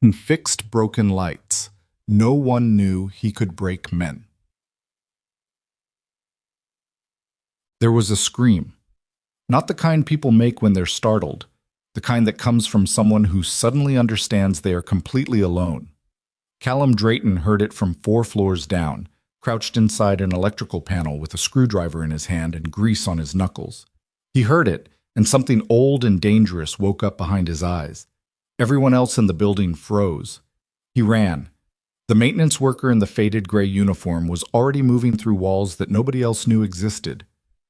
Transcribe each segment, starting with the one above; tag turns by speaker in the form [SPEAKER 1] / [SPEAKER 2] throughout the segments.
[SPEAKER 1] and fixed broken lights. No one knew he could break men. There was a scream. Not the kind people make when they're startled, the kind that comes from someone who suddenly understands they are completely alone. Callum Drayton heard it from 4 floors down, crouched inside an electrical panel with a screwdriver in his hand and grease on his knuckles. He heard it, and something old and dangerous woke up behind his eyes. Everyone else in the building froze. He ran. The maintenance worker in the faded gray uniform was already moving through walls that nobody else knew existed,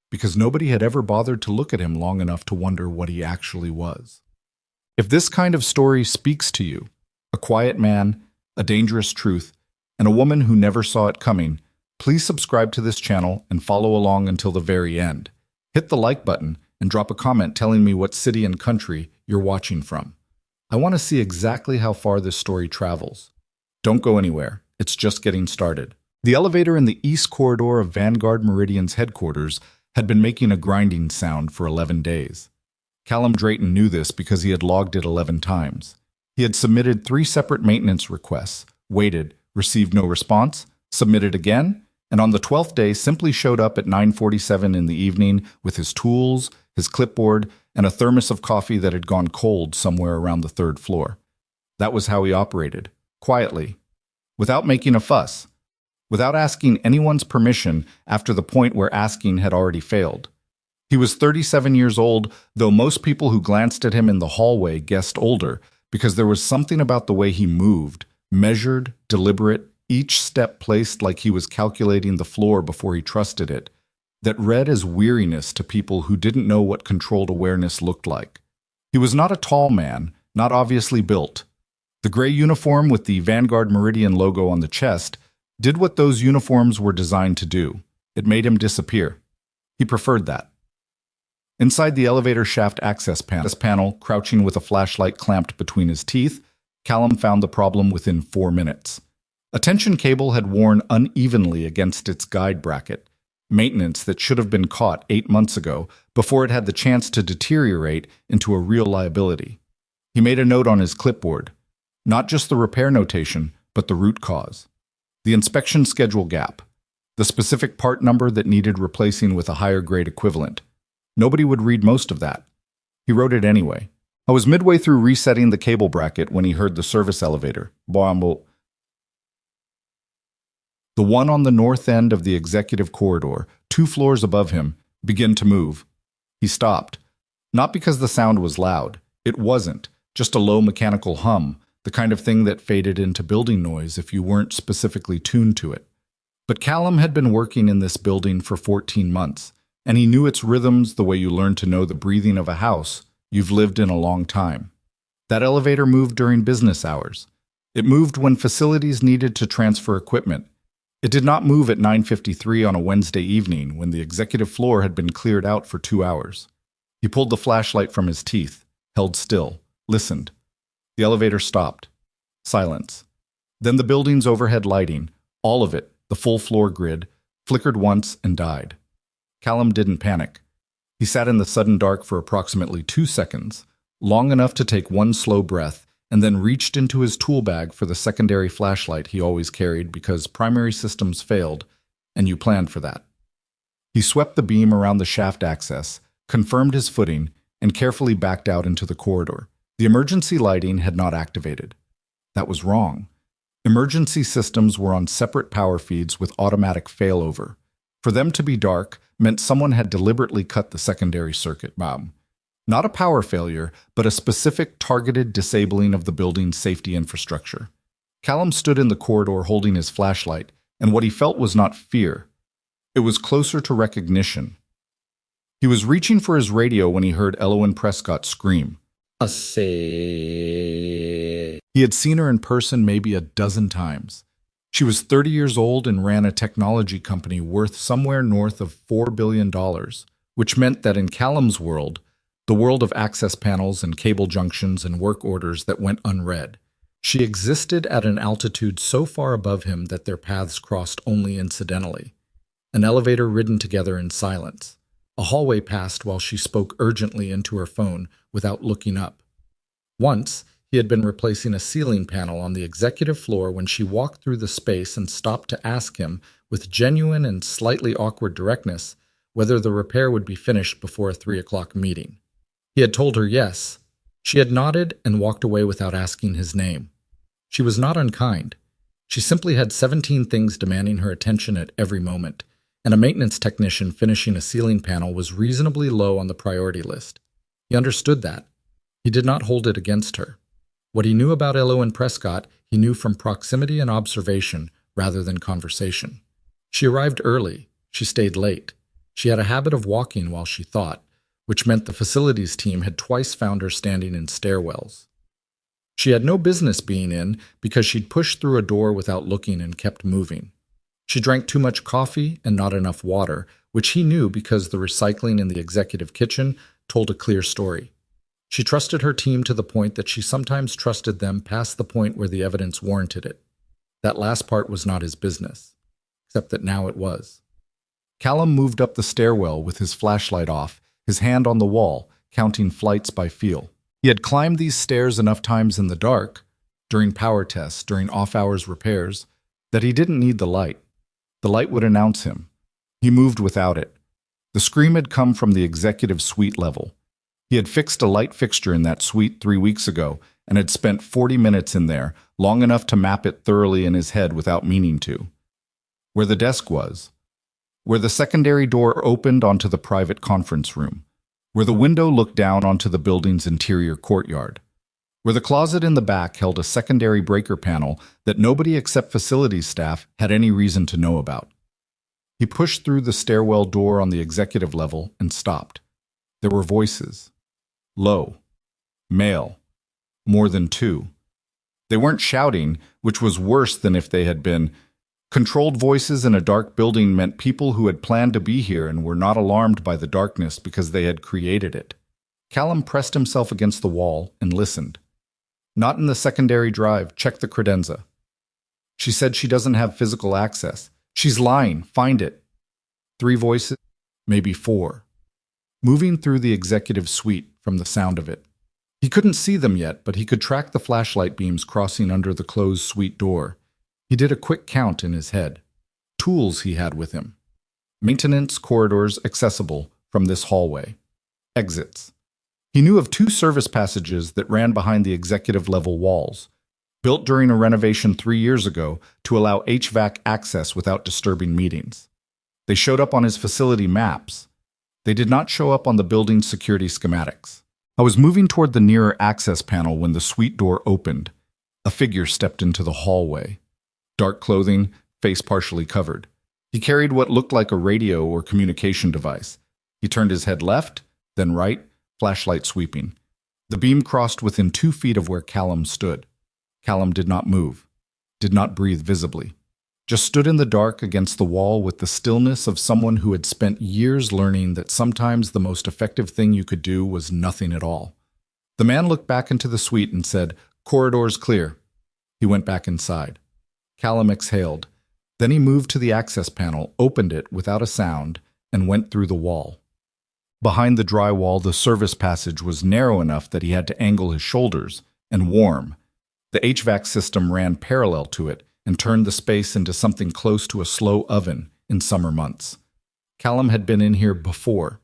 [SPEAKER 1] because nobody had ever bothered to look at him long enough to wonder what he actually was. If this kind of story speaks to you, a quiet man, a dangerous truth, and a woman who never saw it coming, please subscribe to this channel and follow along until the very end. Hit the like button and drop a comment telling me what city and country you're watching from. I want to see exactly how far this story travels. Don't go anywhere. It's just getting started. The elevator in the east corridor of Vanguard Meridian's headquarters had been making a grinding sound for 11 days. Callum Drayton knew this because he had logged it 11 times. He had submitted 3 separate maintenance requests, waited, received no response, submitted again, and on the 12th day simply showed up at 9:47 in the evening with his tools, his clipboard, and a thermos of coffee that had gone cold somewhere around the 3rd floor. That was how he operated, quietly, without making a fuss, without asking anyone's permission after the point where asking had already failed. He was 37 years old, though most people who glanced at him in the hallway guessed older, because there was something about the way he moved, measured, deliberate, each step placed like he was calculating the floor before he trusted it, that read as weariness to people who didn't know what controlled awareness looked like. He was not a tall man, not obviously built. The gray uniform with the Vanguard Meridian logo on the chest did what those uniforms were designed to do. It made him disappear. He preferred that. Inside the elevator shaft access panel, crouching with a flashlight clamped between his teeth, Callum found the problem within 4 minutes. A tension cable had worn unevenly against its guide bracket, maintenance that should have been caught 8 months ago before it had the chance to deteriorate into a real liability. He made a note on his clipboard, not just the repair notation, but the root cause. The inspection schedule gap, the specific part number that needed replacing with a higher grade equivalent. Nobody would read most of that. He wrote it anyway. I was midway through resetting the cable bracket when he heard the service elevator, the one on the north end of the executive corridor, 2 floors above him, begin to move. He stopped. Not because the sound was loud. It wasn't. Just a low mechanical hum, the kind of thing that faded into building noise if you weren't specifically tuned to it. But Callum had been working in this building for 14 months, and he knew its rhythms the way you learn to know the breathing of a house you've lived in a long time. That elevator moved during business hours. It moved when facilities needed to transfer equipment. It did not move at 9:53 on a Wednesday evening when the executive floor had been cleared out for 2 hours. He pulled the flashlight from his teeth, held still, listened. The elevator stopped. Silence. Then the building's overhead lighting, all of it, the full floor grid, flickered once and died. Callum didn't panic. He sat in the sudden dark for approximately 2 seconds, long enough to take one slow breath, and then reached into his tool bag for the secondary flashlight he always carried because primary systems failed, and you planned for that. He swept the beam around the shaft access, confirmed his footing, and carefully backed out into the corridor. The emergency lighting had not activated. That was wrong. Emergency systems were on separate power feeds with automatic failover. For them to be dark meant someone had deliberately cut the secondary circuit bomb. Not a power failure, but a specific targeted disabling of the building's safety infrastructure. Callum stood in the corridor holding his flashlight, and what he felt was not fear. It was closer to recognition. He was reaching for his radio when he heard Elowen Prescott scream. He had seen her in person maybe a dozen times. She was 30 years old and ran a technology company worth somewhere north of $4 billion, which meant that in Callum's world, the world of access panels and cable junctions and work orders that went unread, she existed at an altitude so far above him that their paths crossed only incidentally. An elevator ridden together in silence. A hallway passed while she spoke urgently into her phone without looking up. Once, He had been replacing a ceiling panel on the executive floor when she walked through the space and stopped to ask him, with genuine and slightly awkward directness, whether the repair would be finished before a 3 o'clock meeting. He had told her yes. She had nodded and walked away without asking his name. She was not unkind. She simply had 17 things demanding her attention at every moment, and a maintenance technician finishing a ceiling panel was reasonably low on the priority list. He understood that. He did not hold it against her. What he knew about Elowen Prescott, he knew from proximity and observation rather than conversation. She arrived early. She stayed late. She had a habit of walking while she thought, which meant the facilities team had twice found her standing in stairwells. She had no business being in because she'd pushed through a door without looking and kept moving. She drank too much coffee and not enough water, which he knew because the recycling in the executive kitchen told a clear story. She trusted her team to the point that she sometimes trusted them past the point where the evidence warranted it. That last part was not his business, except that now it was. Callum moved up the stairwell with his flashlight off, his hand on the wall, counting flights by feel. He had climbed these stairs enough times in the dark, during power tests, during off-hours repairs, that he didn't need the light. The light would announce him. He moved without it. The scream had come from the executive suite level. He had fixed a light fixture in that suite 3 weeks ago and had spent 40 minutes in there, long enough to map it thoroughly in his head without meaning to. Where the desk was. Where the secondary door opened onto the private conference room. Where the window looked down onto the building's interior courtyard. Where the closet in the back held a secondary breaker panel that nobody except facilities staff had any reason to know about. He pushed through the stairwell door on the executive level and stopped. There were voices. Low. Male. More than 2. They weren't shouting, which was worse than if they had been. Controlled voices in a dark building meant people who had planned to be here and were not alarmed by the darkness because they had created it. Callum pressed himself against the wall and listened. Not in the secondary drive. Check the credenza. She said she doesn't have physical access. She's lying. Find it. 3 voices, maybe 4. Moving through the executive suite from the sound of it. He couldn't see them yet, but he could track the flashlight beams crossing under the closed suite door. He did a quick count in his head. Tools he had with him. Maintenance corridors accessible from this hallway. Exits. He knew of 2 service passages that ran behind the executive-level walls, built during a renovation 3 years ago to allow HVAC access without disturbing meetings. They showed up on his facility maps. They did not show up on the building's security schematics. I was moving toward the nearer access panel when the suite door opened. A figure stepped into the hallway. Dark clothing, face partially covered. He carried what looked like a radio or communication device. He turned his head left, then right, flashlight sweeping. The beam crossed within 2 feet of where Callum stood. Callum did not move, did not breathe visibly. Just stood in the dark against the wall with the stillness of someone who had spent years learning that sometimes the most effective thing you could do was nothing at all. The man looked back into the suite and said, "Corridors clear." He went back inside. Callum exhaled. Then he moved to the access panel, opened it without a sound, and went through the wall. Behind the drywall, the service passage was narrow enough that he had to angle his shoulders, and warm. The HVAC system ran parallel to it and turned the space into something close to a slow oven in summer months. Callum had been in here before,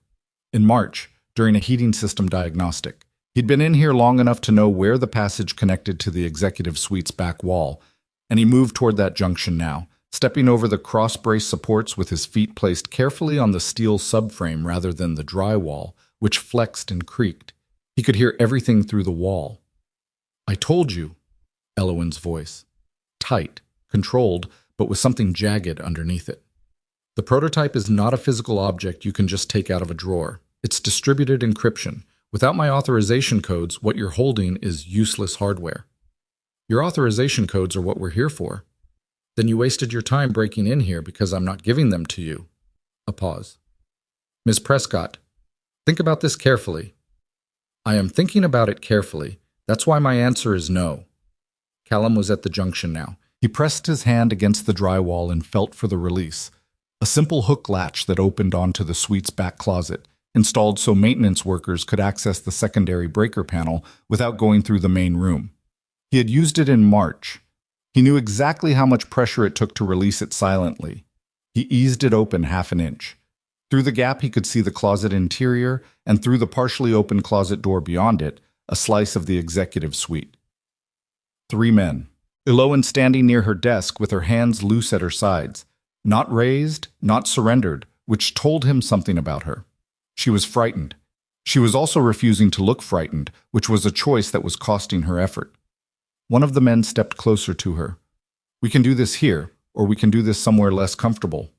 [SPEAKER 1] in March, during a heating system diagnostic. He'd been in here long enough to know where the passage connected to the executive suite's back wall, and he moved toward that junction now, stepping over the cross-brace supports with his feet placed carefully on the steel subframe rather than the drywall, which flexed and creaked. He could hear everything through the wall. "I told you," Elowen's voice. Tight, controlled, but with something jagged underneath it. The prototype is not a physical object you can just take out of a drawer. It's distributed encryption. Without my authorization codes, what you're holding is useless hardware. Your authorization codes are what we're here for. Then you wasted your time breaking in here because I'm not giving them to you. A pause. Ms. Prescott, think about this carefully. I am thinking about it carefully. That's why my answer is no. Callum was at the junction now. He pressed his hand against the drywall and felt for the release. A simple hook latch that opened onto the suite's back closet, installed so maintenance workers could access the secondary breaker panel without going through the main room. He had used it in March. He knew exactly how much pressure it took to release it silently. He eased it open half an inch. Through the gap he could see the closet interior, and through the partially open closet door beyond it, a slice of the executive suite. 3 men. Elowen standing near her desk with her hands loose at her sides. Not raised, not surrendered, which told him something about her. She was frightened. She was also refusing to look frightened, which was a choice that was costing her effort. One of the men stepped closer to her. "We can do this here, or we can do this somewhere less comfortable."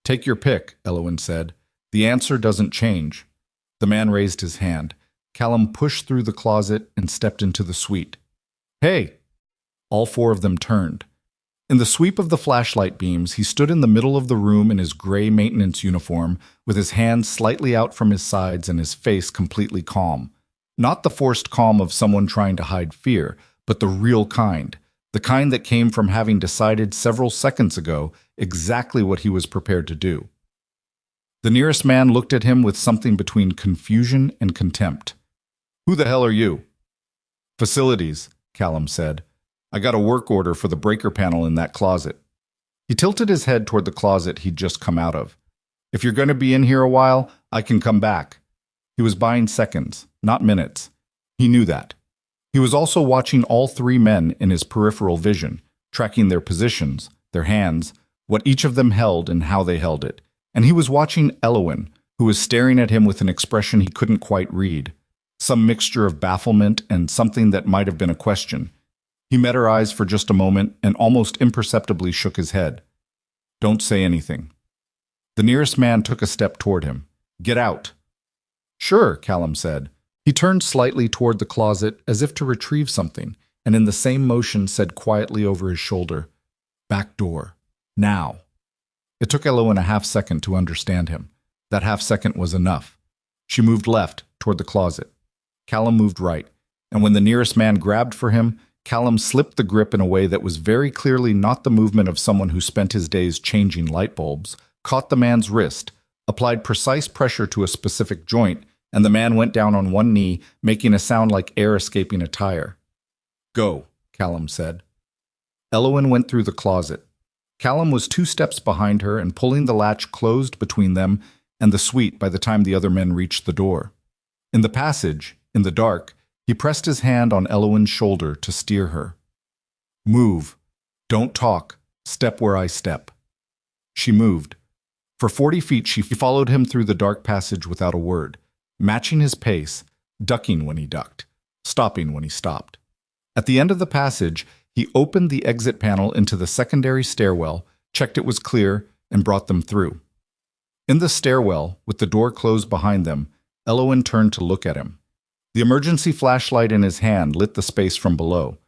[SPEAKER 1] "Take your pick," Elowen said. "The answer doesn't change." The man raised his hand. Callum pushed through the closet and stepped into the suite. "Hey!" All 4 of them turned. In the sweep of the flashlight beams, he stood in the middle of the room in his gray maintenance uniform, with his hands slightly out from his sides and his face completely calm. Not the forced calm of someone trying to hide fear, but the real kind. The kind that came from having decided several seconds ago exactly what he was prepared to do. The nearest man looked at him with something between confusion and contempt. "Who the hell are you?" "Facilities," Callum said. "I got a work order for the breaker panel in that closet." He tilted his head toward the closet he'd just come out of. "If you're going to be in here a while, I can come back." He was buying seconds, not minutes. He knew that. He was also watching all 3 men in his peripheral vision, tracking their positions, their hands, what each of them held and how they held it. And he was watching Elowen, who was staring at him with an expression he couldn't quite read, some mixture of bafflement and something that might have been a question. He met her eyes for just a moment and almost imperceptibly shook his head. "Don't say anything." The nearest man took a step toward him. "Get out." "Sure," Callum said. He turned slightly toward the closet as if to retrieve something, and in the same motion said quietly over his shoulder, "Back door. Now." It took Elowen a half-second to understand him. That half-second was enough. She moved left, toward the closet. Callum moved right, and when the nearest man grabbed for him, Callum slipped the grip in a way that was very clearly not the movement of someone who spent his days changing light bulbs, caught the man's wrist, applied precise pressure to a specific joint, and the man went down on one knee, making a sound like air escaping a tire. "Go," Callum said. Elowen went through the closet. Callum was 2 steps behind her and pulling the latch closed between them and the suite by the time the other men reached the door. In the passage, in the dark, he pressed his hand on Elowen's shoulder to steer her. "Move. Don't talk. Step where I step." She moved. For 40 feet she followed him through the dark passage without a word, matching his pace, ducking when he ducked, stopping when he stopped. At the end of the passage, he opened the exit panel into the secondary stairwell, checked it was clear, and brought them through. In the stairwell, with the door closed behind them, Elowen turned to look at him. The emergency flashlight in his hand lit the space from below.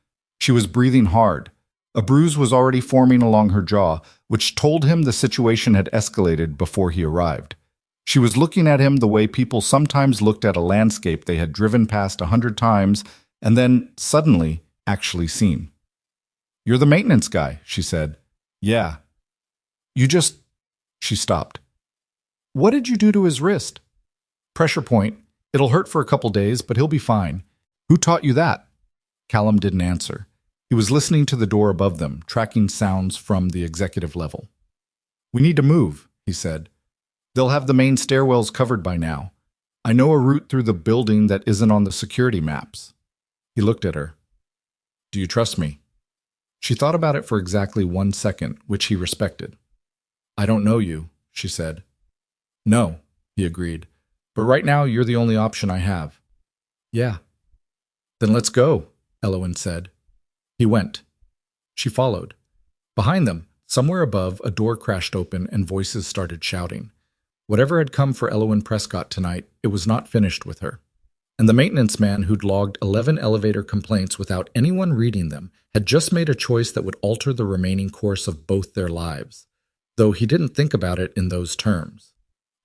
[SPEAKER 1] She was breathing hard. A bruise was already forming along her jaw, which told him the situation had escalated before he arrived. She was looking at him the way people sometimes looked at a landscape they had driven past 100 times and then, suddenly, actually seen. "You're the maintenance guy," she said. "Yeah." "You just—" She stopped. "What did you do to his wrist?" "Pressure point. It'll hurt for a couple days, but he'll be fine." "Who taught you that?" Callum didn't answer. He was listening to the door above them, tracking sounds from the executive level. "We need to move," he said. "They'll have the main stairwells covered by now. I know a route through the building that isn't on the security maps." He looked at her. "Do you trust me?" She thought about it for exactly 1 second, which he respected. "I don't know you," she said. "No," he agreed. "But right now you're the only option I have." "Yeah." "Then let's go," Elowen said. He went. She followed. Behind them, somewhere above, a door crashed open and voices started shouting. Whatever had come for Elowen Prescott tonight, it was not finished with her. And the maintenance man who'd logged 11 elevator complaints without anyone reading them had just made a choice that would alter the remaining course of both their lives, though he didn't think about it in those terms.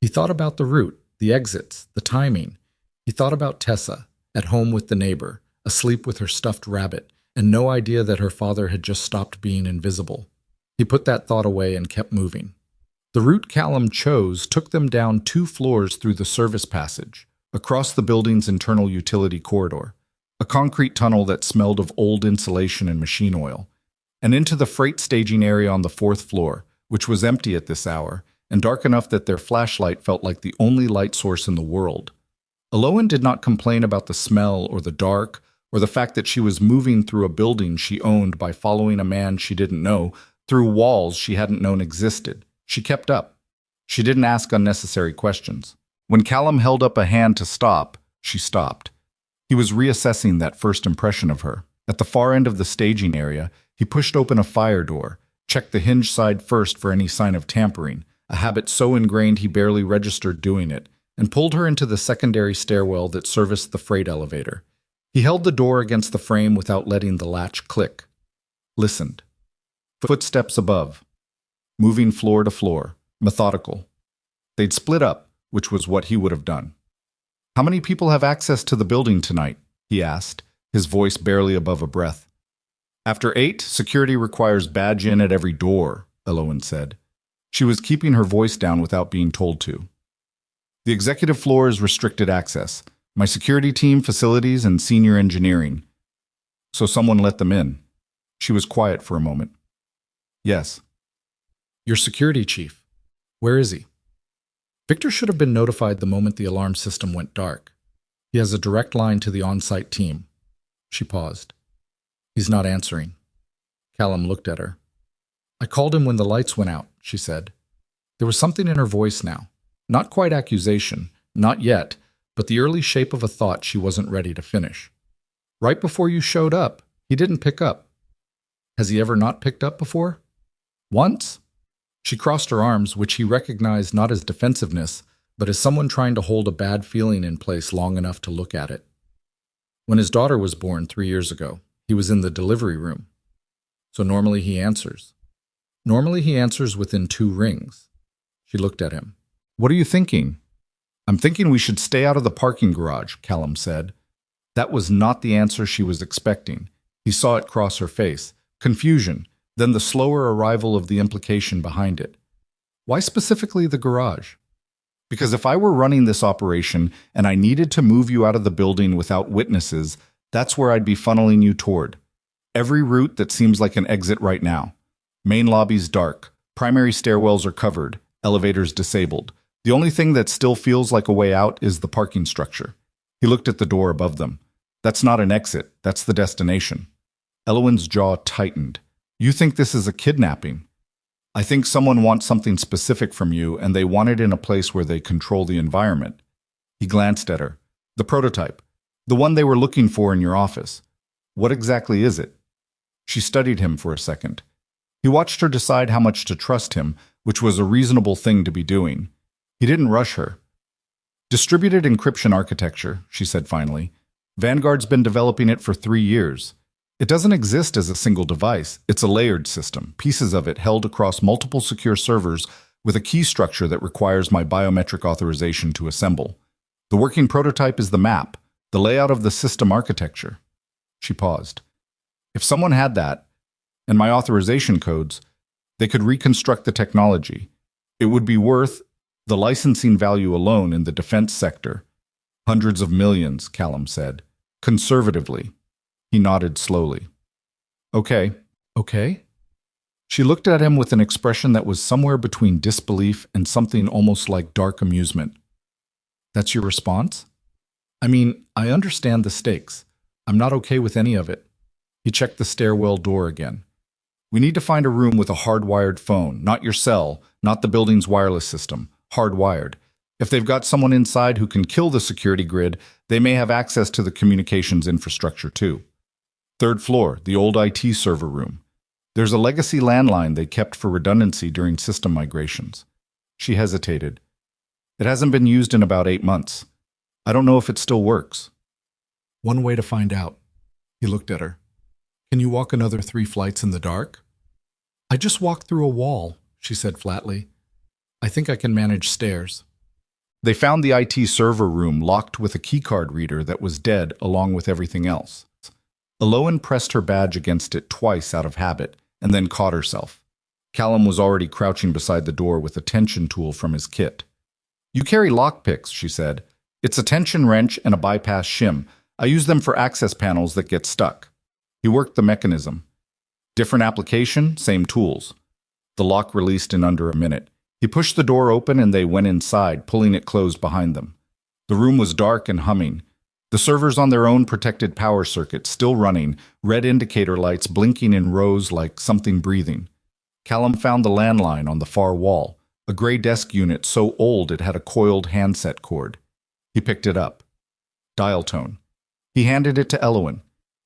[SPEAKER 1] He thought about the route, the exits, the timing. He thought about Tessa, at home with the neighbor, asleep with her stuffed rabbit, and no idea that her father had just stopped being invisible. He put that thought away and kept moving. The route Callum chose took them down 2 floors through the service passage, across the building's internal utility corridor, a concrete tunnel that smelled of old insulation and machine oil, and into the freight staging area on the 4th floor, which was empty at this hour, and dark enough that their flashlight felt like the only light source in the world. Elowen did not complain about the smell or the dark, or the fact that she was moving through a building she owned by following a man she didn't know, through walls she hadn't known existed. She kept up. She didn't ask unnecessary questions. When Callum held up a hand to stop, she stopped. He was reassessing that first impression of her. At the far end of the staging area, he pushed open a fire door, checked the hinge side first for any sign of tampering, a habit so ingrained he barely registered doing it, and pulled her into the secondary stairwell that serviced the freight elevator. He held the door against the frame without letting the latch click. Listened. Footsteps above. Moving floor to floor. Methodical. They'd split up, which was what he would have done. "How many people have access to the building tonight?" he asked, his voice barely above a breath. "After 8, security requires badge in at every door," Elowen said. She was keeping her voice down without being told to. "The executive floor is restricted access. My security team, facilities, and senior engineering." "So someone let them in." She was quiet for a moment. "Yes." "Your security chief. Where is he?" Victor should have been notified the moment the alarm system went dark. "He has a direct line to the on-site team." She paused. "He's not answering." Callum looked at her. "I called him when the lights went out," she said. There was something in her voice now. Not quite accusation, not yet, but the early shape of a thought she wasn't ready to finish. "Right before you showed up, he didn't pick up." "Has he ever not picked up before?" "Once." She crossed her arms, which he recognized not as defensiveness, but as someone trying to hold a bad feeling in place long enough to look at it. "When his daughter was born 3 years ago, he was in the delivery room. So normally he answers. Normally he answers within 2 rings. She looked at him. "What are you thinking?" "I'm thinking we should stay out of the parking garage," Callum said. That was not the answer she was expecting. He saw it cross her face. Confusion, then the slower arrival of the implication behind it. "Why specifically the garage?" "Because if I were running this operation and I needed to move you out of the building without witnesses, that's where I'd be funneling you toward. Every route that seems like an exit right now. Main lobby's dark. Primary stairwells are covered. Elevators disabled. The only thing that still feels like a way out is the parking structure." He looked at the door above them. "That's not an exit. That's the destination." Elowen's jaw tightened. "You think this is a kidnapping?" "I think someone wants something specific from you, and they want it in a place where they control the environment." He glanced at her. "The prototype. The one they were looking for in your office. What exactly is it?" She studied him for a second. He watched her decide how much to trust him, which was a reasonable thing to be doing. He didn't rush her. "Distributed encryption architecture," she said finally. "Vanguard's been developing it for 3 years. It doesn't exist as a single device. It's a layered system, pieces of it held across multiple secure servers with a key structure that requires my biometric authorization to assemble. The working prototype is the map, the layout of the system architecture." She paused. "If someone had that, and my authorization codes, they could reconstruct the technology. It would be worth the licensing value alone in the defense sector. Hundreds of millions," Callum said. "Conservatively." He nodded slowly. "Okay." "Okay?" She looked at him with an expression that was somewhere between disbelief and something almost like dark amusement. "That's your response?" "I mean, I understand the stakes. I'm not okay with any of it." He checked the stairwell door again. "We need to find a room with a hardwired phone, not your cell, not the building's wireless system. Hardwired. If they've got someone inside who can kill the security grid, they may have access to the communications infrastructure too. 3rd floor, the old IT server room. There's a legacy landline they kept for redundancy during system migrations." She hesitated. "It hasn't been used in about 8 months. I don't know if it still works." "One way to find out." He looked at her. "Can you walk another 3 flights in the dark?" "I just walked through a wall," she said flatly. "I think I can manage stairs." They found the IT server room locked with a keycard reader that was dead along with everything else. Elowen pressed her badge against it twice out of habit, and then caught herself. Callum was already crouching beside the door with a tension tool from his kit. "You carry lockpicks," she said. "It's a tension wrench and a bypass shim. I use them for access panels that get stuck." He worked the mechanism. Different application, same tools. The lock released in under a minute. He pushed the door open and they went inside, pulling it closed behind them. The room was dark and humming. The servers on their own protected power circuit, still running, red indicator lights blinking in rows like something breathing. Callum found the landline on the far wall, a gray desk unit so old it had a coiled handset cord. He picked it up. Dial tone. He handed it to Elowen.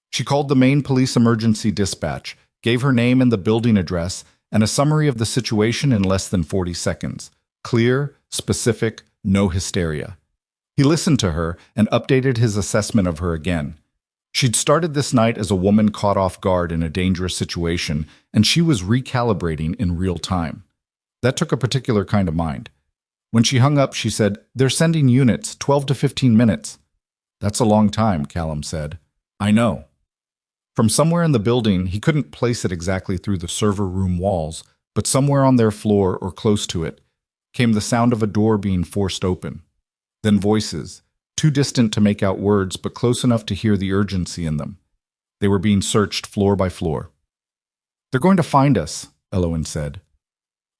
[SPEAKER 1] She called the main police emergency dispatch, gave her name and the building address, and a summary of the situation in less than 40 seconds. Clear, specific, no hysteria. He listened to her and updated his assessment of her again. She'd started this night as a woman caught off guard in a dangerous situation, and she was recalibrating in real time. That took a particular kind of mind. When she hung up, she said, "They're sending units, 12 to 15 minutes. "That's a long time," Callum said. "I know." From somewhere in the building, he couldn't place it exactly through the server room walls, but somewhere on their floor or close to it, came the sound of a door being forced open. Then voices, too distant to make out words but close enough to hear the urgency in them. They were being searched floor by floor. "They're going to find us," Elowen said.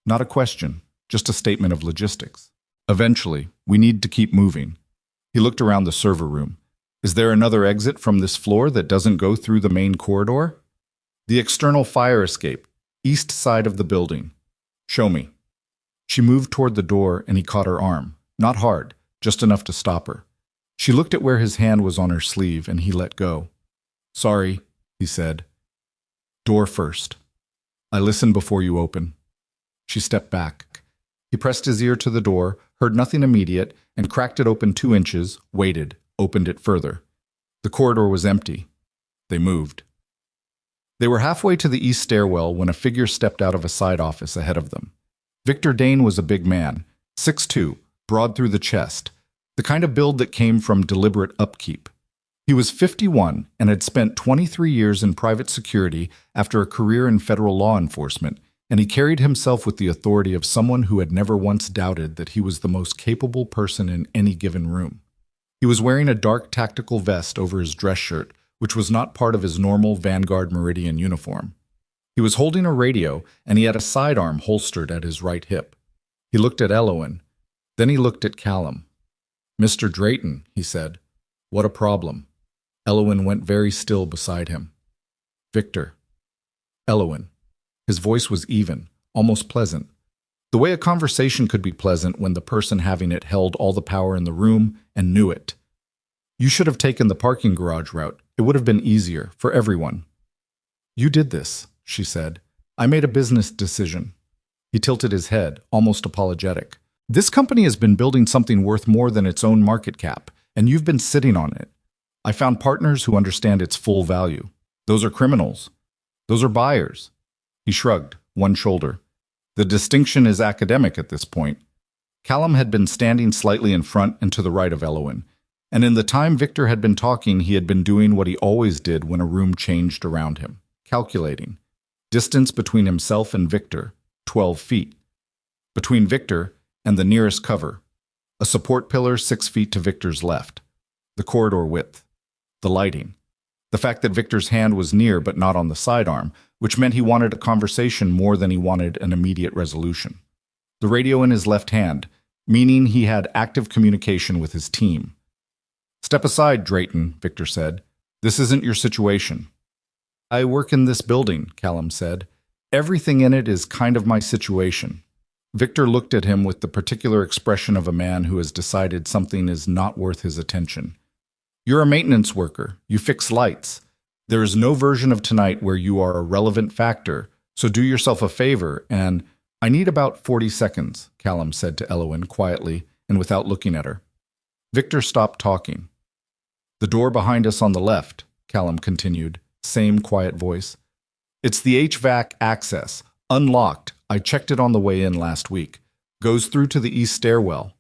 [SPEAKER 1] Not a question, just a statement of logistics. "Eventually, we need to keep moving." He looked around the server room. "Is there another exit from this floor that doesn't go through the main corridor?" "The external fire escape, east side of the building." "Show me." She moved toward the door and he caught her arm, not hard, just enough to stop her. She looked at where his hand was on her sleeve and he let go. "Sorry," he said. "Door first. I listen before you open." She stepped back. He pressed his ear to the door, heard nothing immediate, and cracked it open 2 inches, waited, opened it further. The corridor was empty. They moved. They were halfway to the east stairwell when a figure stepped out of a side office ahead of them. Victor Dane was a big man, 6'2", broad through the chest, the kind of build that came from deliberate upkeep. He was 51 and had spent 23 years in private security after a career in federal law enforcement, and he carried himself with the authority of someone who had never once doubted that he was the most capable person in any given room. He was wearing a dark tactical vest over his dress shirt, which was not part of his normal Vanguard Meridian uniform. He was holding a radio, and he had a sidearm holstered at his right hip. He looked at Elowen. Then he looked at Callum. "Mr. Drayton," he said. "What a problem." Elowen went very still beside him. "Victor." Elowen. His voice was even, almost pleasant. The way a conversation could be pleasant when the person having it held all the power in the room and knew it. "You should have taken the parking garage route. It would have been easier, for everyone." "You did this," she said. "I made a business decision." He tilted his head, almost apologetic. "This company has been building something worth more than its own market cap, and you've been sitting on it. I found partners who understand its full value. Those are criminals. Those are buyers." He shrugged, one shoulder. The distinction is academic at this point. Callum had been standing slightly in front and to the right of Elowen, and in the time Victor had been talking, he had been doing what he always did when a room changed around him, calculating. Distance between himself and Victor, 12 feet. Between Victor and the nearest cover, a support pillar 6 feet to Victor's left. The corridor width. The lighting. The fact that Victor's hand was near but not on the sidearm, which meant he wanted a conversation more than he wanted an immediate resolution. The radio in his left hand, meaning he had active communication with his team. "Step aside, Drayton," Victor said. "This isn't your situation." "I work in this building," Callum said. "Everything in it is kind of my situation." Victor looked at him with the particular expression of a man who has decided something is not worth his attention. "You're a maintenance worker. You fix lights. There is no version of tonight where you are a relevant factor, so do yourself a favor and—" "I need about 40 seconds, Callum said to Elowen quietly and without looking at her. Victor stopped talking. "The door behind us on the left," Callum continued, same quiet voice. "It's the HVAC access. Unlocked. I checked it on the way in last week. Goes through to the east stairwell."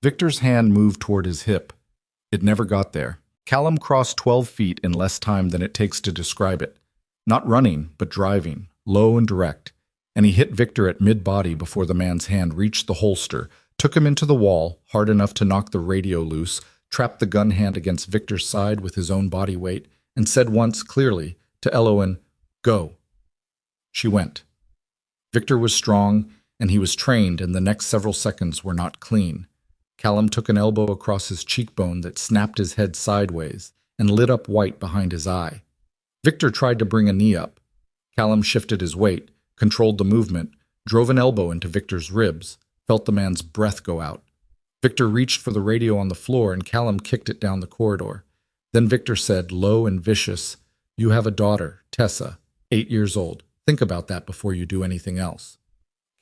[SPEAKER 1] Victor's hand moved toward his hip. It never got there. Callum crossed 12 feet in less time than it takes to describe it. Not running, but driving, low and direct. and he hit Victor at mid-body before the man's hand reached the holster, took him into the wall, hard enough to knock the radio loose, trapped the gun hand against Victor's side with his own body weight, and said once clearly to Elowen, "Go." She went. Victor was strong, and he was trained, and the next several seconds were not clean. Callum took an elbow across his cheekbone that snapped his head sideways and lit up white behind his eye. Victor tried to bring a knee up. Callum shifted his weight, controlled the movement, drove an elbow into Victor's ribs, felt the man's breath go out. Victor reached for the radio on the floor and Callum kicked it down the corridor. Then Victor said, low and vicious, "You have a daughter, Tessa, 8 years old. Think about that before you do anything else."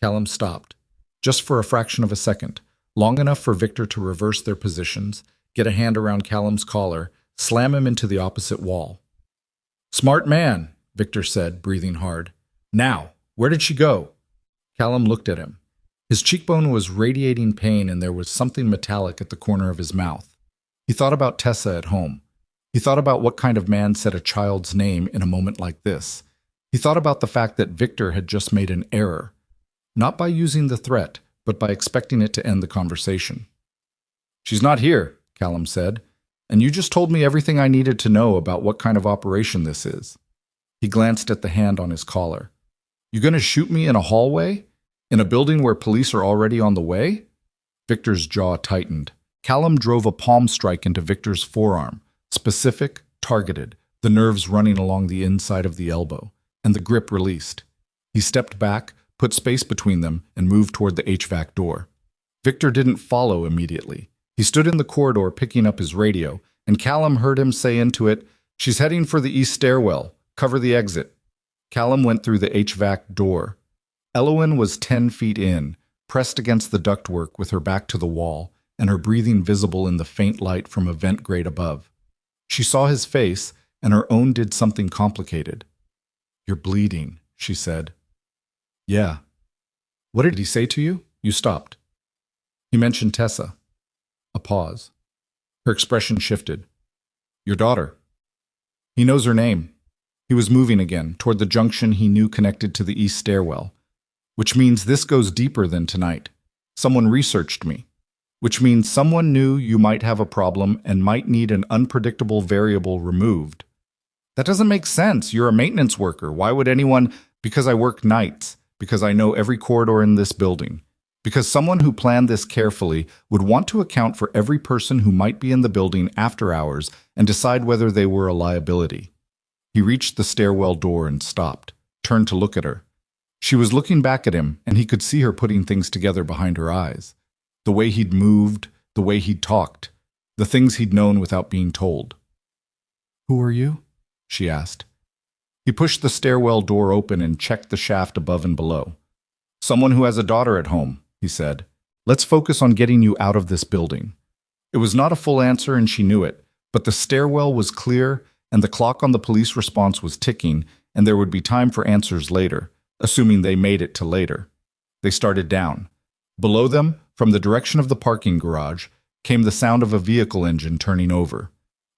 [SPEAKER 1] Callum stopped, just for a fraction of a second, long enough for Victor to reverse their positions, get a hand around Callum's collar, slam him into the opposite wall. "Smart man," Victor said, breathing hard. "Now, where did she go?" Callum looked at him. His cheekbone was radiating pain and there was something metallic at the corner of his mouth. He thought about Tessa at home. He thought about what kind of man said a child's name in a moment like this. He thought about the fact that Victor had just made an error, not by using the threat, but by expecting it to end the conversation. "She's not here," Callum said, "and you just told me everything I needed to know about what kind of operation this is." He glanced at the hand on his collar. "You gonna shoot me in a hallway? In a building where police are already on the way?" Victor's jaw tightened. Callum drove a palm strike into Victor's forearm, specific, targeted, the nerves running along the inside of the elbow, and the grip released. He stepped back, put space between them, and moved toward the HVAC door. Victor didn't follow immediately. He stood in the corridor picking up his radio, and Callum heard him say into it, "She's heading for the east stairwell. Cover the exit." Callum went through the HVAC door. Elowen was 10 feet in, pressed against the ductwork with her back to the wall, and her breathing visible in the faint light from a vent grate above. She saw his face, and her own did something complicated. "You're bleeding," she said. "Yeah." "What did he say to you?" You stopped. "He mentioned Tessa." A pause. Her expression shifted. "Your daughter." "He knows her name." He was moving again, toward the junction he knew connected to the east stairwell. "Which means this goes deeper than tonight. Someone researched me. Which means someone knew you might have a problem and might need an unpredictable variable removed." "That doesn't make sense. You're a maintenance worker. Why would anyone—" "Because I work nights. Because I know every corridor in this building. Because someone who planned this carefully would want to account for every person who might be in the building after hours and decide whether they were a liability." He reached the stairwell door and stopped, turned to look at her. She was looking back at him, and he could see her putting things together behind her eyes. The way he'd moved, the way he'd talked, the things he'd known without being told. "Who are you?" she asked. He pushed the stairwell door open and checked the shaft above and below. "Someone who has a daughter at home," he said. "Let's focus on getting you out of this building." It was not a full answer, and she knew it, but the stairwell was clear, and the clock on the police response was ticking, and there would be time for answers later, assuming they made it to later. They started down. Below them, from the direction of the parking garage, came the sound of a vehicle engine turning over.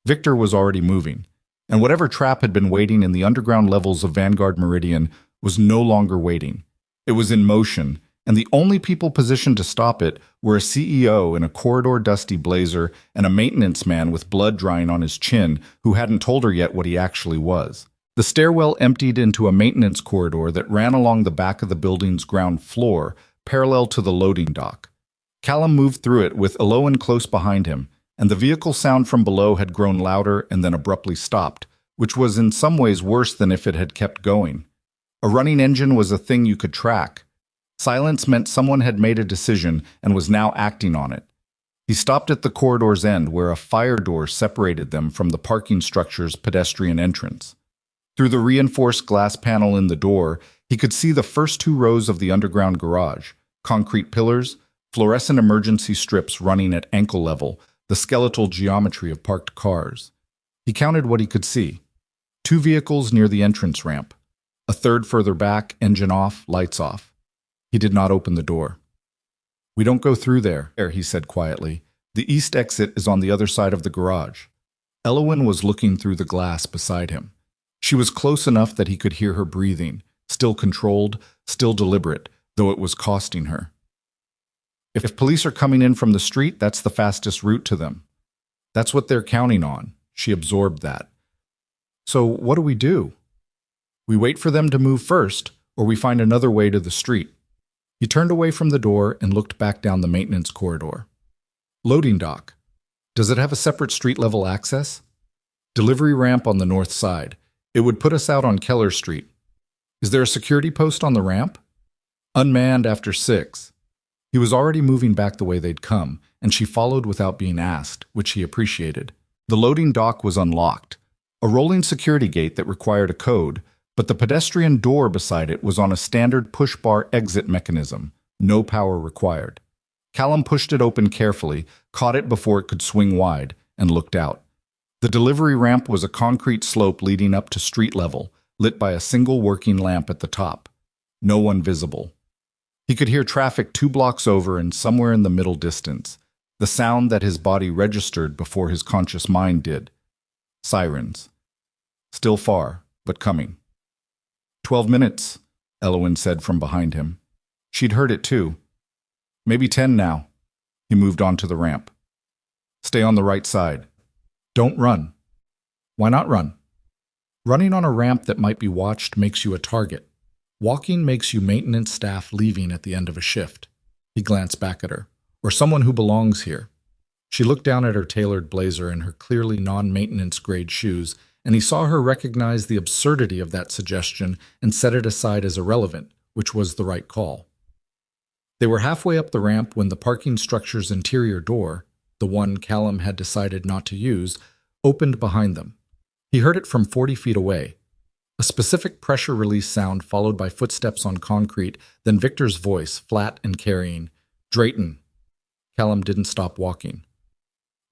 [SPEAKER 1] Victor was already moving, and whatever trap had been waiting in the underground levels of Vanguard Meridian was no longer waiting. It was in motion, and the only people positioned to stop it were a CEO in a corridor-dusty blazer and a maintenance man with blood drying on his chin who hadn't told her yet what he actually was. The stairwell emptied into a maintenance corridor that ran along the back of the building's ground floor, parallel to the loading dock. Callum moved through it with Elowen close behind him, and the vehicle sound from below had grown louder and then abruptly stopped, which was in some ways worse than if it had kept going. A running engine was a thing you could track. Silence meant someone had made a decision and was now acting on it. He stopped at the corridor's end where a fire door separated them from the parking structure's pedestrian entrance. Through the reinforced glass panel in the door, he could see the first 2 rows of the underground garage, concrete pillars, fluorescent emergency strips running at ankle level, the skeletal geometry of parked cars. He counted what he could see. 2 vehicles near the entrance ramp. A third further back, engine off, lights off. He did not open the door. "We don't go through there," he said quietly. "The east exit is on the other side of the garage." Elowen was looking through the glass beside him. She was close enough that he could hear her breathing, Still controlled, still deliberate, though it was costing her. If police are coming in from the street, that's the fastest route to them. That's what they're counting on. She absorbed that. So what do? We wait for them to move first, or we find another way to the street. He turned away from the door and looked back down the maintenance corridor. Loading dock. Does it have a separate street-level access? Delivery ramp on the north side. It would put us out on Keller Street. Is there a security post on the ramp? Unmanned after 6. He was already moving back the way they'd come, and she followed without being asked, which he appreciated. The loading dock was unlocked. A rolling security gate that required a code, but the pedestrian door beside it was on a standard push-bar exit mechanism. No power required. Callum pushed it open carefully, caught it before it could swing wide, and looked out. The delivery ramp was a concrete slope leading up to street level, lit by a single working lamp at the top. No one visible. He could hear traffic 2 blocks over and somewhere in the middle distance, the sound that his body registered before his conscious mind did. Sirens. Still far, but coming. 12 minutes, Elowen said from behind him. She'd heard it too. Maybe 10 now. He moved on to the ramp. Stay on the right side. Don't run. Why not run? Running on a ramp that might be watched makes you a target. Walking makes you maintenance staff leaving at the end of a shift. He glanced back at her. Or someone who belongs here. She looked down at her tailored blazer and her clearly non-maintenance grade shoes, and he saw her recognize the absurdity of that suggestion and set it aside as irrelevant, which was the right call. They were halfway up the ramp when the parking structure's interior door, the one Callum had decided not to use, opened behind them. He heard it from 40 feet away. A specific pressure release sound followed by footsteps on concrete, then Victor's voice, flat and carrying. Drayton. Callum didn't stop walking.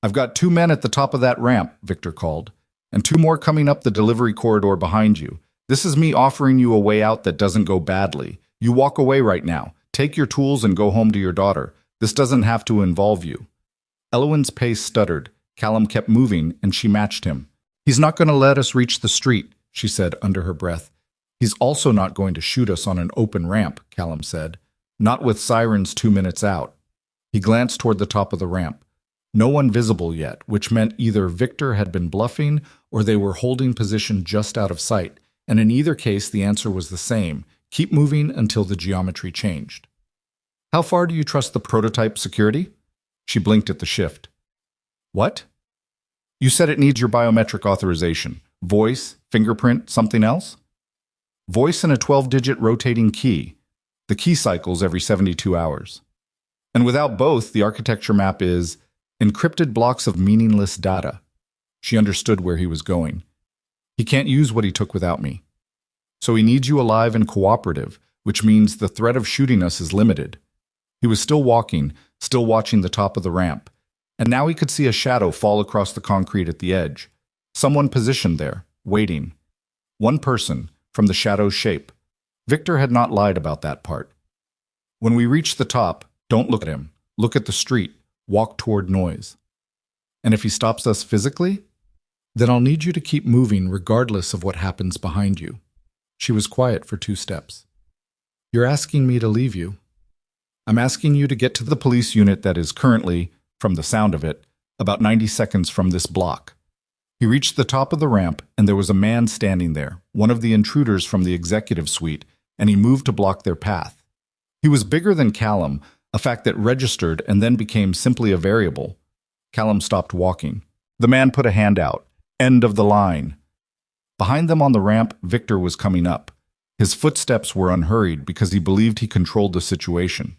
[SPEAKER 1] I've got 2 men at the top of that ramp, Victor called, and 2 more coming up the delivery corridor behind you. This is me offering you a way out that doesn't go badly. You walk away right now. Take your tools and go home to your daughter. This doesn't have to involve you. Elowen's pace stuttered. Callum kept moving, and she matched him. He's not going to let us reach the street, she said under her breath. He's also not going to shoot us on an open ramp, Callum said. Not with sirens 2 minutes out. He glanced toward the top of the ramp. No one visible yet, which meant either Victor had been bluffing or they were holding position just out of sight, and in either case the answer was the same. Keep moving until the geometry changed. How far do you trust the prototype security? She blinked at the shift. What? You said it needs your biometric authorization. Voice, fingerprint, something else? Voice and a 12-digit rotating key. The key cycles every 72 hours. And without both, the architecture map is encrypted blocks of meaningless data. She understood where he was going. He can't use what he took without me. So he needs you alive and cooperative, which means the threat of shooting us is limited. He was still walking, still watching the top of the ramp, and now he could see a shadow fall across the concrete at the edge. Someone positioned there, waiting. One person, from the shadow's shape. Victor had not lied about that part. When we reach the top, don't look at him. Look at the street. Walk toward noise. And if he stops us physically, then I'll need you to keep moving regardless of what happens behind you. She was quiet for 2 steps. You're asking me to leave you. I'm asking you to get to the police unit that is currently, from the sound of it, about 90 seconds from this block. He reached the top of the ramp, and there was a man standing there, one of the intruders from the executive suite, and he moved to block their path. He was bigger than Callum, a fact that registered and then became simply a variable. Callum stopped walking. The man put a hand out. End of the line. Behind them on the ramp, Victor was coming up. His footsteps were unhurried because he believed he controlled the situation.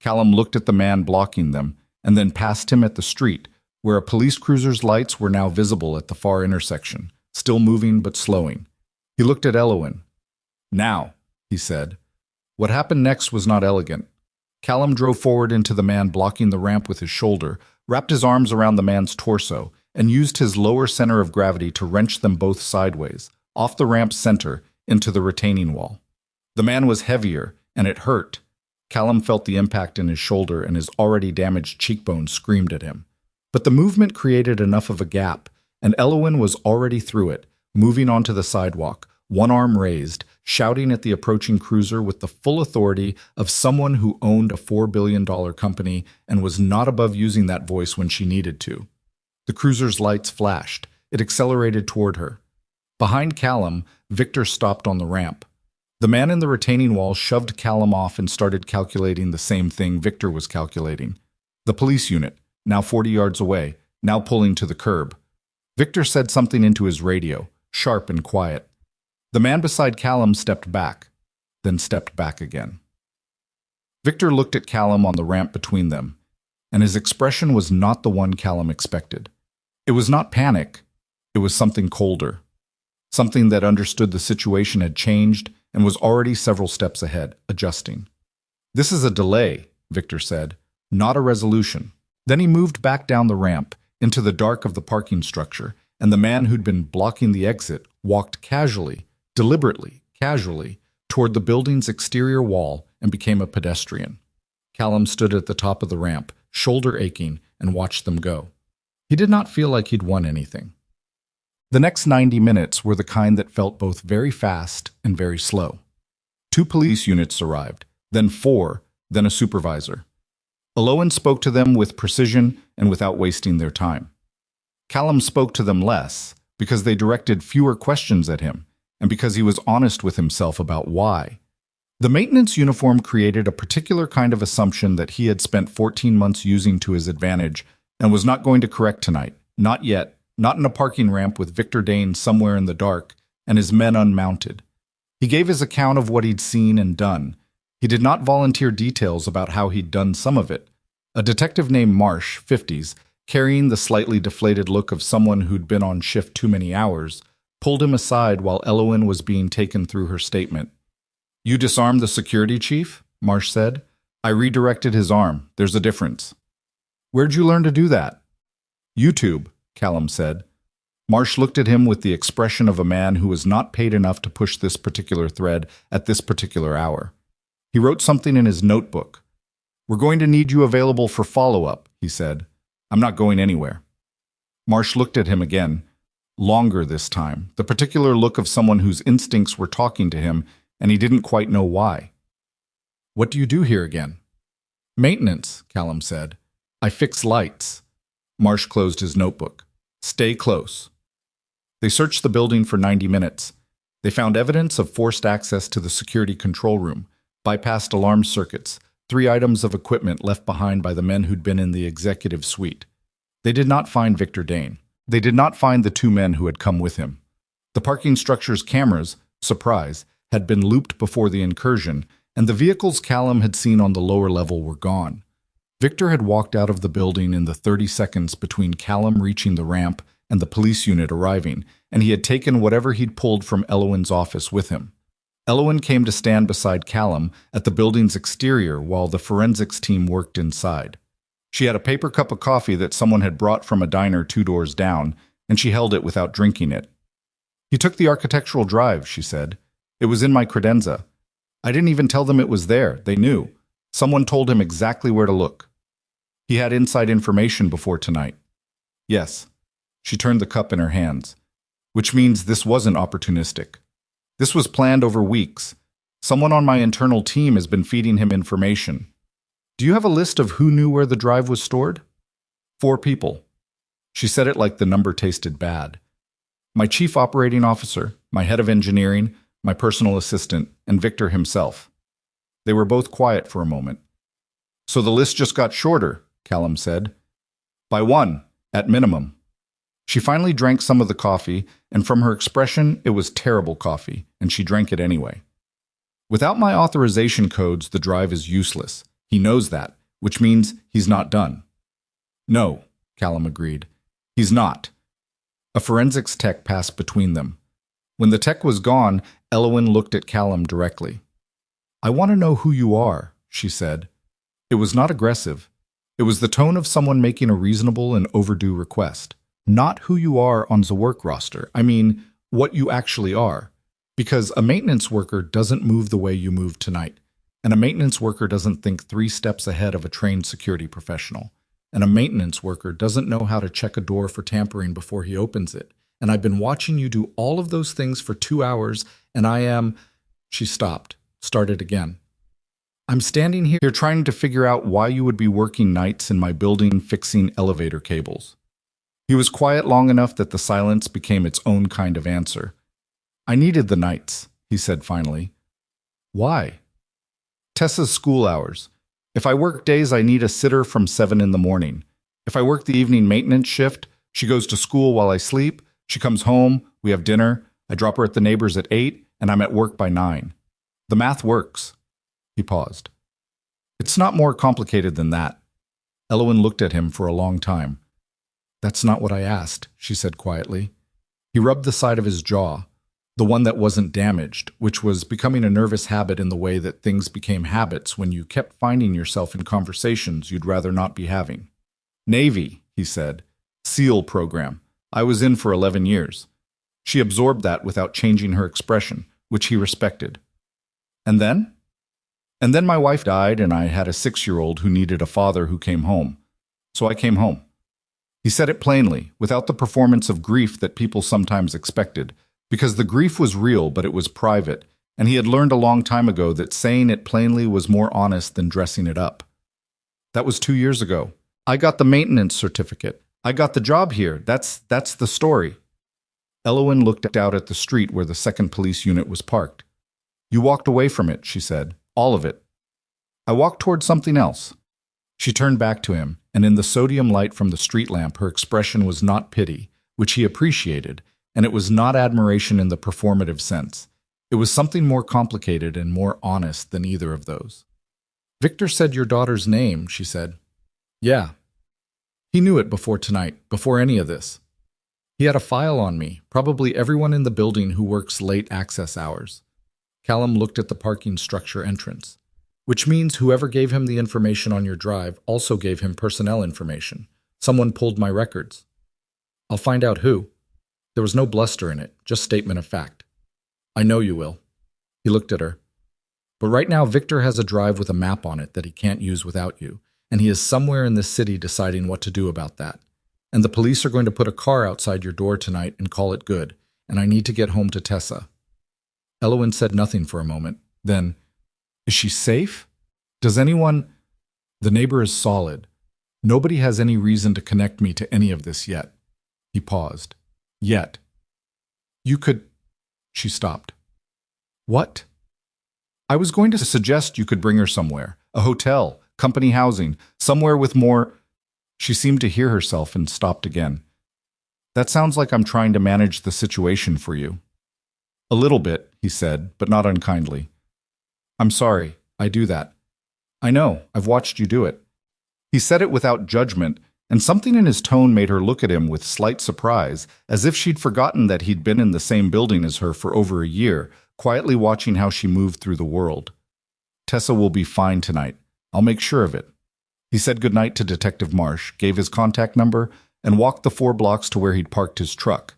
[SPEAKER 1] Callum looked at the man blocking them, and then past him at the street, where a police cruiser's lights were now visible at the far intersection, still moving but slowing. He looked at Elowen. Now, he said. What happened next was not elegant. Callum drove forward into the man blocking the ramp with his shoulder, wrapped his arms around the man's torso, and used his lower center of gravity to wrench them both sideways, off the ramp's center, into the retaining wall. The man was heavier, and it hurt. Callum felt the impact in his shoulder, and his already damaged cheekbone screamed at him. But the movement created enough of a gap, and Elowen was already through it, moving onto the sidewalk, one arm raised, shouting at the approaching cruiser with the full authority of someone who owned a $4 billion company and was not above using that voice when she needed to. The cruiser's lights flashed. It accelerated toward her. Behind Callum, Victor stopped on the ramp. The man in the retaining wall shoved Callum off and started calculating the same thing Victor was calculating. The police unit, now 40 yards away, now pulling to the curb. Victor said something into his radio, sharp and quiet. The man beside Callum stepped back, then stepped back again. Victor looked at Callum on the ramp between them, and his expression was not the one Callum expected. It was not panic. It was something colder. Something that understood the situation had changed and was already several steps ahead, adjusting. "This is a delay," Victor said, "not a resolution." Then he moved back down the ramp, into the dark of the parking structure, and the man who'd been blocking the exit walked casually, deliberately, casually, toward the building's exterior wall and became a pedestrian. Callum stood at the top of the ramp, shoulder aching, and watched them go. He did not feel like he'd won anything. The next 90 minutes were the kind that felt both very fast and very slow. 2 police units arrived, then 4, then a supervisor. Elowen spoke to them with precision and without wasting their time. Callum spoke to them less, because they directed fewer questions at him, and because he was honest with himself about why. The maintenance uniform created a particular kind of assumption that he had spent 14 months using to his advantage and was not going to correct tonight, not yet, not in a parking ramp with Victor Dane somewhere in the dark and his men unmounted. He gave his account of what he'd seen and done. He did not volunteer details about how he'd done some of it. A detective named Marsh, 50s, carrying the slightly deflated look of someone who'd been on shift too many hours, pulled him aside while Elowen was being taken through her statement. "You disarmed the security chief?" Marsh said. "I redirected his arm. There's a difference." "Where'd you learn to do that?" "YouTube," Callum said. Marsh looked at him with the expression of a man who was not paid enough to push this particular thread at this particular hour. He wrote something in his notebook. "We're going to need you available for follow-up," he said. "I'm not going anywhere." Marsh looked at him again, longer this time, the particular look of someone whose instincts were talking to him, and he didn't quite know why. "What do you do here again?" "Maintenance," Callum said. "I fix lights." Marsh closed his notebook. "Stay close." They searched the building for 90 minutes. They found evidence of forced access to the security control room, bypassed alarm circuits, 3 items of equipment left behind by the men who'd been in the executive suite. They did not find Victor Dane. They did not find the 2 men who had come with him. The parking structure's cameras, surprise, had been looped before the incursion, and the vehicles Callum had seen on the lower level were gone. Victor had walked out of the building in the 30 seconds between Callum reaching the ramp and the police unit arriving, and he had taken whatever he'd pulled from Elowen's office with him. Elowen came to stand beside Callum at the building's exterior while the forensics team worked inside. She had a paper cup of coffee that someone had brought from a diner 2 doors down, and she held it without drinking it. "He took the architectural drive," she said. "It was in my credenza. I didn't even tell them it was there. They knew. Someone told him exactly where to look. He had inside information before tonight." "Yes." She turned the cup in her hands. "Which means this wasn't opportunistic. This was planned over weeks. Someone on my internal team has been feeding him information. Do you have a list of who knew where the drive was stored?" 4 people. She said it like the number tasted bad. "My chief operating officer, my head of engineering, my personal assistant, and Victor himself." They were both quiet for a moment. "So the list just got shorter," Callum said. "By 1, at minimum." She finally drank some of the coffee, and from her expression, it was terrible coffee, and she drank it anyway. "Without my authorization codes, the drive is useless. He knows that, which means he's not done." "No," Callum agreed. "He's not." A forensics tech passed between them. When the tech was gone, Elowen looked at Callum directly. "I want to know who you are," she said. It was not aggressive. It was the tone of someone making a reasonable and overdue request. Not who you are on the work roster. I mean, what you actually are. Because a maintenance worker doesn't move the way you move tonight. And a maintenance worker doesn't think 3 steps ahead of a trained security professional. And a maintenance worker doesn't know how to check a door for tampering before he opens it. And I've been watching you do all of those things for 2 hours, and I am... She stopped, started again. I'm standing here trying to figure out why you would be working nights in my building fixing elevator cables. He was quiet long enough that the silence became its own kind of answer. I needed the nights, he said finally. Why? Tessa's school hours. If I work days, I need a sitter from 7 in the morning. If I work the evening maintenance shift, she goes to school while I sleep, she comes home, we have dinner, I drop her at the neighbor's at 8, and I'm at work by 9. The math works. He paused. It's not more complicated than that. Elowen looked at him for a long time. That's not what I asked, she said quietly. He rubbed the side of his jaw, the one that wasn't damaged, which was becoming a nervous habit in the way that things became habits when you kept finding yourself in conversations you'd rather not be having. Navy, he said. SEAL program. I was in for 11 years. She absorbed that without changing her expression, which he respected. And then? And then my wife died and I had a 6-year-old who needed a father who came home. So I came home. He said it plainly, without the performance of grief that people sometimes expected, because the grief was real but it was private, and he had learned a long time ago that saying it plainly was more honest than dressing it up. That was 2 years ago. I got the maintenance certificate. I got the job here. That's the story. Elowen looked out at the street where the 2nd police unit was parked. You walked away from it, she said. All of it. I walked toward something else. She turned back to him, and in the sodium light from the street lamp her expression was not pity, which he appreciated, and it was not admiration in the performative sense. It was something more complicated and more honest than either of those. Victor said your daughter's name, she said. Yeah. He knew it before tonight, before any of this. He had a file on me, probably everyone in the building who works late access hours. Callum looked at the parking structure entrance. Which means whoever gave him the information on your drive also gave him personnel information. Someone pulled my records. I'll find out who. There was no bluster in it, just statement of fact. I know you will. He looked at her. But right now Victor has a drive with a map on it that he can't use without you, and he is somewhere in this city deciding what to do about that. And the police are going to put a car outside your door tonight and call it good, and I need to get home to Tessa. Elowen said nothing for a moment. Then, is she safe? Does anyone... The neighbor is solid. Nobody has any reason to connect me to any of this yet. He paused. Yet. You could... She stopped. What? I was going to suggest you could bring her somewhere. A hotel, company housing, somewhere with more... She seemed to hear herself and stopped again. That sounds like I'm trying to manage the situation for you. A little bit, he said, but not unkindly. I'm sorry, I do that. I know, I've watched you do it. He said it without judgment, and something in his tone made her look at him with slight surprise, as if she'd forgotten that he'd been in the same building as her for over a year, quietly watching how she moved through the world. Tessa will be fine tonight. I'll make sure of it. He said goodnight to Detective Marsh, gave his contact number, and walked the 4 blocks to where he'd parked his truck.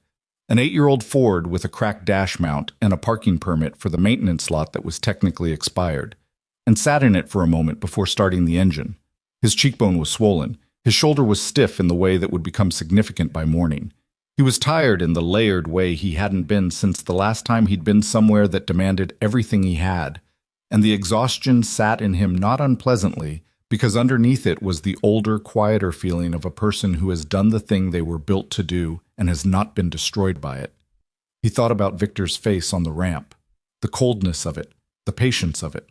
[SPEAKER 1] An 8-year-old Ford with a cracked dash mount and a parking permit for the maintenance lot that was technically expired, and sat in it for a moment before starting the engine. His cheekbone was swollen. His shoulder was stiff in the way that would become significant by morning. He was tired in the layered way he hadn't been since the last time he'd been somewhere that demanded everything he had, and the exhaustion sat in him not unpleasantly, because underneath it was the older, quieter feeling of a person who has done the thing they were built to do and has not been destroyed by it. He thought about Victor's face on the ramp, the coldness of it, the patience of it.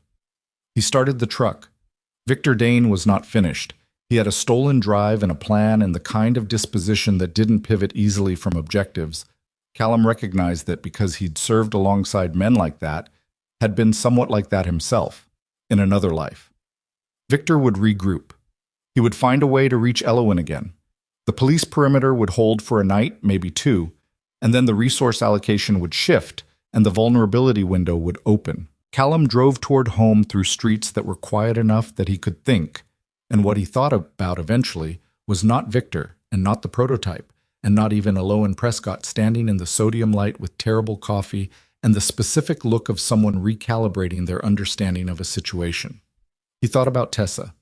[SPEAKER 1] He started the truck. Victor Dane was not finished. He had a stolen drive and a plan and the kind of disposition that didn't pivot easily from objectives. Callum recognized that because he'd served alongside men like that, had been somewhat like that himself, in another life. Victor would regroup. He would find a way to reach Elowen again. The police perimeter would hold for a night, maybe 2, and then the resource allocation would shift and the vulnerability window would open. Callum drove toward home through streets that were quiet enough that he could think, and what he thought about eventually was not Victor and not the prototype, and not even Elowen Prescott standing in the sodium light with terrible coffee and the specific look of someone recalibrating their understanding of a situation. He thought about Tessa,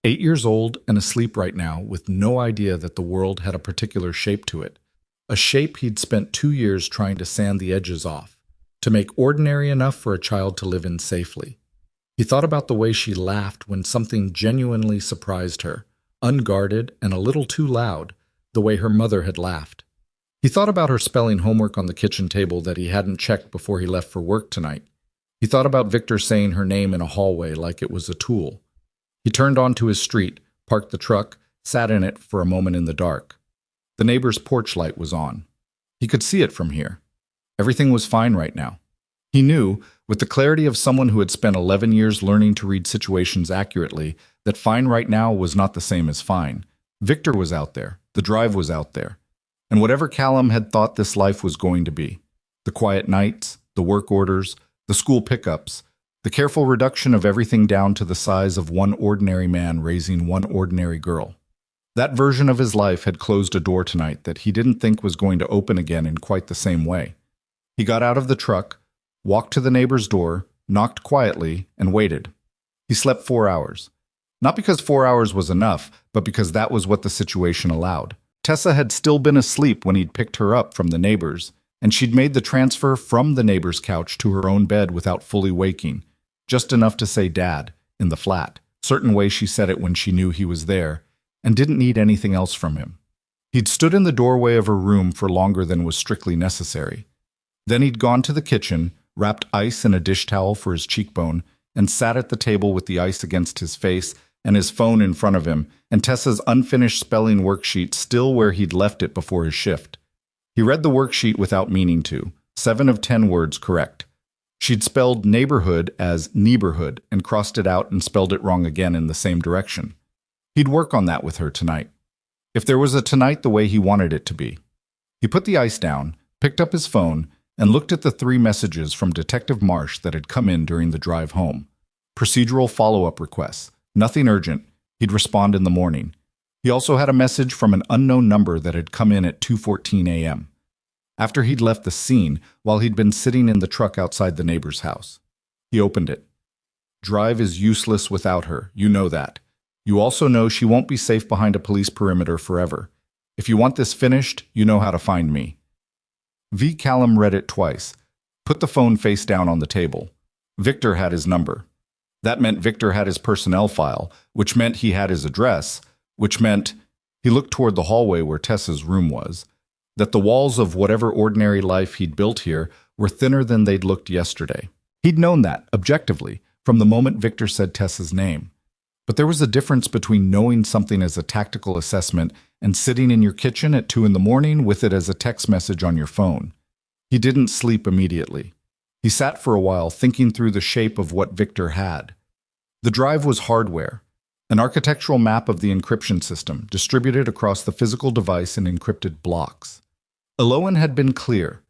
[SPEAKER 1] 8 years old and asleep right now with no idea that the world had a particular shape to it, a shape he'd spent 2 years trying to sand the edges off, to make ordinary enough for a child to live in safely. He thought about the way she laughed when something genuinely surprised her, unguarded and a little too loud, the way her mother had laughed. He thought about her spelling homework on the kitchen table that he hadn't checked before he left for work tonight. He thought about Victor saying her name in a hallway like it was a tool. He turned onto his street, parked the truck, sat in it for a moment in the dark. The neighbor's porch light was on. He could see it from here. Everything was fine right now. He knew, with the clarity of someone who had spent 11 years learning to read situations accurately, that fine right now was not the same as fine. Victor was out there. The drive was out there. And whatever Callum had thought this life was going to be, the quiet nights, the work orders, the school pickups, the careful reduction of everything down to the size of one ordinary man raising one ordinary girl. That version of his life had closed a door tonight that he didn't think was going to open again in quite the same way. He got out of the truck, walked to the neighbor's door, knocked quietly, and waited. He slept 4 hours. Not because 4 hours was enough, but because that was what the situation allowed. Tessa had still been asleep when he'd picked her up from the neighbor's, and she'd made the transfer from the neighbor's couch to her own bed without fully waking, just enough to say Dad in the flat, certain way she said it when she knew he was there, and didn't need anything else from him. He'd stood in the doorway of her room for longer than was strictly necessary. Then he'd gone to the kitchen, wrapped ice in a dish towel for his cheekbone, and sat at the table with the ice against his face and his phone in front of him, and Tessa's unfinished spelling worksheet still where he'd left it before his shift. He read the worksheet without meaning to, 7 of 10 words correct. She'd spelled neighborhood as neighborhood and crossed it out and spelled it wrong again in the same direction. He'd work on that with her tonight. If there was a tonight the way he wanted it to be. He put the ice down, picked up his phone, and looked at the 3 messages from Detective Marsh that had come in during the drive home. Procedural follow-up requests. Nothing urgent. He'd respond in the morning. He also had a message from an unknown number that had come in at 2:14 a.m. After he'd left the scene, while he'd been sitting in the truck outside the neighbor's house. He opened it. Drive is useless without her. You know that. You also know she won't be safe behind a police perimeter forever. If you want this finished, you know how to find me. V. Callum read it twice. Put the phone face down on the table. Victor had his number. That meant Victor had his personnel file, which meant he had his address, which meant, he looked toward the hallway where Tessa's room was, that the walls of whatever ordinary life he'd built here were thinner than they'd looked yesterday. He'd known that, objectively, from the moment Victor said Tessa's name. But there was a difference between knowing something as a tactical assessment and sitting in your kitchen at 2 in the morning with it as a text message on your phone. He didn't sleep immediately. He sat for a while thinking through the shape of what Victor had. The drive was hardware, an architectural map of the encryption system distributed across the physical device in encrypted blocks. Elowen had been clear.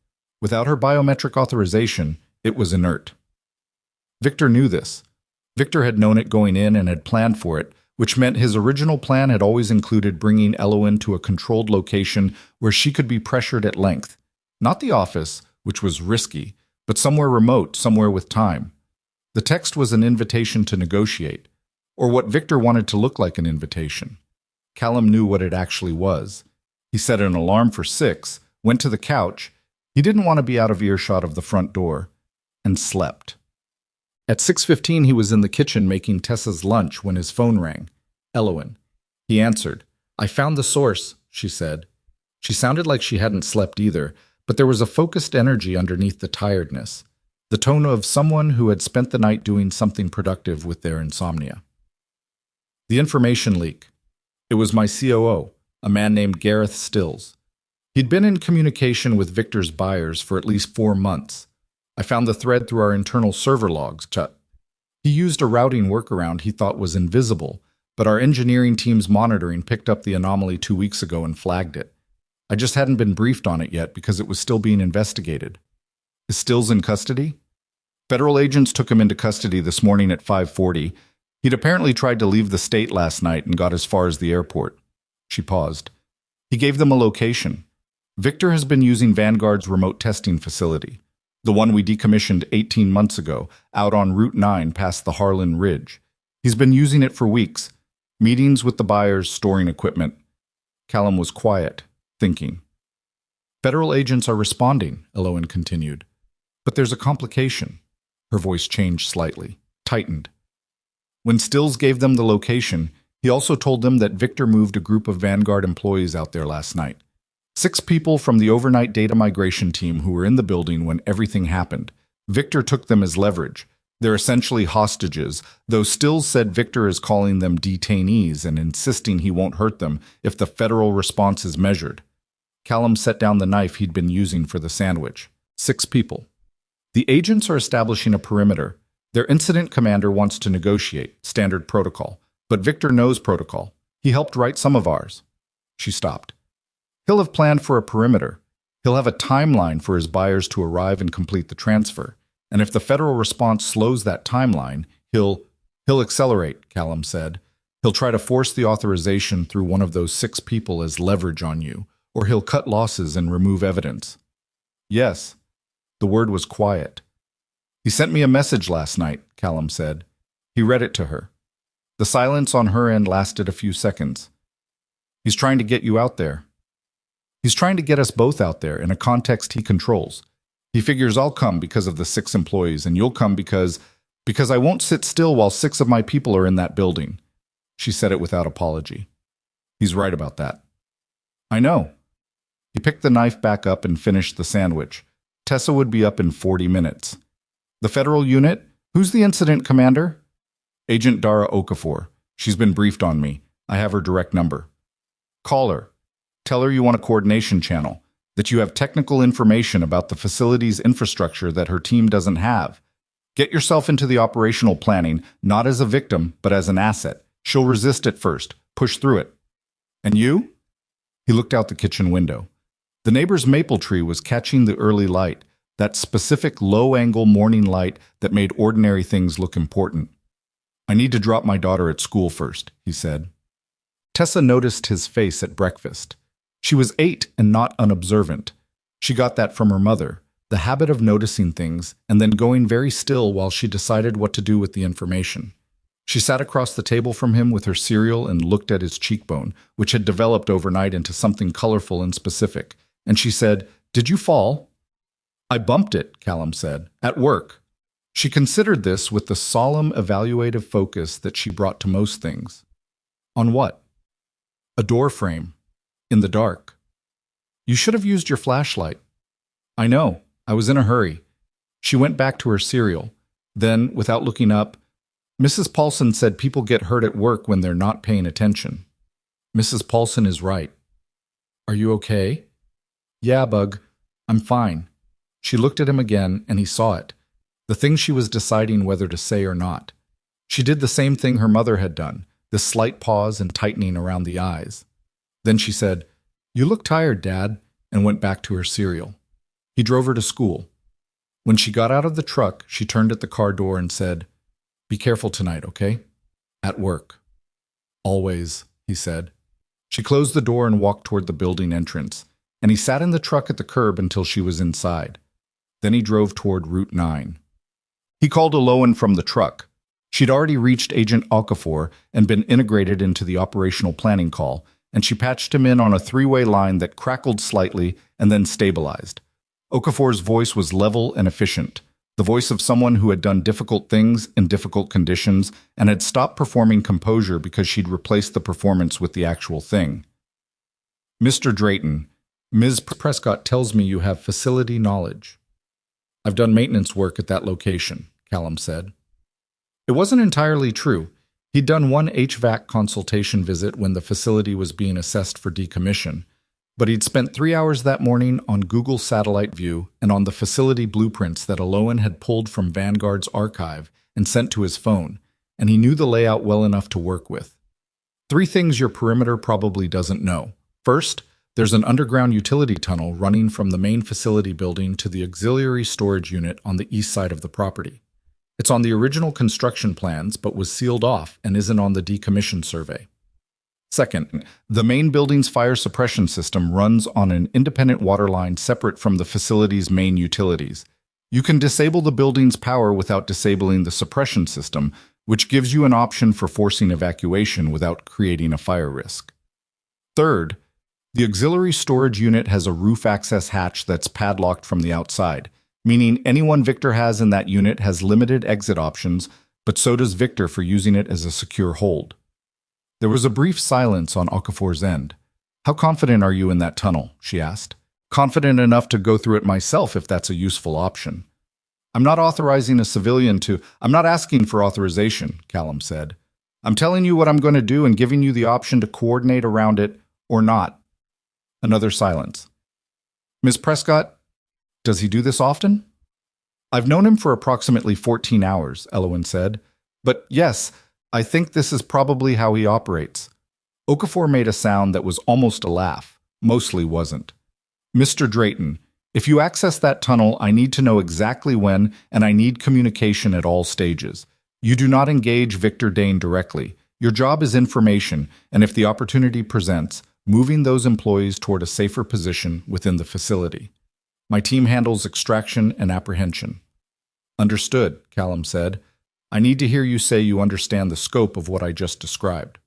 [SPEAKER 1] Without her biometric authorization, it was inert. Victor knew this. Victor had known it going in and had planned for it, which meant his original plan had always included bringing Elowen to a controlled location where she could be pressured at length. Not the office, which was risky, but somewhere remote, somewhere with time. The text was an invitation to negotiate, or what Victor wanted to look like an invitation. Callum knew what it actually was. He set an alarm for 6, went to the couch, he didn't want to be out of earshot of the front door, and slept. At 6:15 he was in the kitchen making Tessa's lunch when his phone rang. Elowen. He answered. "I found the source," she said. She sounded like she hadn't slept either, but there was a focused energy underneath the tiredness, the tone of someone who had spent the night doing something productive with their insomnia. The information leak. It was my COO, a man named Gareth Stills. He'd been in communication with Victor's buyers for at least 4 months. I found the thread through our internal server logs. He used a routing workaround he thought was invisible, but our engineering team's monitoring picked up the anomaly 2 weeks ago and flagged it. I just hadn't been briefed on it yet because it was still being investigated. Is Stills in custody? Federal agents took him into custody this morning at 5:40. He'd apparently tried to leave the state last night and got as far as the airport. She paused. He gave them a location. Victor has been using Vanguard's remote testing facility, the one we decommissioned 18 months ago, out on Route 9 past the Harlan Ridge. He's been using it for weeks. Meetings with the buyers, storing equipment. Callum was quiet, thinking. Federal agents are responding, Elowen continued. But there's a complication. Her voice changed slightly, tightened. When Stills gave them the location, he also told them that Victor moved a group of Vanguard employees out there last night. 6 people from the overnight data migration team who were in the building when everything happened. Victor took them as leverage. They're essentially hostages, though Stills said Victor is calling them detainees and insisting he won't hurt them if the federal response is measured. Callum set down the knife he'd been using for the sandwich. 6 people. The agents are establishing a perimeter. Their incident commander wants to negotiate, standard protocol. But Victor knows protocol. He helped write some of ours. She stopped. He'll have planned for a perimeter. He'll have a timeline for his buyers to arrive and complete the transfer. And if the federal response slows that timeline, he'll accelerate, Callum said. He'll try to force the authorization through one of those 6 people as leverage on you, or he'll cut losses and remove evidence. Yes. The word was quiet. He sent me a message last night, Callum said. He read it to her. The silence on her end lasted a few seconds. He's trying to get you out there. He's trying to get us both out there in a context he controls. He figures I'll come because of the 6 employees, and you'll come because I won't sit still while 6 of my people are in that building. She said it without apology. He's right about that. I know. He picked the knife back up and finished the sandwich. Tessa would be up in 40 minutes. The federal unit? Who's the incident commander? Agent Dara Okafor. She's been briefed on me. I have her direct number. Call her. Tell her you want a coordination channel, that you have technical information about the facility's infrastructure that her team doesn't have. Get yourself into the operational planning, not as a victim, but as an asset. She'll resist at first. Push through it. And you? He looked out the kitchen window. The neighbor's maple tree was catching the early light, that specific low-angle morning light that made ordinary things look important. I need to drop my daughter at school first, he said. Tessa noticed his face at breakfast. She was 8 and not unobservant. She got that from her mother, the habit of noticing things and then going very still while she decided what to do with the information. She sat across the table from him with her cereal and looked at his cheekbone, which had developed overnight into something colorful and specific. And she said, "Did you fall?" "I bumped it," Callum said, "at work." She considered this with the solemn, evaluative focus that she brought to most things. On what? A door frame. In the dark. You should have used your flashlight. I know. I was in a hurry. She went back to her cereal. Then, without looking up, Mrs. Paulson said people get hurt at work when they're not paying attention. Mrs. Paulson is right. Are you okay? Yeah, Bug. I'm fine. She looked at him again, and he saw it. The thing she was deciding whether to say or not. She did the same thing her mother had done, this slight pause and tightening around the eyes. Then she said, "You look tired, Dad," and went back to her cereal. He drove her to school. When she got out of the truck, she turned at the car door and said, "Be careful tonight, okay? At work." "Always," he said. She closed the door and walked toward the building entrance, and he sat in the truck at the curb until she was inside. Then he drove toward Route 9. He called Elowen from the truck. She'd already reached Agent Okafor and been integrated into the operational planning call, and she patched him in on a 3-way line that crackled slightly and then stabilized. Okafor's voice was level and efficient, the voice of someone who had done difficult things in difficult conditions and had stopped performing composure because she'd replaced the performance with the actual thing. "Mr. Drayton, Ms. Prescott tells me you have facility knowledge." "I've done maintenance work at that location," Callum said. It wasn't entirely true. He'd done one HVAC consultation visit when the facility was being assessed for decommission, but he'd spent 3 hours that morning on Google Satellite View and on the facility blueprints that Elowen had pulled from Vanguard's archive and sent to his phone, and he knew the layout well enough to work with. 3 things your perimeter probably doesn't know. First, there's an underground utility tunnel running from the main facility building to the auxiliary storage unit on the east side of the property. It's on the original construction plans, but was sealed off and isn't on the decommission survey. Second, the main building's fire suppression system runs on an independent water line separate from the facility's main utilities. You can disable the building's power without disabling the suppression system, which gives you an option for forcing evacuation without creating a fire risk. Third, the auxiliary storage unit has a roof access hatch that's padlocked from the outside, meaning anyone Victor has in that unit has limited exit options, but so does Victor for using it as a secure hold. There was a brief silence on Okafor's end. How confident are you in that tunnel? She asked. Confident enough to go through it myself if that's a useful option. I'm not authorizing a civilian to— I'm not asking for authorization, Callum said. I'm telling you what I'm going to do and giving you the option to coordinate around it or not. Another silence. Ms. Prescott, does he do this often? I've known him for approximately 14 hours, Elowen said. But yes, I think this is probably how he operates. Okafor made a sound that was almost a laugh, mostly wasn't. Mr. Drayton, if you access that tunnel, I need to know exactly when, and I need communication at all stages. You do not engage Victor Dane directly. Your job is information, and if the opportunity presents, moving those employees toward a safer position within the facility. My team handles extraction and apprehension. Understood, Callum said. I need to hear you say you understand the scope of what I just described.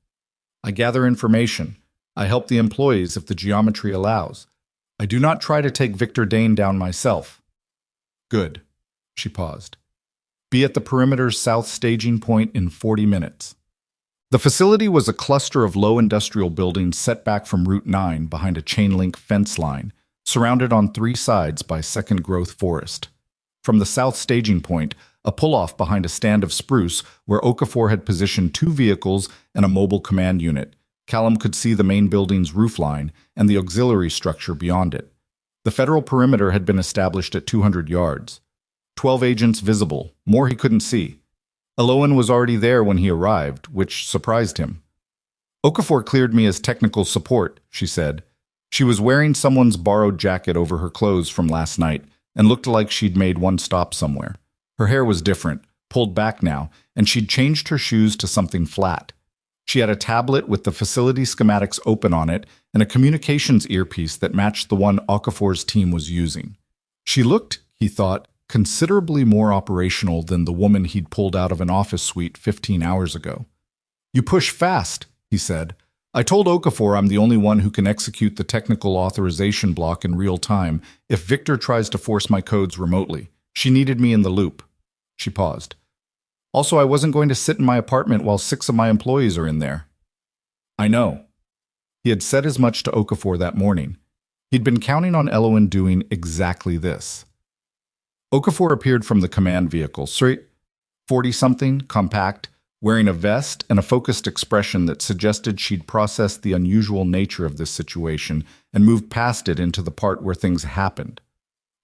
[SPEAKER 1] I gather information. I help the employees if the geometry allows. I do not try to take Victor Dane down myself. Good. She paused. Be at the perimeter's south staging point in 40 minutes. The facility was a cluster of low industrial buildings set back from Route 9 behind a chain-link fence line, surrounded on three sides by second-growth forest. From the south staging point, a pull-off behind a stand of spruce where Okafor had positioned two vehicles and a mobile command unit, Callum could see the main building's roofline and the auxiliary structure beyond it. The federal perimeter had been established at 200 yards. 12 agents visible, more he couldn't see. Elowen was already there when he arrived, which surprised him. Okafor cleared me as technical support, she said. She was wearing someone's borrowed jacket over her clothes from last night and looked like she'd made one stop somewhere. Her hair was different, pulled back now, and she'd changed her shoes to something flat. She had a tablet with the facility schematics open on it and a communications earpiece that matched the one Okafor's team was using. She looked, he thought, considerably more operational than the woman he'd pulled out of an office suite 15 hours ago. You push fast, he said. I told Okafor I'm the only one who can execute the technical authorization block in real time if Victor tries to force my codes remotely. She needed me in the loop. She paused. Also, I wasn't going to sit in my apartment while 6 of my employees are in there. I know. He had said as much to Okafor that morning. He'd been counting on Elowen doing exactly this. Okafor appeared from the command vehicle, 40-something, compact, wearing a vest and a focused expression that suggested she'd processed the unusual nature of this situation and moved past it into the part where things happened.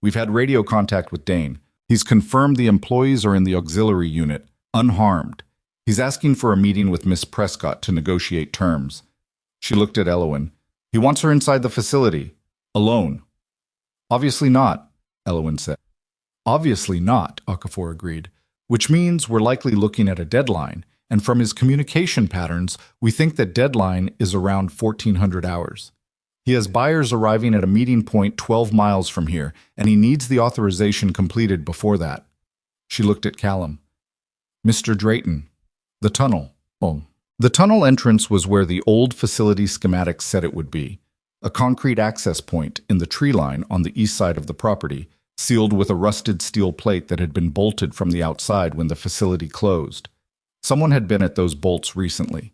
[SPEAKER 1] We've had radio contact with Dane. He's confirmed the employees are in the auxiliary unit, unharmed. He's asking for a meeting with Miss Prescott to negotiate terms. She looked at Elowen. He wants her inside the facility, alone. Obviously not, Elowen said. Obviously not, Okafor agreed, which means we're likely looking at a deadline, and from his communication patterns, we think that deadline is around 1400 hours. He has buyers arriving at a meeting point 12 miles from here, and he needs the authorization completed before that. She looked at Callum. Mr. Drayton, the tunnel. Oh. The tunnel entrance was where the old facility schematics said it would be, a concrete access point in the tree line on the east side of the property, sealed with a rusted steel plate that had been bolted from the outside when the facility closed. Someone had been at those bolts recently.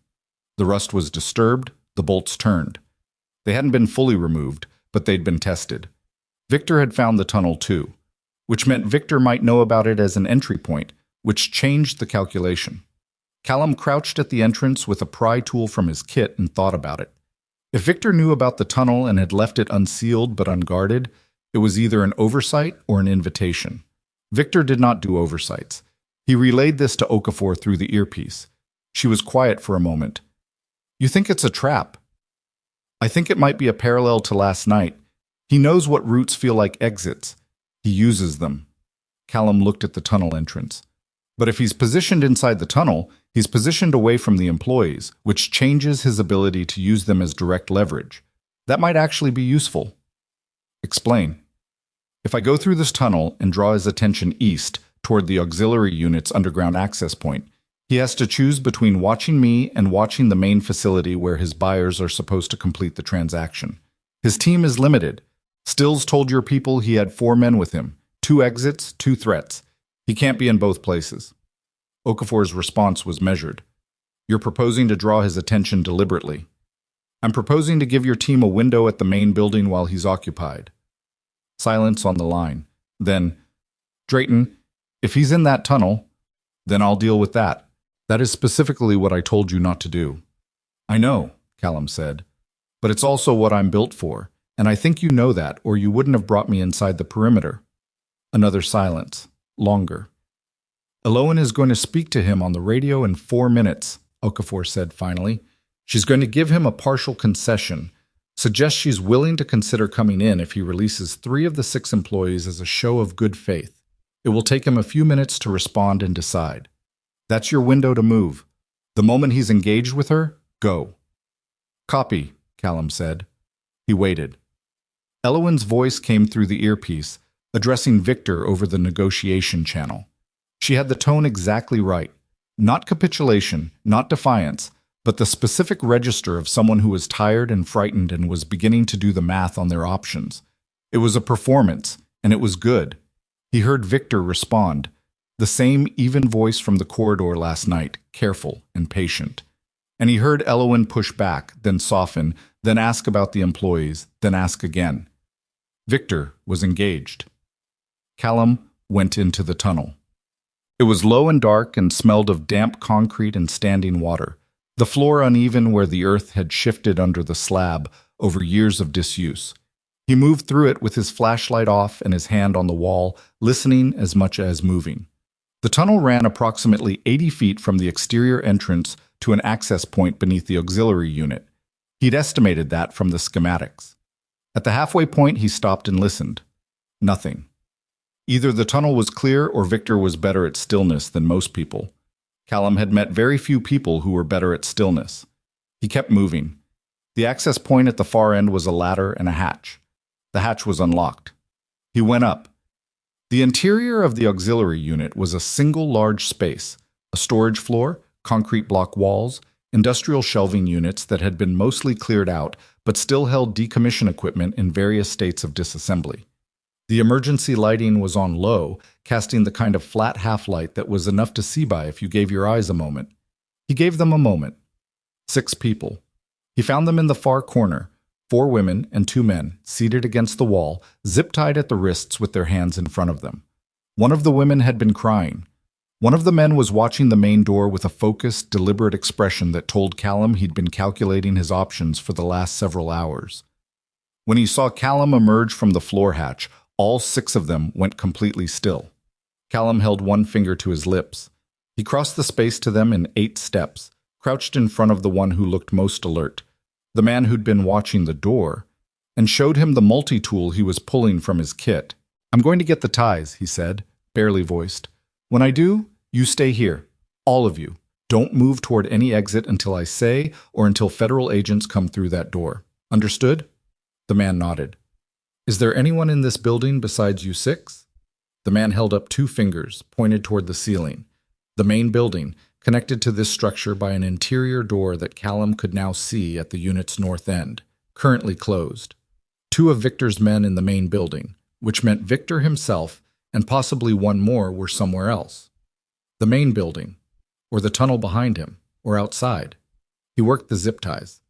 [SPEAKER 1] The rust was disturbed, the bolts turned. They hadn't been fully removed, but they'd been tested. Victor had found the tunnel too, which meant Victor might know about it as an entry point, which changed the calculation. Callum crouched at the entrance with a pry tool from his kit and thought about it. If Victor knew about the tunnel and had left it unsealed but unguarded, it was either an oversight or an invitation. Victor did not do oversights. He relayed this to Okafor through the earpiece. She was quiet for a moment. You think it's a trap? I think it might be a parallel to last night. He knows what routes feel like exits. He uses them. Callum looked at the tunnel entrance. But if he's positioned inside the tunnel, he's positioned away from the employees, which changes his ability to use them as direct leverage. That might actually be useful. Explain. If I go through this tunnel and draw his attention east toward the auxiliary unit's underground access point, he has to choose between watching me and watching the main facility where his buyers are supposed to complete the transaction. His team is limited. Stills told your people he had 4 men with him, 2 exits, 2 threats. He can't be in both places. Okafor's response was measured. You're proposing to draw his attention deliberately. I'm proposing to give your team a window at the main building while he's occupied. Silence on the line. Then, Drayton, if he's in that tunnel, then I'll deal with that. That is specifically what I told you not to do. I know, Callum said, but it's also what I'm built for, and I think you know that, or you wouldn't have brought me inside the perimeter. Another silence. Longer. Elowen is going to speak to him on the radio in 4 minutes, Okafor said finally. She's going to give him a partial concession, suggest she's willing to consider coming in if he releases 3 of the 6 employees as a show of good faith. It will take him a few minutes to respond and decide. That's your window to move. The moment he's engaged with her, go. Copy, Callum said. He waited. Elowen's voice came through the earpiece, addressing Victor over the negotiation channel. She had the tone exactly right. Not capitulation, not defiance, but the specific register of someone who was tired and frightened and was beginning to do the math on their options. It was a performance, and it was good. He heard Victor respond, the same even voice from the corridor last night, careful and patient. And he heard Elowen push back, then soften, then ask about the employees, then ask again. Victor was engaged. Callum went into the tunnel. It was low and dark and smelled of damp concrete and standing water, the floor uneven where the earth had shifted under the slab over years of disuse. He moved through it with his flashlight off and his hand on the wall, listening as much as moving. The tunnel ran approximately 80 feet from the exterior entrance to an access point beneath the auxiliary unit. He'd estimated that from the schematics. At the halfway point, he stopped and listened. Nothing. Either the tunnel was clear or Victor was better at stillness than most people. Callum had met very few people who were better at stillness. He kept moving. The access point at the far end was a ladder and a hatch. The hatch was unlocked. He went up. The interior of the auxiliary unit was a single large space, a storage floor, concrete block walls, industrial shelving units that had been mostly cleared out but still held decommissioned equipment in various states of disassembly. The emergency lighting was on low, casting the kind of flat half-light that was enough to see by if you gave your eyes a moment. He gave them a moment. 6 people. He found them in the far corner, 4 women and 2 men, seated against the wall, zip-tied at the wrists with their hands in front of them. One of the women had been crying. One of the men was watching the main door with a focused, deliberate expression that told Callum he'd been calculating his options for the last several hours. When he saw Callum emerge from the floor hatch, all 6 of them went completely still. Callum held one finger to his lips. He crossed the space to them in 8 steps, crouched in front of the one who looked most alert, the man who'd been watching the door, and showed him the multi-tool he was pulling from his kit. I'm going to get the ties, he said, barely voiced. When I do, you stay here. All of you. Don't move toward any exit until I say or until federal agents come through that door. Understood? The man nodded. Is there anyone in this building besides you 6? The man held up 2 fingers, pointed toward the ceiling. The main building, connected to this structure by an interior door that Callum could now see at the unit's north end, currently closed. 2 of Victor's men in the main building, which meant Victor himself and possibly 1 more were somewhere else. The main building, or the tunnel behind him, or outside. He worked the zip ties.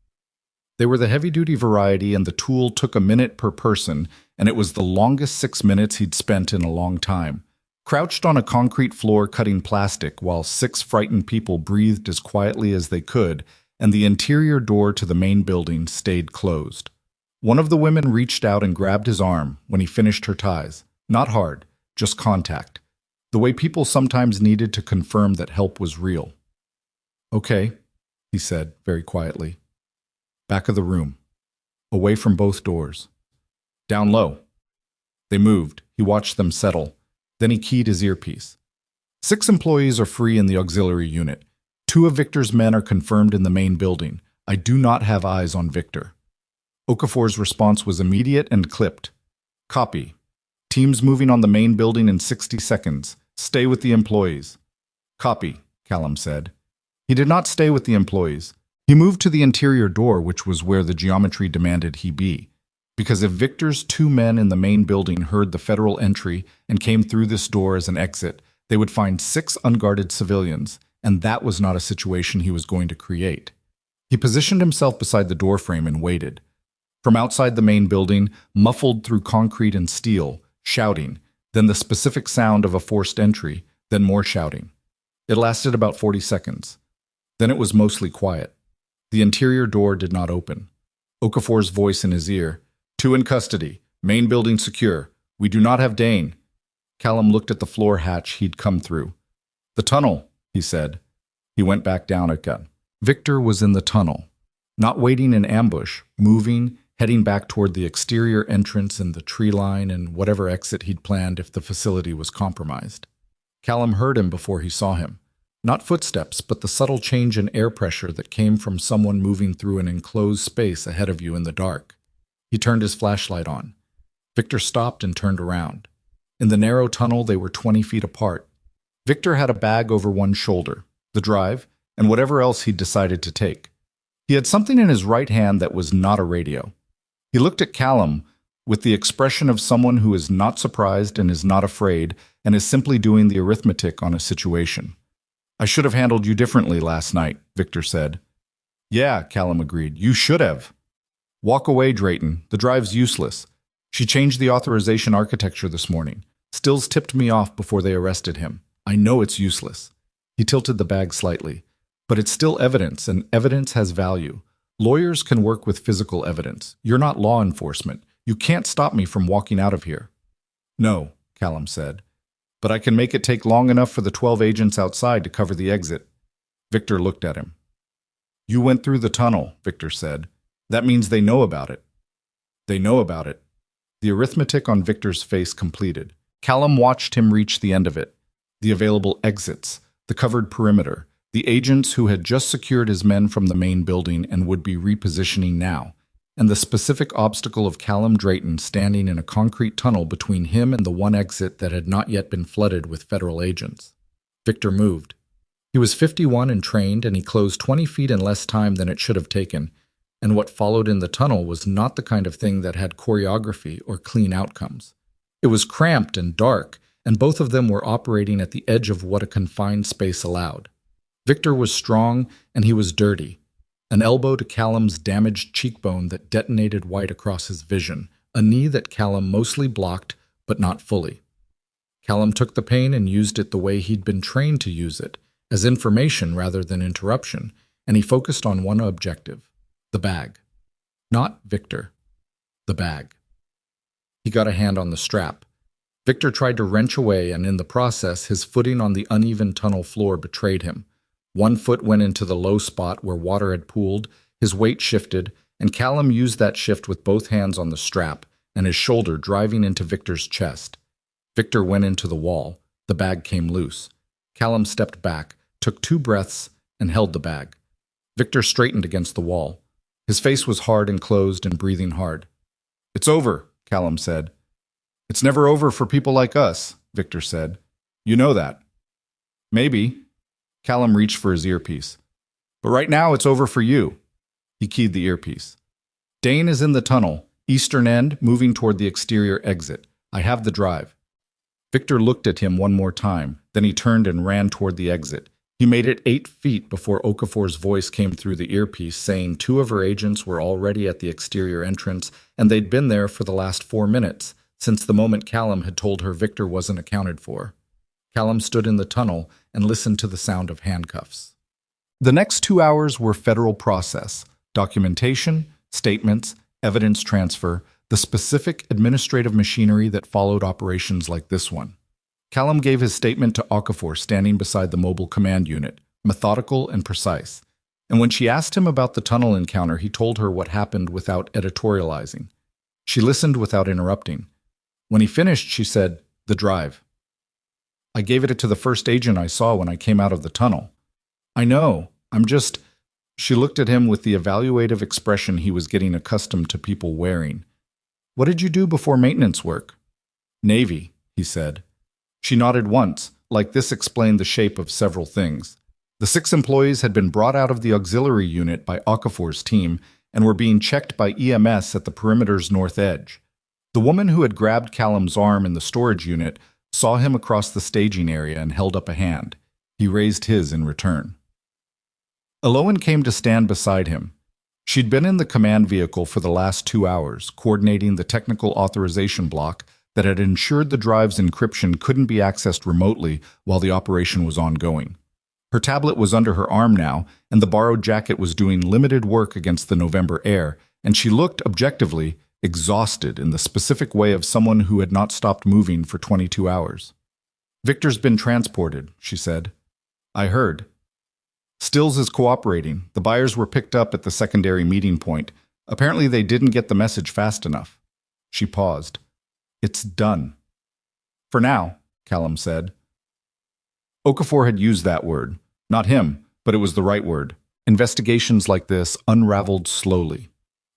[SPEAKER 1] They were the heavy-duty variety, and the tool took a minute per person, and it was the longest 6 minutes he'd spent in a long time. Crouched on a concrete floor cutting plastic while 6 frightened people breathed as quietly as they could, and the interior door to the main building stayed closed. One of the women reached out and grabbed his arm when he finished her ties. Not hard, just contact. The way people sometimes needed to confirm that help was real. Okay, he said very quietly. Back of the room. Away from both doors. Down low. They moved. He watched them settle. Then he keyed his earpiece. 6 employees are free in the auxiliary unit. 2 of Victor's men are confirmed in the main building. I do not have eyes on Victor. Okafor's response was immediate and clipped. Copy. Teams moving on the main building in 60 seconds. Stay with the employees. Copy, Callum said. He did not stay with the employees. He moved to the interior door, which was where the geometry demanded he be. Because if Victor's two men in the main building heard the federal entry and came through this door as an exit, they would find 6 unguarded civilians, and that was not a situation he was going to create. He positioned himself beside the doorframe and waited. From outside the main building, muffled through concrete and steel, shouting, then the specific sound of a forced entry, then more shouting. It lasted about 40 seconds. Then it was mostly quiet. The interior door did not open. Okafor's voice in his ear, "Two in custody. Main building secure. We do not have Dane." Callum looked at the floor hatch he'd come through. "The tunnel," he said. He went back down again. Victor was in the tunnel, not waiting in ambush, moving, heading back toward the exterior entrance and the tree line and whatever exit he'd planned if the facility was compromised. Callum heard him before he saw him. Not footsteps, but the subtle change in air pressure that came from someone moving through an enclosed space ahead of you in the dark. He turned his flashlight on. Victor stopped and turned around. In the narrow tunnel, they were 20 feet apart. Victor had a bag over one shoulder, the drive, and whatever else he'd decided to take. He had something in his right hand that was not a radio. He looked at Callum with the expression of someone who is not surprised and is not afraid and is simply doing the arithmetic on a situation. "I should have handled you differently last night," Victor said. "Yeah," Callum agreed. "You should have." "Walk away, Drayton. The drive's useless. She changed the authorization architecture this morning. Stills tipped me off before they arrested him. I know it's useless." He tilted the bag slightly. "But it's still evidence, and evidence has value. Lawyers can work with physical evidence. You're not law enforcement. You can't stop me from walking out of here." "No," Callum said. "But I can make it take long enough for the 12 agents outside to cover the exit." Victor looked at him. "You went through the tunnel," Victor said. "That means they know about it." "They know about it." The arithmetic on Victor's face completed. Callum watched him reach the end of it. The available exits, the covered perimeter, the agents who had just secured his men from the main building and would be repositioning now, and the specific obstacle of Callum Drayton standing in a concrete tunnel between him and the one exit that had not yet been flooded with federal agents. Victor moved. He was 51 and trained, and he closed 20 feet in less time than it should have taken, and what followed in the tunnel was not the kind of thing that had choreography or clean outcomes. It was cramped and dark, and both of them were operating at the edge of what a confined space allowed. Victor was strong, and he was dirty. An elbow to Callum's damaged cheekbone that detonated white across his vision, a knee that Callum mostly blocked, but not fully. Callum took the pain and used it the way he'd been trained to use it, as information rather than interruption, and he focused on one objective, the bag. Not Victor. The bag. He got a hand on the strap. Victor tried to wrench away, and in the process, his footing on the uneven tunnel floor betrayed him. One foot went into the low spot where water had pooled, his weight shifted, and Callum used that shift with both hands on the strap and his shoulder driving into Victor's chest. Victor went into the wall. The bag came loose. Callum stepped back, took 2 breaths, and held the bag. Victor straightened against the wall. His face was hard and closed and breathing hard. "It's over," Callum said. "It's never over for people like us," Victor said. "You know that." "Maybe." Callum reached for his earpiece. "But right now it's over for you." He keyed the earpiece. "Dane is in the tunnel, eastern end, moving toward the exterior exit. I have the drive." Victor looked at him one more time, then he turned and ran toward the exit. He made it 8 feet before Okafor's voice came through the earpiece saying 2 of her agents were already at the exterior entrance, and they'd been there for the last 4 minutes, since the moment Callum had told her Victor wasn't accounted for. Callum stood in the tunnel and listened to the sound of handcuffs. The next 2 hours were federal process, documentation, statements, evidence transfer, the specific administrative machinery that followed operations like this one. Callum gave his statement to Okafor standing beside the mobile command unit, methodical and precise. And when she asked him about the tunnel encounter, he told her what happened without editorializing. She listened without interrupting. When he finished, she said, "The drive. I gave it to the first agent I saw when I came out of the tunnel." "I know. I'm just—" She looked at him with the evaluative expression he was getting accustomed to people wearing. "What did you do before maintenance work?" "Navy," he said. She nodded once, like this explained the shape of several things. The 6 employees had been brought out of the auxiliary unit by Okafor's team, and were being checked by EMS at the perimeter's north edge. The woman who had grabbed Callum's arm in the storage unit saw him across the staging area and held up a hand. He raised his in return. Elowen came to stand beside him. She'd been in the command vehicle for the last 2 hours, coordinating the technical authorization block that had ensured the drive's encryption couldn't be accessed remotely while the operation was ongoing. Her tablet was under her arm now, and the borrowed jacket was doing limited work against the November air, and she looked, objectively, exhausted in the specific way of someone who had not stopped moving for 22 hours. "Victor's been transported," she said. "I heard. Stills is cooperating. The buyers were picked up at the secondary meeting point. Apparently they didn't get the message fast enough." She paused. "It's done." "For now," Callum said. Okafor had used that word. Not him, but it was the right word. Investigations like this unraveled slowly.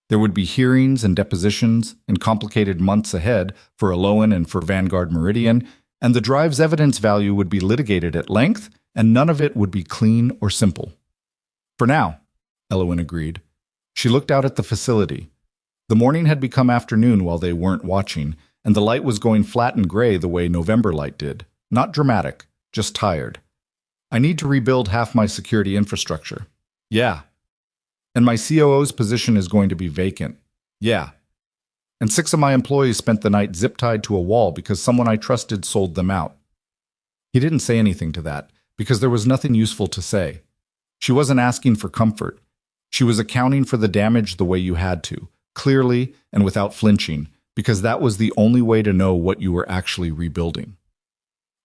[SPEAKER 1] There would be hearings and depositions and complicated months ahead for Elowen and for Vanguard Meridian, and the drive's evidence value would be litigated at length, and none of it would be clean or simple. "For now," Elowen agreed. She looked out at the facility. The morning had become afternoon while they weren't watching, and the light was going flat and gray the way November light did. Not dramatic, just tired. "I need to rebuild half my security infrastructure." "Yeah." "And my COO's position is going to be vacant." "Yeah." "And 6 of my employees spent the night zip-tied to a wall because someone I trusted sold them out." He didn't say anything to that, because there was nothing useful to say. She wasn't asking for comfort. She was accounting for the damage the way you had to, clearly and without flinching, because that was the only way to know what you were actually rebuilding.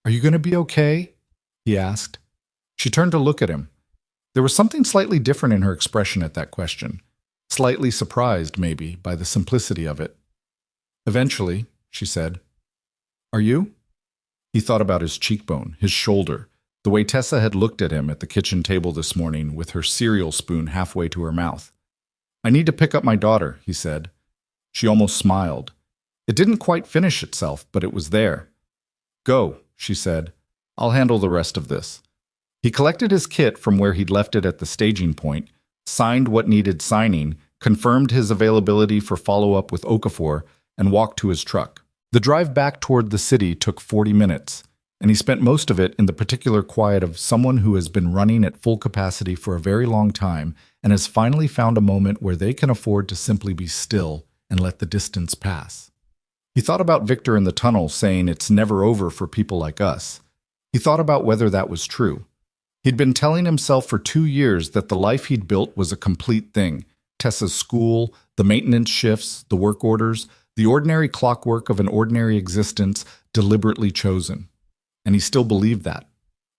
[SPEAKER 1] "Are you going to be okay?" he asked. She turned to look at him. There was something slightly different in her expression at that question, slightly surprised, maybe, by the simplicity of it. "Eventually," she said. "Are you?" He thought about his cheekbone, his shoulder, the way Tessa had looked at him at the kitchen table this morning with her cereal spoon halfway to her mouth. "I need to pick up my daughter," he said. She almost smiled. It didn't quite finish itself, but it was there. "Go," she said. "I'll handle the rest of this." He collected his kit from where he'd left it at the staging point, signed what needed signing, confirmed his availability for follow-up with Okafor, and walked to his truck. The drive back toward the city took 40 minutes, and he spent most of it in the particular quiet of someone who has been running at full capacity for a very long time and has finally found a moment where they can afford to simply be still and let the distance pass. He thought about Victor in the tunnel saying it's never over for people like us. He thought about whether that was true. He'd been telling himself for 2 years that the life he'd built was a complete thing. Tessa's school, the maintenance shifts, the work orders, the ordinary clockwork of an ordinary existence deliberately chosen. And he still believed that.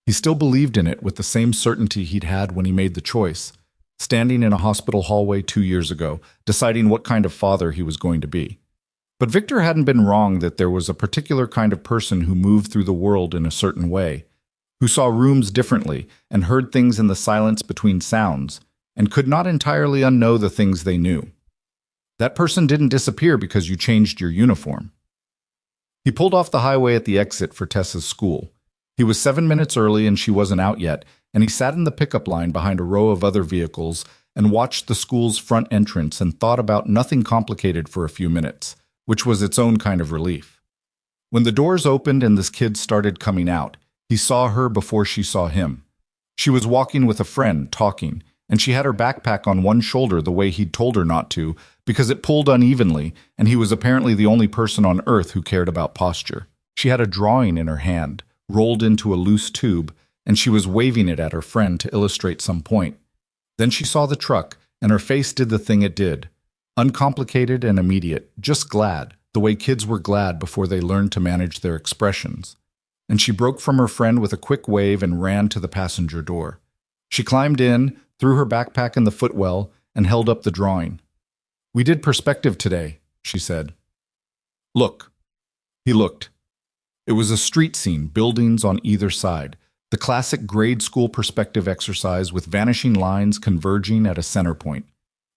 [SPEAKER 1] He still believed in it with the same certainty he'd had when he made the choice, standing in a hospital hallway 2 years ago, deciding what kind of father he was going to be. But Victor hadn't been wrong that there was a particular kind of person who moved through the world in a certain way, who saw rooms differently and heard things in the silence between sounds, and could not entirely unknow the things they knew. That person didn't disappear because you changed your uniform. He pulled off the highway at the exit for Tessa's school. He was 7 minutes early and she wasn't out yet, and he sat in the pickup line behind a row of other vehicles and watched the school's front entrance and thought about nothing complicated for a few minutes, which was its own kind of relief. When the doors opened and this kid started coming out, he saw her before she saw him. She was walking with a friend, talking, and she had her backpack on one shoulder the way he'd told her not to, because it pulled unevenly, and he was apparently the only person on earth who cared about posture. She had a drawing in her hand, rolled into a loose tube, and she was waving it at her friend to illustrate some point. Then she saw the truck, and her face did the thing it did. Uncomplicated and immediate, just glad, the way kids were glad before they learned to manage their expressions. And she broke from her friend with a quick wave and ran to the passenger door. She climbed in, threw her backpack in the footwell, and held up the drawing. "We did perspective today," she said. "Look." He looked. It was a street scene, buildings on either side, the classic grade school perspective exercise with vanishing lines converging at a center point.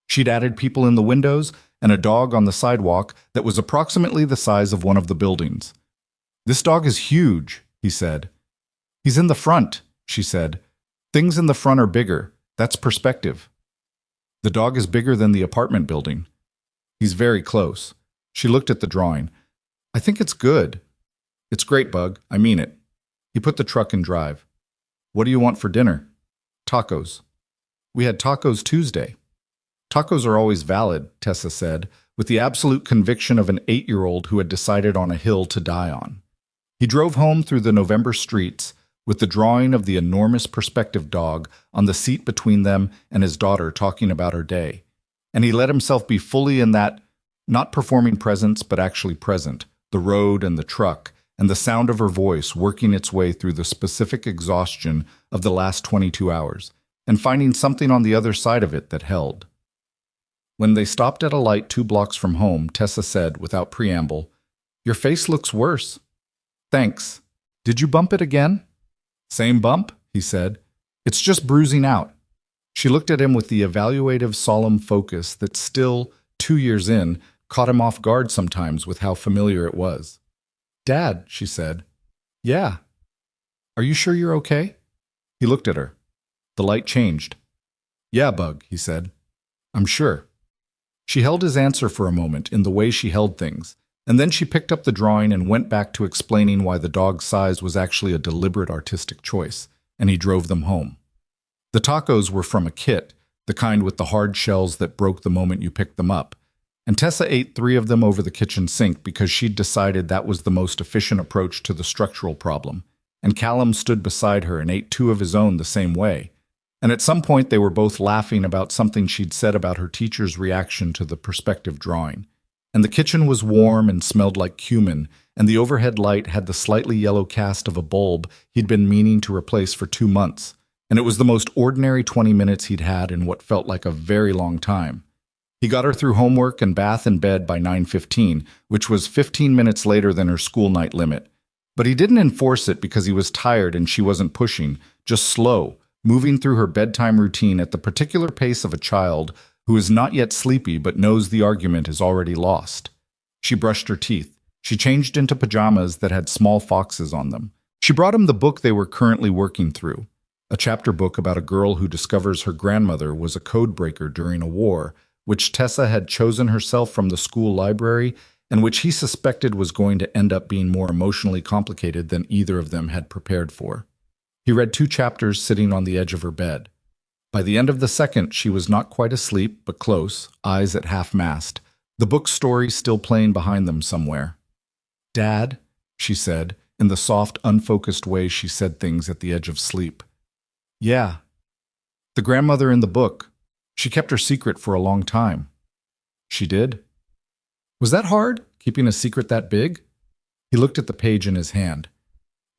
[SPEAKER 1] She'd added people in the windows and a dog on the sidewalk that was approximately the size of one of the buildings. "This dog is huge," he said. "He's in the front," she said. "Things in the front are bigger. That's perspective." The dog is bigger than the apartment building. He's very close. She looked at the drawing. I think it's good. It's great, Bug. I mean it. He put the truck in drive. What do you want for dinner? Tacos. We had tacos Tuesday. Tacos are always valid, Tessa said, with the absolute conviction of an 8-year-old who had decided on a hill to die on. He drove home through the November streets with the drawing of the enormous perspective dog on the seat between them and his daughter talking about her day. And he let himself be fully in that, not performing presence but actually present, the road and the truck, and the sound of her voice working its way through the specific exhaustion of the last 22 hours, and finding something on the other side of it that held. When they stopped at a light 2 blocks from home, Tessa said, without preamble, "Your face looks worse." "Thanks. Did you bump it again?" "Same bump," he said. "It's just bruising out." She looked at him with the evaluative, solemn focus that still, 2 years in, caught him off guard sometimes with how familiar it was. "Dad," she said. "Yeah." "Are you sure you're okay?" He looked at her. The light changed. "Yeah, Bug," he said. "I'm sure." She held his answer for a moment in the way she held things, and then she picked up the drawing and went back to explaining why the dog's size was actually a deliberate artistic choice, and he drove them home. The tacos were from a kit, the kind with the hard shells that broke the moment you picked them up, and Tessa ate 3 of them over the kitchen sink because she'd decided that was the most efficient approach to the structural problem, and Callum stood beside her and ate 2 of his own the same way. And at some point they were both laughing about something she'd said about her teacher's reaction to the perspective drawing. And the kitchen was warm and smelled like cumin, and the overhead light had the slightly yellow cast of a bulb he'd been meaning to replace for 2 months, and it was the most ordinary 20 minutes he'd had in what felt like a very long time. He got her through homework and bath and bed by 9:15, which was 15 minutes later than her school night limit. But he didn't enforce it because he was tired and she wasn't pushing, just slow, moving through her bedtime routine at the particular pace of a child who is not yet sleepy but knows the argument is already lost. She brushed her teeth. She changed into pajamas that had small foxes on them. She brought him the book they were currently working through, a chapter book about a girl who discovers her grandmother was a code breaker during a war, which Tessa had chosen herself from the school library and which he suspected was going to end up being more emotionally complicated than either of them had prepared for. He read 2 chapters sitting on the edge of her bed. By the end of the second, she was not quite asleep, but close, eyes at half-mast, the book's story still playing behind them somewhere. "Dad," she said, in the soft, unfocused way she said things at the edge of sleep. "Yeah." "The grandmother in the book. She kept her secret for a long time." "She did?" "Was that hard, keeping a secret that big?" He looked at the page in his hand.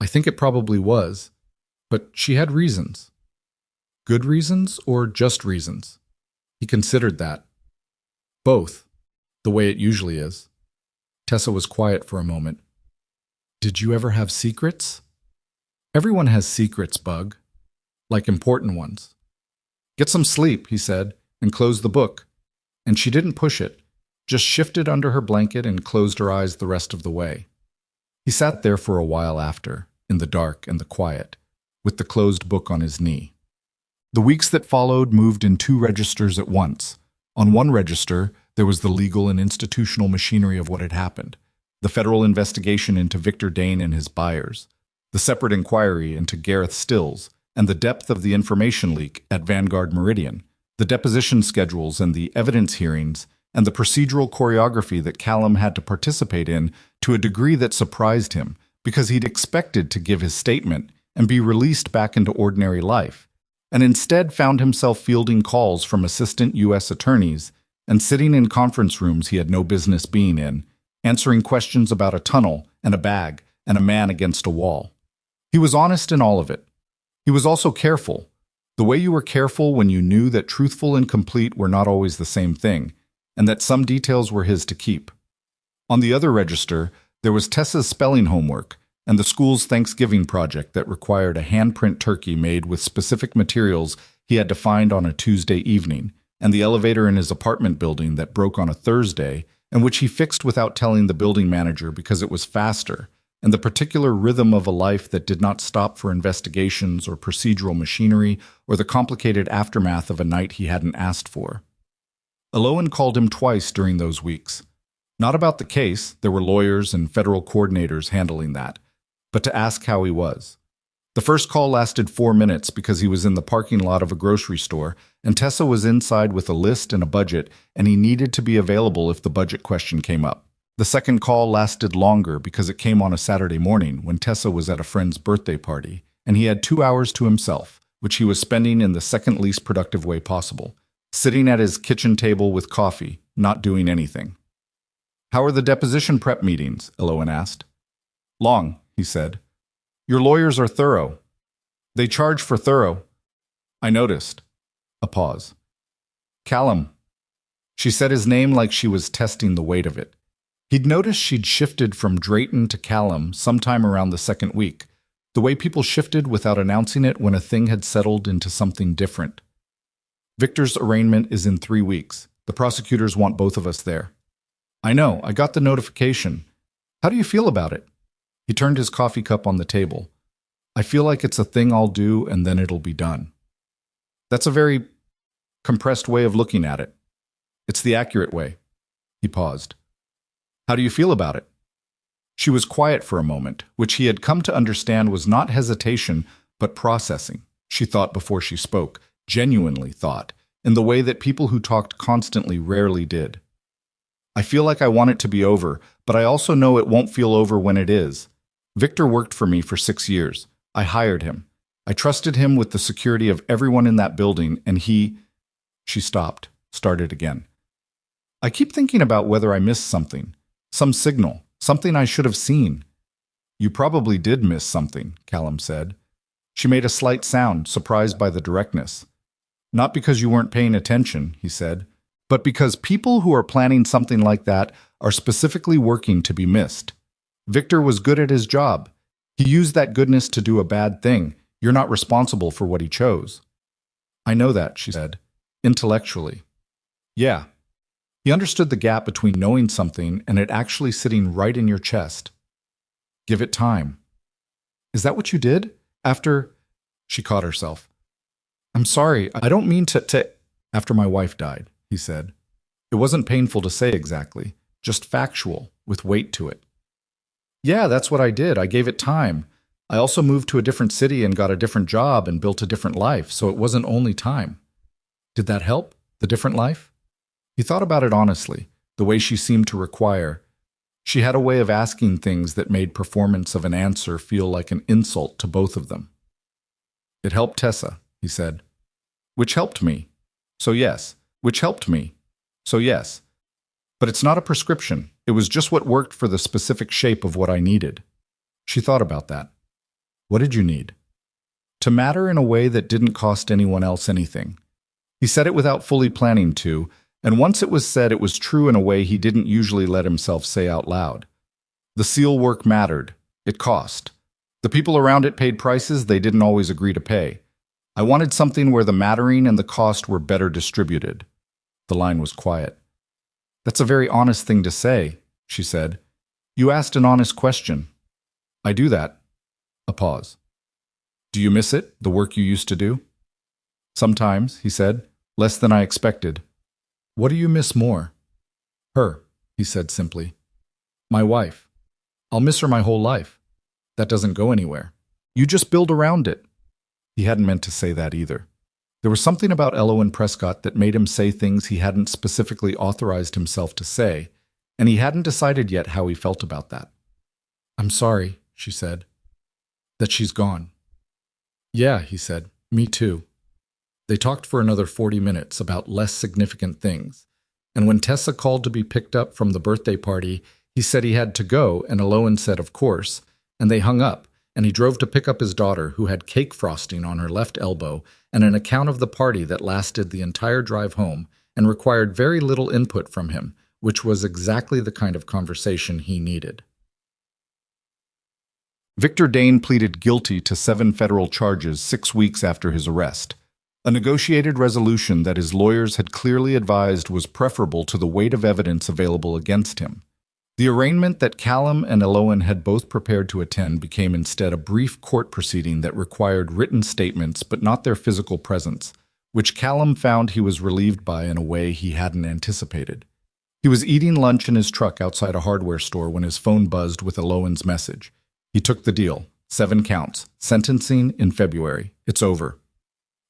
[SPEAKER 1] "I think it probably was. But she had reasons." "Good reasons or just reasons?" He considered that. "Both, the way it usually is." Tessa was quiet for a moment. "Did you ever have secrets?" "Everyone has secrets, Bug. Like important ones." "Get some sleep," he said, and closed the book. And she didn't push it, just shifted under her blanket and closed her eyes the rest of the way. He sat there for a while after, in the dark and the quiet, with the closed book on his knee. The weeks that followed moved in 2 registers at once. On one register, there was the legal and institutional machinery of what had happened, the federal investigation into Victor Dane and his buyers, the separate inquiry into Gareth Stills, and the depth of the information leak at Vanguard Meridian, the deposition schedules and the evidence hearings, and the procedural choreography that Callum had to participate in to a degree that surprised him, because he'd expected to give his statement and be released back into ordinary life, and instead found himself fielding calls from assistant U.S. attorneys and sitting in conference rooms he had no business being in, answering questions about a tunnel and a bag and a man against a wall. He was honest in all of it. He was also careful, the way you were careful when you knew that truthful and complete were not always the same thing, and that some details were his to keep. On the other register, there was Tessa's spelling homework, and the school's Thanksgiving project that required a handprint turkey made with specific materials he had to find on a Tuesday evening, and the elevator in his apartment building that broke on a Thursday, and which he fixed without telling the building manager because it was faster, and the particular rhythm of a life that did not stop for investigations or procedural machinery or the complicated aftermath of a night he hadn't asked for. Elowen called him twice during those weeks. Not about the case, there were lawyers and federal coordinators handling that, but to ask how he was. The first call lasted 4 minutes because he was in the parking lot of a grocery store, and Tessa was inside with a list and a budget, and he needed to be available if the budget question came up. The second call lasted longer because it came on a Saturday morning when Tessa was at a friend's birthday party, and he had 2 hours to himself, which he was spending in the second least productive way possible, sitting at his kitchen table with coffee, not doing anything. "How are the deposition prep meetings?" Elowen asked. "Long," he said. "Your lawyers are thorough. They charge for thorough." "I noticed." A pause. "Callum." She said his name like she was testing the weight of it. He'd noticed she'd shifted from Drayton to Callum sometime around the second week, the way people shifted without announcing it when a thing had settled into something different. "Victor's arraignment is in 3 weeks. The prosecutors want both of us there." "I know, I got the notification. How do you feel about it?" He turned his coffee cup on the table. "I feel like it's a thing I'll do and then it'll be done." That's a very compressed way of looking at it. It's the accurate way. He paused. "How do you feel about it?" She was quiet for a moment, which he had come to understand was not hesitation, but processing. She thought before she spoke, genuinely thought, in the way that people who talked constantly rarely did. "I feel like I want it to be over, but I also know it won't feel over when it is. Victor worked for me for 6 years. I hired him. I trusted him with the security of everyone in that building, and he—" She stopped, started again. "I keep thinking about whether I missed something. Some signal, something I should have seen." "You probably did miss something," Callum said. She made a slight sound, surprised by the directness. "Not because you weren't paying attention," he said, "but because people who are planning something like that are specifically working to be missed. Victor was good at his job. He used that goodness to do a bad thing. You're not responsible for what he chose." "I know that," she said, intellectually. "Yeah." He understood the gap between knowing something and it actually sitting right in your chest. "Give it time." "Is that what you did? After—" She caught herself. "I'm sorry, I don't mean to— After my wife died," he said. It wasn't painful to say exactly, just factual, with weight to it. "Yeah, that's what I did. I gave it time. I also moved to a different city and got a different job and built a different life, so it wasn't only time." "Did that help? The different life?" He thought about it honestly, the way she seemed to require. She had a way of asking things that made performance of an answer feel like an insult to both of them. "It helped Tessa," he said. "Which helped me. So yes. Which helped me. So yes. But it's not a prescription. It was just what worked for the specific shape of what I needed." She thought about that. "What did you need?" "To matter in a way that didn't cost anyone else anything." He said it without fully planning to, and once it was said, it was true in a way he didn't usually let himself say out loud. The SEAL work mattered. It cost. The people around it paid prices they didn't always agree to pay. I wanted something where the mattering and the cost were better distributed. The line was quiet. "That's a very honest thing to say," she said. "You asked an honest question." "I do that." A pause. "Do you miss it, the work you used to do?" "Sometimes," he said. "Less than I expected." "What do you miss more?" "Her," he said simply. "My wife. I'll miss her my whole life. That doesn't go anywhere. You just build around it." He hadn't meant to say that either. There was something about Elowen Prescott that made him say things he hadn't specifically authorized himself to say, and he hadn't decided yet how he felt about that. "I'm sorry," she said. "That she's gone." "Yeah," he said. "Me too." They talked for another 40 minutes about less significant things, and when Tessa called to be picked up from the birthday party, he said he had to go, and Elowen said of course, and they hung up, and he drove to pick up his daughter, who had cake frosting on her left elbow and an account of the party that lasted the entire drive home and required very little input from him, which was exactly the kind of conversation he needed. Victor Dane pleaded guilty to 7 federal charges 6 weeks after his arrest, a negotiated resolution that his lawyers had clearly advised was preferable to the weight of evidence available against him. The arraignment that Callum and Elowen had both prepared to attend became instead a brief court proceeding that required written statements but not their physical presence, which Callum found he was relieved by in a way he hadn't anticipated. He was eating lunch in his truck outside a hardware store when his phone buzzed with Elowen's message. He took the deal. 7 counts. Sentencing in February. It's over.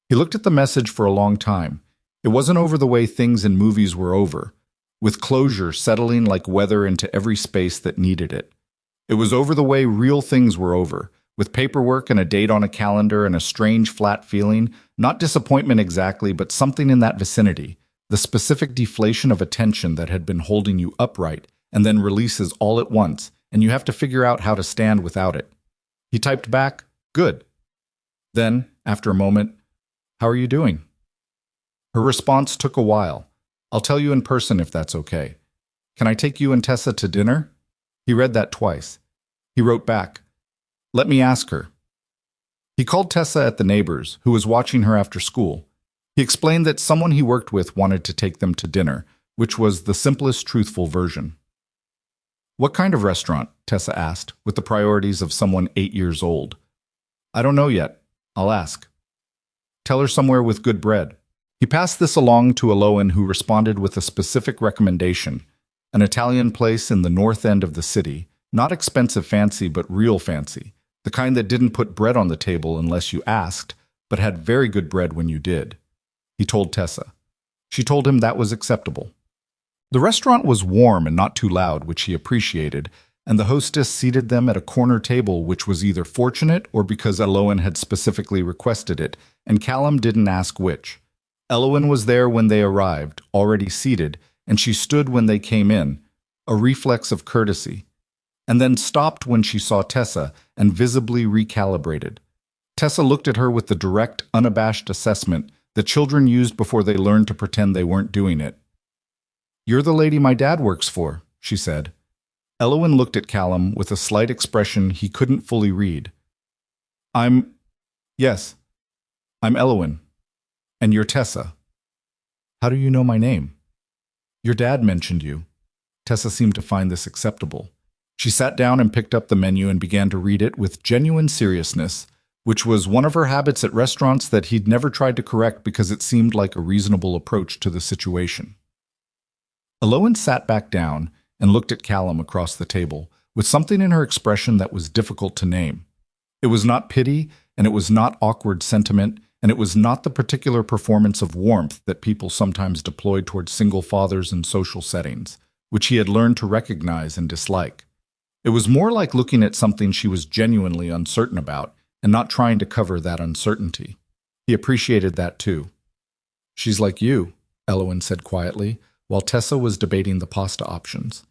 [SPEAKER 1] He looked at the message for a long time. It wasn't over the way things in movies were over, with closure settling like weather into every space that needed it. It was over the way real things were over, with paperwork and a date on a calendar and a strange flat feeling, not disappointment exactly, but something in that vicinity, the specific deflation of attention that had been holding you upright and then releases all at once, and you have to figure out how to stand without it. He typed back, "Good." Then, after a moment, "How are you doing?" Her response took a while. "I'll tell you in person if that's okay. Can I take you and Tessa to dinner?" He read that twice. He wrote back, "Let me ask her." He called Tessa at the neighbor's, who was watching her after school. He explained that someone he worked with wanted to take them to dinner, which was the simplest, truthful version. "What kind of restaurant?" Tessa asked, with the priorities of someone 8 years old. "I don't know yet. I'll ask." "Tell her somewhere with good bread." He passed this along to Elowen, who responded with a specific recommendation, an Italian place in the north end of the city, not expensive fancy but real fancy, the kind that didn't put bread on the table unless you asked, but had very good bread when you did. He told Tessa. She told him that was acceptable. The restaurant was warm and not too loud, which he appreciated, and the hostess seated them at a corner table, which was either fortunate or because Elowen had specifically requested it, and Callum didn't ask which. Elowen was there when they arrived, already seated, and she stood when they came in, a reflex of courtesy, and then stopped when she saw Tessa and visibly recalibrated. Tessa looked at her with the direct, unabashed assessment that children used before they learned to pretend they weren't doing it. "You're the lady my dad works for," she said. Elowen looked at Callum with a slight expression he couldn't fully read. Yes, I'm Elowen. And you're Tessa." "How do you know my name?" "Your dad mentioned you." Tessa seemed to find this acceptable. She sat down and picked up the menu and began to read it with genuine seriousness, which was one of her habits at restaurants that he'd never tried to correct because it seemed like a reasonable approach to the situation. Elowen sat back down and looked at Callum across the table, with something in her expression that was difficult to name. It was not pity, and it was not awkward sentiment, and it was not the particular performance of warmth that people sometimes deployed towards single fathers in social settings, which he had learned to recognize and dislike. It was more like looking at something she was genuinely uncertain about and not trying to cover that uncertainty. He appreciated that too. "She's like you," Elowen said quietly, while Tessa was debating the pasta options.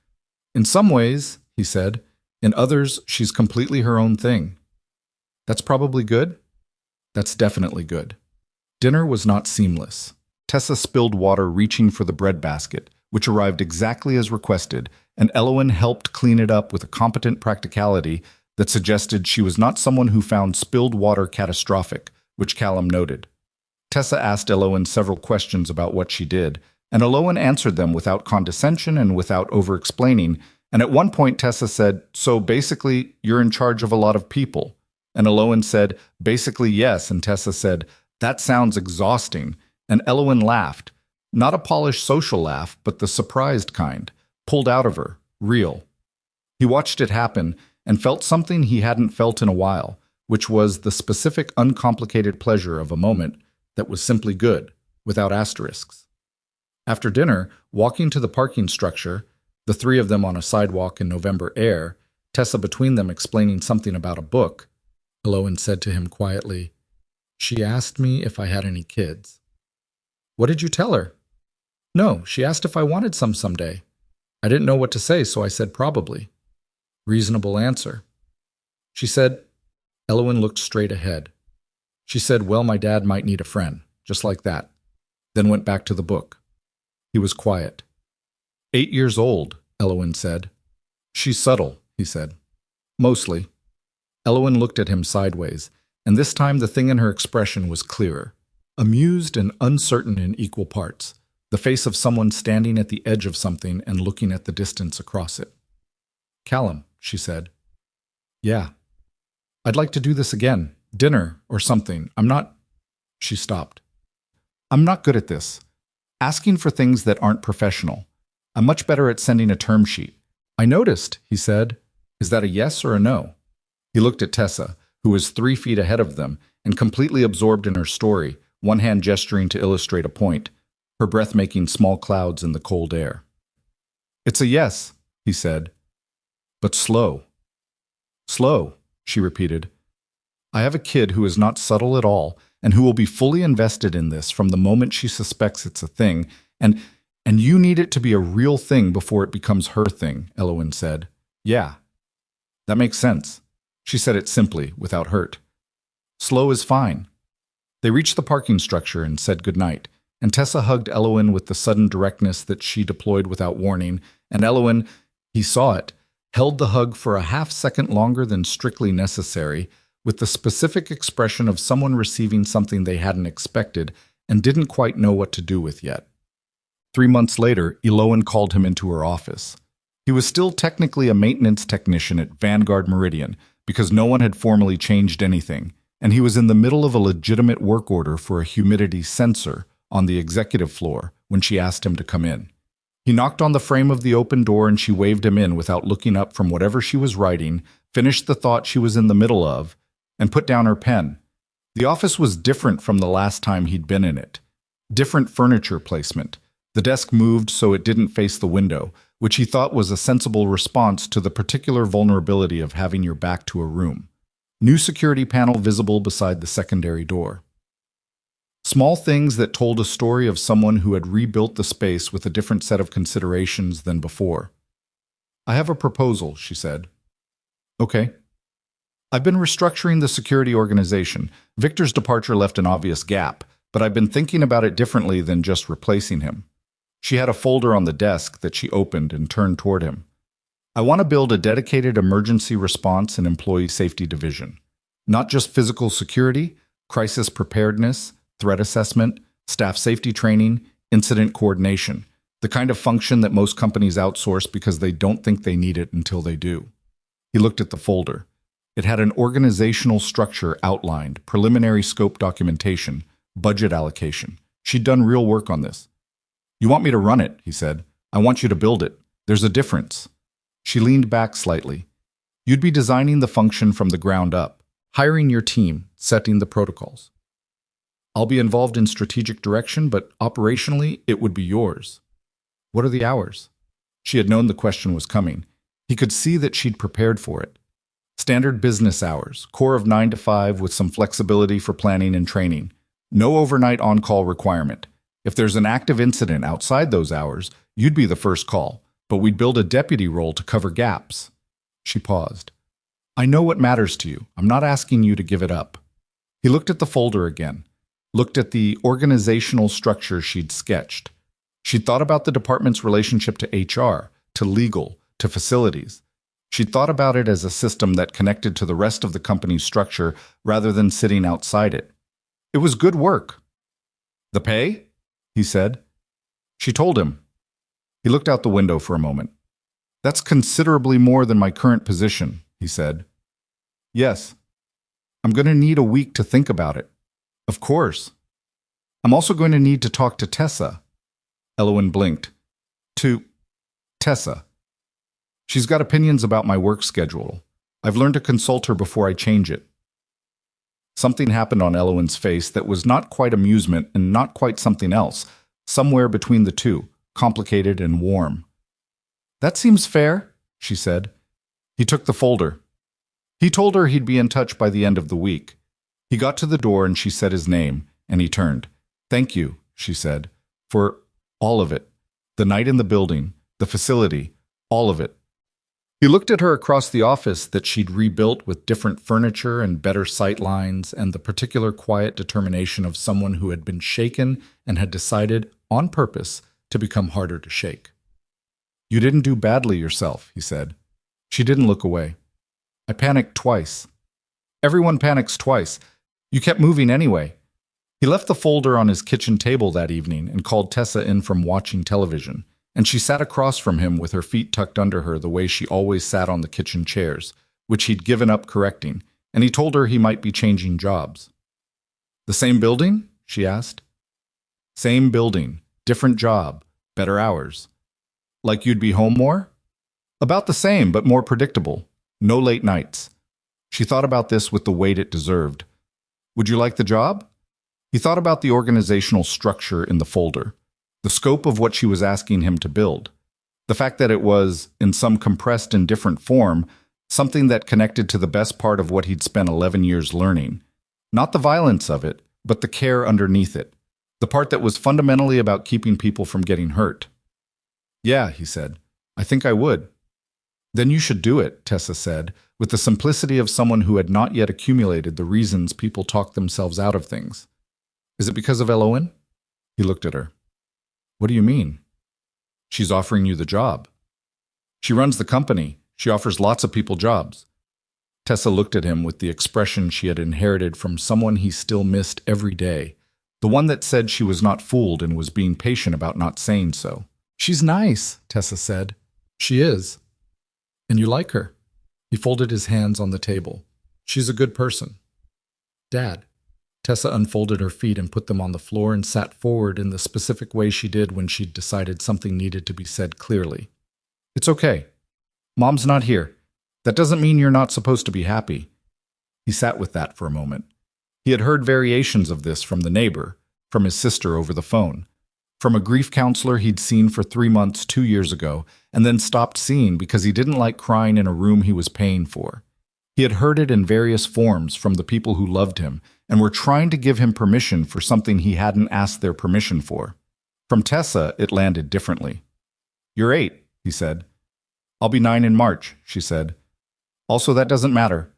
[SPEAKER 1] "In some ways," he said. "In others, she's completely her own thing." "That's probably good?" "That's definitely good." Dinner was not seamless. Tessa spilled water reaching for the breadbasket, which arrived exactly as requested, and Elowen helped clean it up with a competent practicality that suggested she was not someone who found spilled water catastrophic, which Callum noted. Tessa asked Elowen several questions about what she did, and Elowen answered them without condescension and without over-explaining, and at one point Tessa said, "So basically, you're in charge of a lot of people." And Elowen said, "Basically, yes," and Tessa said, "That sounds exhausting," and Elowen laughed. Not a polished social laugh, but the surprised kind, pulled out of her, real. He watched it happen and felt something he hadn't felt in a while, which was the specific, uncomplicated pleasure of a moment that was simply good, without asterisks. After dinner, walking to the parking structure, the three of them on a sidewalk in November air, Tessa between them explaining something about a book, Elowen said to him quietly, "She asked me if I had any kids." "What did you tell her?" "No, she asked if I wanted some someday. I didn't know what to say, so I said probably." "Reasonable answer." She said, Elowen looked straight ahead. She said, "Well, my dad might need a friend," just like that, then went back to the book. He was quiet. 8 years old, Elowen said. "She's subtle," he said. "Mostly." Elowen looked at him sideways, and this time the thing in her expression was clearer. Amused and uncertain in equal parts, the face of someone standing at the edge of something and looking at the distance across it. "Callum," she said. "Yeah. I'd like to do this again. Dinner or something. I'm not—" She stopped. I'm not good at this. Asking for things that aren't professional. I'm much better at sending a term sheet. I noticed, he said. Is that a yes or a no? He looked at Tessa, who was 3 feet ahead of them and completely absorbed in her story, one hand gesturing to illustrate a point, her breath making small clouds in the cold air. It's a yes, he said. But slow. Slow, she repeated. I have a kid who is not subtle at all and who will be fully invested in this from the moment she suspects it's a thing, and you need it to be a real thing before it becomes her thing, Elowen said. Yeah. That makes sense. She said it simply, without hurt. Slow is fine. They reached the parking structure and said goodnight, and Tessa hugged Elowen with the sudden directness that she deployed without warning, and Elowen, he saw it, held the hug for a half-second longer than strictly necessary, with the specific expression of someone receiving something they hadn't expected and didn't quite know what to do with yet. 3 months later, Elowen called him into her office. He was still technically a maintenance technician at Vanguard Meridian because no one had formally changed anything, and he was in the middle of a legitimate work order for a humidity sensor on the executive floor when she asked him to come in. He knocked on the frame of the open door and she waved him in without looking up from whatever she was writing, finished the thought she was in the middle of, and put down her pen. The office was different from the last time he'd been in it. Different furniture placement. The desk moved so it didn't face the window, which he thought was a sensible response to the particular vulnerability of having your back to a room. New security panel visible beside the secondary door. Small things that told a story of someone who had rebuilt the space with a different set of considerations than before. I have a proposal, she said. Okay. I've been restructuring the security organization. Victor's departure left an obvious gap, but I've been thinking about it differently than just replacing him. She had a folder on the desk that she opened and turned toward him. I want to build a dedicated emergency response and employee safety division. Not just physical security, crisis preparedness, threat assessment, staff safety training, incident coordination, the kind of function that most companies outsource because they don't think they need it until they do. He looked at the folder. It had an organizational structure outlined, preliminary scope documentation, budget allocation. She'd done real work on this. You want me to run it, he said. I want you to build it. There's a difference. She leaned back slightly. You'd be designing the function from the ground up, hiring your team, setting the protocols. I'll be involved in strategic direction, but operationally, it would be yours. What are the hours? She had known the question was coming. He could see that she'd prepared for it. Standard business hours, core of 9 to 5 with some flexibility for planning and training. No overnight on-call requirement. If there's an active incident outside those hours, you'd be the first call, but we'd build a deputy role to cover gaps. She paused. I know what matters to you. I'm not asking you to give it up. He looked at the folder again, looked at the organizational structure she'd sketched. She'd thought about the department's relationship to HR, to legal, to facilities. She'd thought about it as a system that connected to the rest of the company's structure rather than sitting outside it. It was good work. The pay? He said. She told him. He looked out the window for a moment. That's considerably more than my current position, he said. Yes. I'm going to need a week to think about it. Of course. I'm also going to need to talk to Tessa. Elowen blinked. To Tessa. She's got opinions about my work schedule. I've learned to consult her before I change it. Something happened on Elowen's face that was not quite amusement and not quite something else, somewhere between the two, complicated and warm. That seems fair, she said. He took the folder. He told her he'd be in touch by the end of the week. He got to the door and she said his name, and he turned. Thank you, she said, for all of it. The night in the building, the facility, all of it. He looked at her across the office that she'd rebuilt with different furniture and better sight lines and the particular quiet determination of someone who had been shaken and had decided, on purpose, to become harder to shake. You didn't do badly yourself, he said. She didn't look away. I panicked twice. Everyone panics twice. You kept moving anyway. He left the folder on his kitchen table that evening and called Tessa in from watching television, and she sat across from him with her feet tucked under her the way she always sat on the kitchen chairs, which he'd given up correcting, and he told her he might be changing jobs. The same building? She asked. Same building, different job, better hours. Like you'd be home more? About the same, but more predictable. No late nights. She thought about this with the weight it deserved. Would you like the job? He thought about the organizational structure in the folder, the scope of what she was asking him to build, the fact that it was, in some compressed and different form, something that connected to the best part of what he'd spent 11 years learning. Not the violence of it, but the care underneath it, the part that was fundamentally about keeping people from getting hurt. Yeah, he said, I think I would. Then you should do it, Tessa said, with the simplicity of someone who had not yet accumulated the reasons people talk themselves out of things. Is it because of Elowen? He looked at her. What do you mean? She's offering you the job. She runs the company. She offers lots of people jobs. Tessa looked at him with the expression she had inherited from someone he still missed every day, the one that said she was not fooled and was being patient about not saying so. She's nice, Tessa said. She is. And you like her. He folded his hands on the table. She's a good person. Dad. Tessa unfolded her feet and put them on the floor and sat forward in the specific way she did when she'd decided something needed to be said clearly. It's okay. Mom's not here. That doesn't mean you're not supposed to be happy. He sat with that for a moment. He had heard variations of this from the neighbor, from his sister over the phone, from a grief counselor he'd seen for 3 months 2 years ago and then stopped seeing because he didn't like crying in a room he was paying for. He had heard it in various forms from the people who loved him and were trying to give him permission for something he hadn't asked their permission for. From Tessa, it landed differently. You're 8, he said. I'll be 9 in March, she said. Also, that doesn't matter.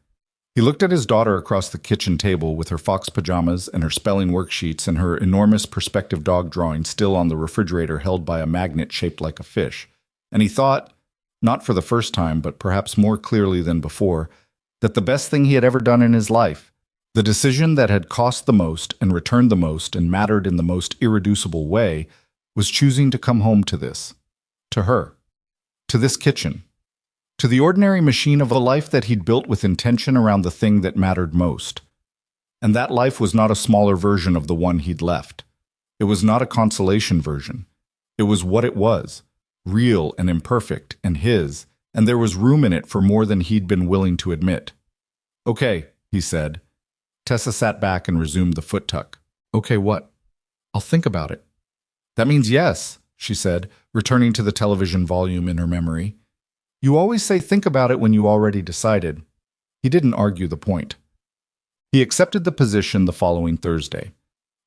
[SPEAKER 1] He looked at his daughter across the kitchen table with her fox pajamas and her spelling worksheets and her enormous perspective dog drawing still on the refrigerator held by a magnet shaped like a fish, and he thought, not for the first time but perhaps more clearly than before, that the best thing he had ever done in his life, the decision that had cost the most and returned the most and mattered in the most irreducible way, was choosing to come home to this, to her, to this kitchen, to the ordinary machine of a life that he'd built with intention around the thing that mattered most. And that life was not a smaller version of the one he'd left. It was not a consolation version. It was what it was, real and imperfect and his, and there was room in it for more than he'd been willing to admit. Okay, he said. Tessa sat back and resumed the foot tuck. Okay, what? I'll think about it. That means yes, she said, returning to the television volume in her memory. You always say think about it when you already decided. He didn't argue the point. He accepted the position the following Thursday.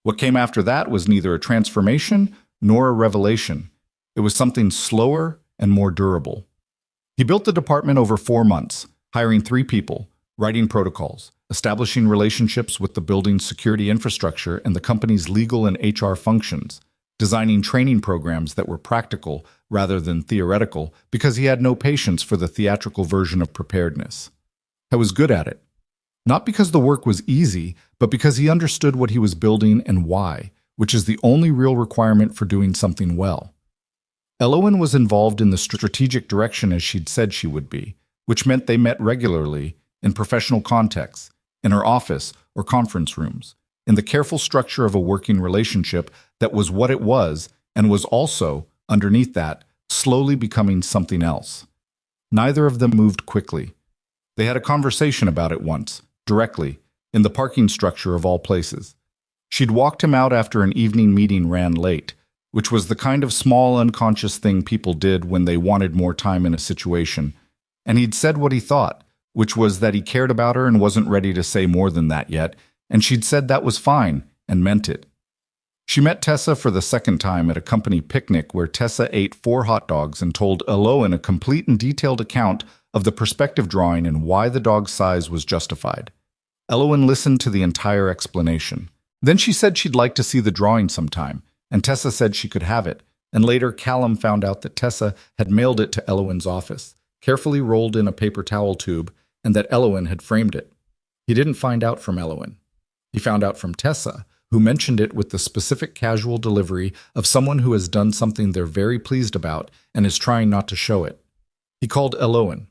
[SPEAKER 1] What came after that was neither a transformation nor a revelation. It was something slower and more durable. He built the department over 4 months, hiring 3 people, writing protocols, establishing relationships with the building's security infrastructure and the company's legal and HR functions, designing training programs that were practical rather than theoretical because he had no patience for the theatrical version of preparedness. I was good at it. Not because the work was easy, but because he understood what he was building and why, which is the only real requirement for doing something well. Elowen was involved in the strategic direction as she'd said she would be, which meant they met regularly, in professional contexts, in her office or conference rooms, in the careful structure of a working relationship that was what it was and was also, underneath that, slowly becoming something else. Neither of them moved quickly. They had a conversation about it once, directly, in the parking structure of all places. She'd walked him out after an evening meeting ran late, which was the kind of small unconscious thing people did when they wanted more time in a situation, and he'd said what he thought, which was that he cared about her and wasn't ready to say more than that yet, and she'd said that was fine and meant it. She met Tessa for the second time at a company picnic where Tessa ate 4 hot dogs and told Elowen a complete and detailed account of the perspective drawing and why the dog's size was justified. Elowen listened to the entire explanation. Then she said she'd like to see the drawing sometime, and Tessa said she could have it, and later Callum found out that Tessa had mailed it to Elowen's office, carefully rolled in a paper towel tube, and that Elowen had framed it. He didn't find out from Elowen. He found out from Tessa, who mentioned it with the specific casual delivery of someone who has done something they're very pleased about and is trying not to show it. He called Elowen.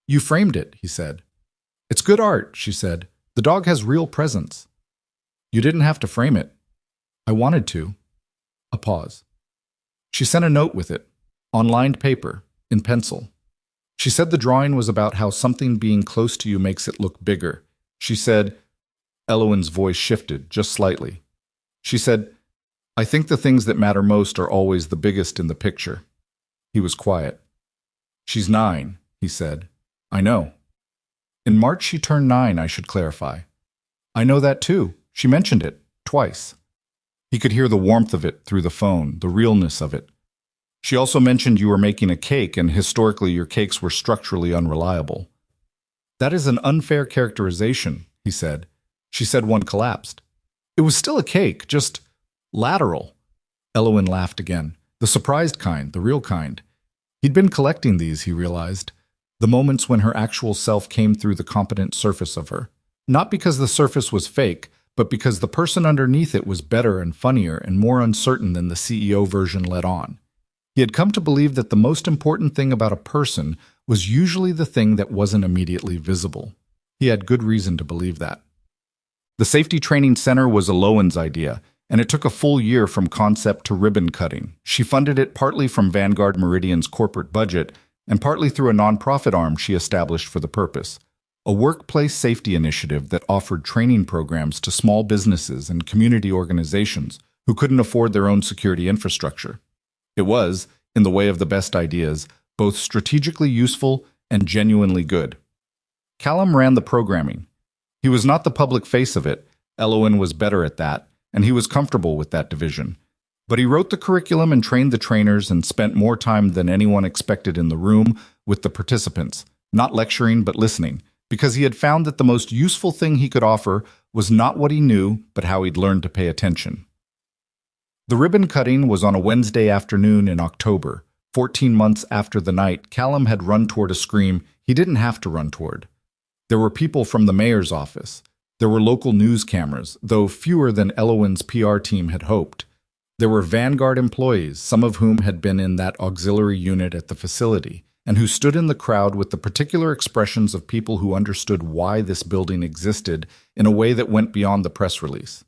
[SPEAKER 1] You framed it, he said. It's good art, she said. The dog has real presence. You didn't have to frame it. I wanted to. A pause. She sent a note with it, on lined paper, in pencil. She said the drawing was about how something being close to you makes it look bigger. She said, Elowen's voice shifted, just slightly. She said, I think the things that matter most are always the biggest in the picture. He was quiet. She's 9, he said. I know. In March she turned 9, I should clarify. I know that too. She mentioned it, twice. He could hear the warmth of it through the phone, the realness of it. She also mentioned you were making a cake, and historically your cakes were structurally unreliable. That is an unfair characterization, he said. She said one collapsed. It was still a cake, just lateral. Elowen laughed again. The surprised kind, the real kind. He'd been collecting these, he realized. The moments when her actual self came through the competent surface of her. Not because the surface was fake, but because the person underneath it was better and funnier and more uncertain than the CEO version let on. He had come to believe that the most important thing about a person was usually the thing that wasn't immediately visible. He had good reason to believe that. The Safety Training Center was Elowen's idea, and it took a full year from concept to ribbon cutting. She funded it partly from Vanguard Meridian's corporate budget and partly through a nonprofit arm she established for the purpose, a workplace safety initiative that offered training programs to small businesses and community organizations who couldn't afford their own security infrastructure. It was, in the way of the best ideas, both strategically useful and genuinely good. Callum ran the programming. He was not the public face of it. Elowen was better at that, and he was comfortable with that division. But he wrote the curriculum and trained the trainers and spent more time than anyone expected in the room with the participants, not lecturing but listening, because he had found that the most useful thing he could offer was not what he knew, but how he'd learned to pay attention. The ribbon cutting was on a Wednesday afternoon in October, 14 months after the night Callum had run toward a scream he didn't have to run toward. There were people from the mayor's office. There were local news cameras, though fewer than Elowen's PR team had hoped. There were Vanguard employees, some of whom had been in that auxiliary unit at the facility, and who stood in the crowd with the particular expressions of people who understood why this building existed in a way that went beyond the press release.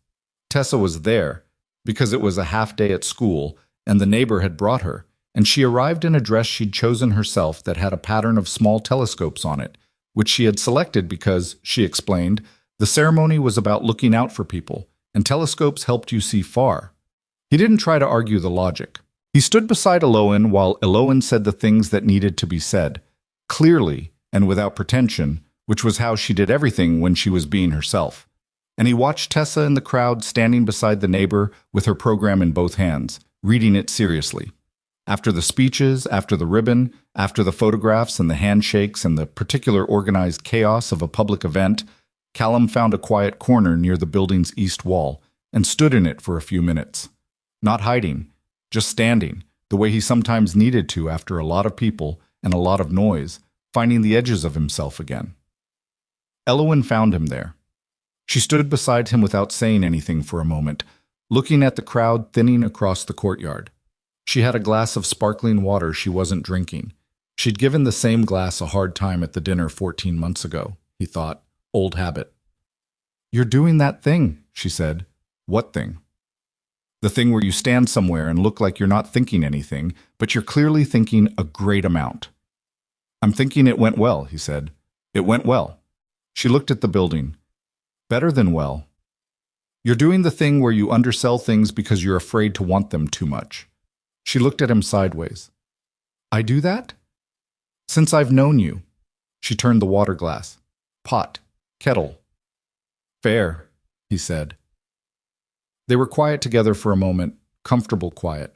[SPEAKER 1] Tessa was there, because it was a half day at school, and the neighbor had brought her, and she arrived in a dress she'd chosen herself that had a pattern of small telescopes on it, which she had selected because, she explained, the ceremony was about looking out for people, and telescopes helped you see far. He didn't try to argue the logic. He stood beside Elowen while Elowen said the things that needed to be said, clearly and without pretension, which was how she did everything when she was being herself. And he watched Tessa in the crowd standing beside the neighbor with her program in both hands, reading it seriously. After the speeches, after the ribbon, after the photographs and the handshakes and the particular organized chaos of a public event, Callum found a quiet corner near the building's east wall and stood in it for a few minutes. Not hiding, just standing, the way he sometimes needed to after a lot of people and a lot of noise, finding the edges of himself again. Elowen found him there. She stood beside him without saying anything for a moment, looking at the crowd thinning across the courtyard. She had a glass of sparkling water she wasn't drinking. She'd given the same glass a hard time at the dinner 14 months ago, he thought. Old habit. You're doing that thing, she said. What thing? The thing where you stand somewhere and look like you're not thinking anything, but you're clearly thinking a great amount. I'm thinking it went well, he said. It went well. She looked at the building. Better than well. You're doing the thing where you undersell things because you're afraid to want them too much. She looked at him sideways. I do that? Since I've known you. She turned the water glass. Pot. Kettle. Fair, he said. They were quiet together for a moment, comfortable quiet,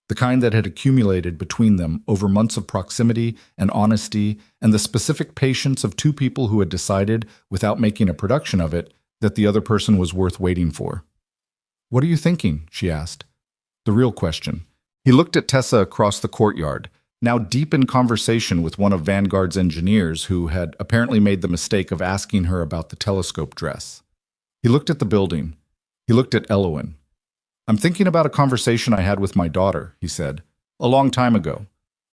[SPEAKER 1] the kind that had accumulated between them over months of proximity and honesty and the specific patience of two people who had decided, without making a production of it, that the other person was worth waiting for. What are you thinking? She asked. The real question. He looked at Tessa across the courtyard, now deep in conversation with one of Vanguard's engineers who had apparently made the mistake of asking her about the telescope dress. He looked at the building. He looked at Elowen. I'm thinking about a conversation I had with my daughter, he said, a long time ago,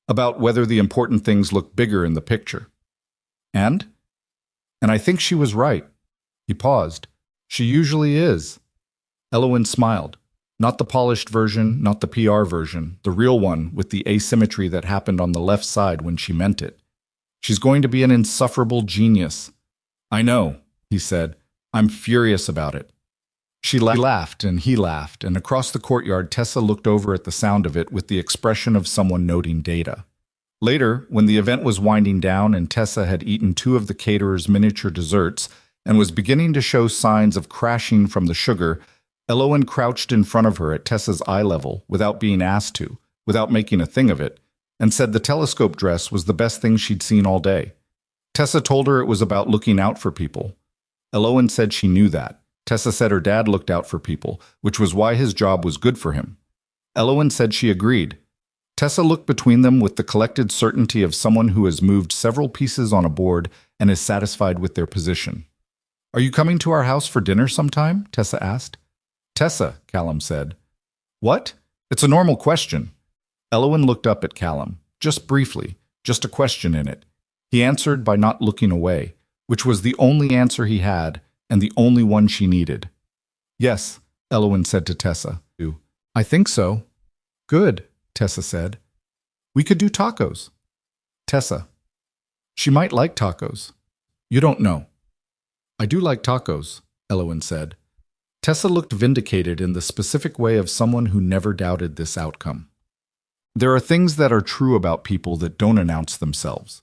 [SPEAKER 1] about whether the important things look bigger in the picture. And I think she was right. He paused. She usually is. Elowen smiled. Not the polished version, not the PR version, the real one with the asymmetry that happened on the left side when she meant it. She's going to be an insufferable genius. I know, he said. I'm furious about it. She laughed, and he laughed, and across the courtyard Tessa looked over at the sound of it with the expression of someone noting data. Later, when the event was winding down and Tessa had eaten two of the caterer's miniature desserts and was beginning to show signs of crashing from the sugar, Elowen crouched in front of her at Tessa's eye level without being asked to, without making a thing of it, and said the telescope dress was the best thing she'd seen all day. Tessa told her it was about looking out for people. Elowen said she knew that. Tessa said her dad looked out for people, which was why his job was good for him. Elowen said she agreed. Tessa looked between them with the collected certainty of someone who has moved several pieces on a board and is satisfied with their position. Are you coming to our house for dinner sometime? Tessa asked. Tessa, Callum said. What? It's a normal question. Elowen looked up at Callum, just briefly, just a question in it. He answered by not looking away, which was the only answer he had and the only one she needed. Yes, Elowen said to Tessa. I think so. Good, Tessa said. We could do tacos. Tessa. She might like tacos. You don't know. I do like tacos, Elowen said. Tessa looked vindicated in the specific way of someone who never doubted this outcome. There are things that are true about people that don't announce themselves.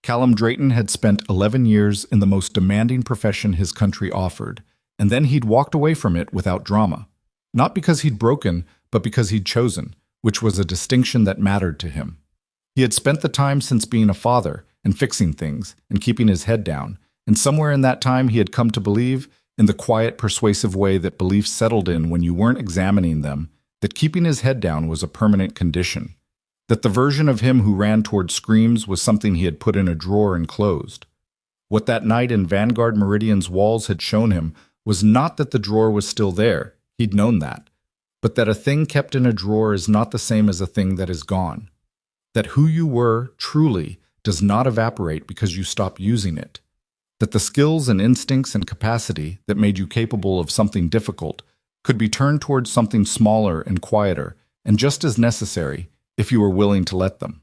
[SPEAKER 1] Callum Drayton had spent 11 years in the most demanding profession his country offered, and then he'd walked away from it without drama. Not because he'd broken, but because he'd chosen, which was a distinction that mattered to him. He had spent the time since being a father and fixing things and keeping his head down, and somewhere in that time he had come to believe, in the quiet, persuasive way that beliefs settled in when you weren't examining them, that keeping his head down was a permanent condition. That the version of him who ran toward screams was something he had put in a drawer and closed. What that night in Vanguard Meridian's walls had shown him was not that the drawer was still there, he'd known that, but that a thing kept in a drawer is not the same as a thing that is gone. That who you were, truly, does not evaporate because you stop using it. That the skills and instincts and capacity that made you capable of something difficult could be turned towards something smaller and quieter, and just as necessary, if you were willing to let them.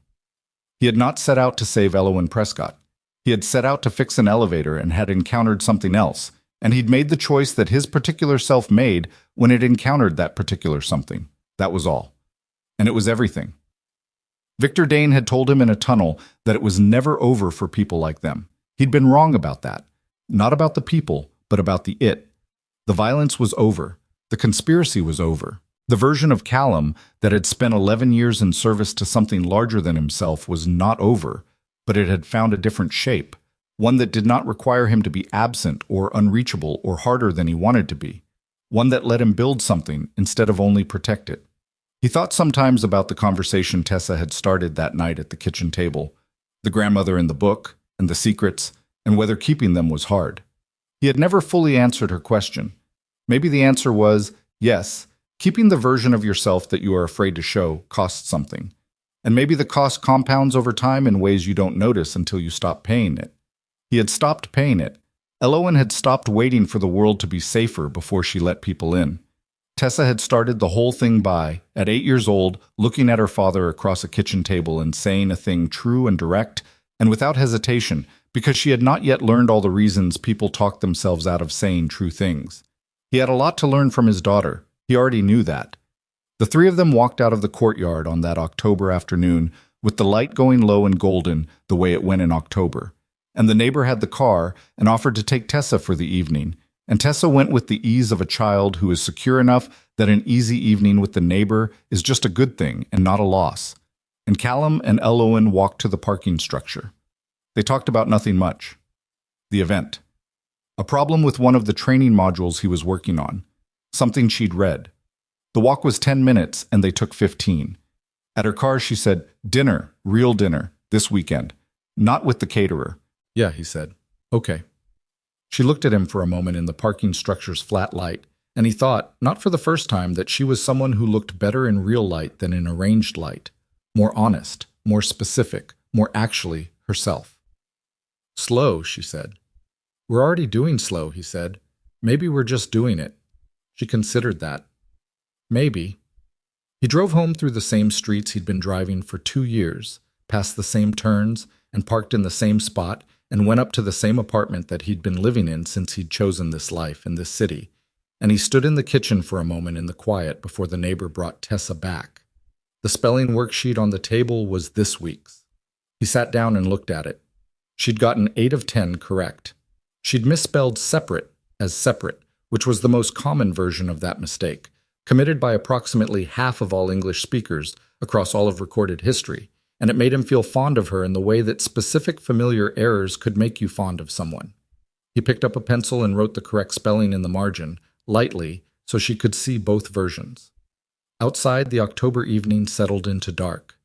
[SPEAKER 1] He had not set out to save Elowen Prescott. He had set out to fix an elevator and had encountered something else, and he'd made the choice that his particular self made when it encountered that particular something. That was all. And it was everything. Victor Dane had told him in a tunnel that it was never over for people like them. He'd been wrong about that. Not about the people, but about the it. The violence was over. The conspiracy was over. The version of Callum that had spent 11 years in service to something larger than himself was not over, but it had found a different shape, one that did not require him to be absent or unreachable or harder than he wanted to be, one that let him build something instead of only protect it. He thought sometimes about the conversation Tessa had started that night at the kitchen table, the grandmother in the book, and the secrets, and whether keeping them was hard. He had never fully answered her question. Maybe the answer was, yes, keeping the version of yourself that you are afraid to show costs something. And maybe the cost compounds over time in ways you don't notice until you stop paying it. He had stopped paying it. Elowen had stopped waiting for the world to be safer before she let people in. Tessa had started the whole thing by, at 8 years old, looking at her father across a kitchen table and saying a thing true and direct, and without hesitation, because she had not yet learned all the reasons people talked themselves out of saying true things. He had a lot to learn from his daughter. He already knew that. The three of them walked out of the courtyard on that October afternoon with the light going low and golden the way it went in October. And the neighbor had the car and offered to take Tessa for the evening. And Tessa went with the ease of a child who is secure enough that an easy evening with the neighbor is just a good thing and not a loss. And Callum and Elowen walked to the parking structure. They talked about nothing much. The event. A problem with one of the training modules he was working on. Something she'd read. The walk was 10 minutes, and they took 15. At her car, she said, dinner, real dinner, this weekend. Not with the caterer. Yeah, he said. Okay. She looked at him for a moment in the parking structure's flat light, and he thought, not for the first time, that she was someone who looked better in real light than in arranged light. More honest, more specific, more actually herself. Slow, she said. We're already doing slow, he said. Maybe we're just doing it. She considered that. Maybe. He drove home through the same streets he'd been driving for 2 years, past the same turns, and parked in the same spot, and went up to the same apartment that he'd been living in since he'd chosen this life in this city. And he stood in the kitchen for a moment in the quiet before the neighbor brought Tessa back. The spelling worksheet on the table was this week's. He sat down and looked at it. She'd gotten 8 of 10 correct. She'd misspelled separate as separate, which was the most common version of that mistake, committed by approximately half of all English speakers across all of recorded history, and it made him feel fond of her in the way that specific familiar errors could make you fond of someone. He picked up a pencil and wrote the correct spelling in the margin, lightly, so she could see both versions. Outside, the October evening settled into dark.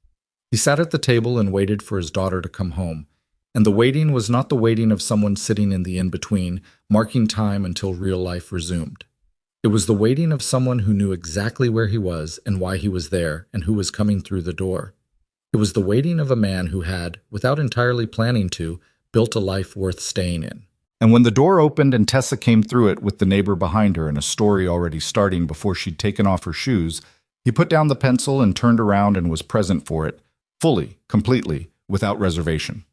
[SPEAKER 1] He sat at the table and waited for his daughter to come home, and the waiting was not the waiting of someone sitting in the in-between, marking time until real life resumed. It was the waiting of someone who knew exactly where he was and why he was there and who was coming through the door. It was the waiting of a man who had, without entirely planning to, built a life worth staying in. And when the door opened and Tessa came through it with the neighbor behind her and a story already starting before she'd taken off her shoes, he put down the pencil and turned around and was present for it, fully, completely, without reservation.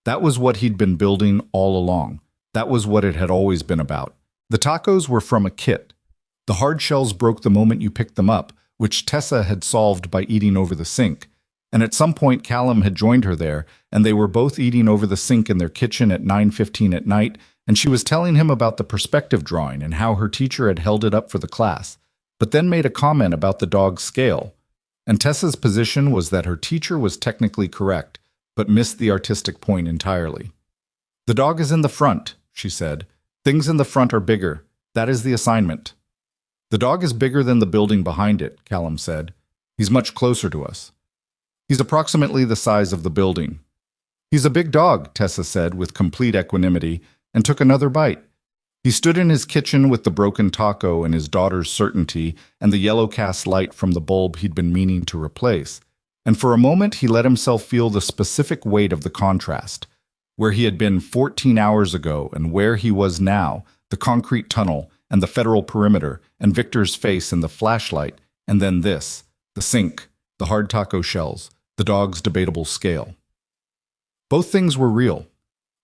[SPEAKER 1] That was what he'd been building all along. That was what it had always been about. The tacos were from a kit. The hard shells broke the moment you picked them up, which Tessa had solved by eating over the sink. And at some point Callum had joined her there, and they were both eating over the sink in their kitchen at 9:15 at night, and she was telling him about the perspective drawing and how her teacher had held it up for the class, but then made a comment about the dog's scale. And Tessa's position was that her teacher was technically correct, but missed the artistic point entirely. "The dog is in the front," she said. "Things in the front are bigger. That is the assignment." "The dog is bigger than the building behind it," Callum said. "He's much closer to us. He's approximately the size of the building." "He's a big dog," Tessa said with complete equanimity, and took another bite. He stood in his kitchen with the broken taco and his daughter's certainty and the yellow cast light from the bulb he'd been meaning to replace. And for a moment he let himself feel the specific weight of the contrast. Where he had been 14 hours ago and where he was now, the concrete tunnel and the federal perimeter and Victor's face and the flashlight, and then this, the sink, the hard taco shells, the dog's debatable scale. Both things were real.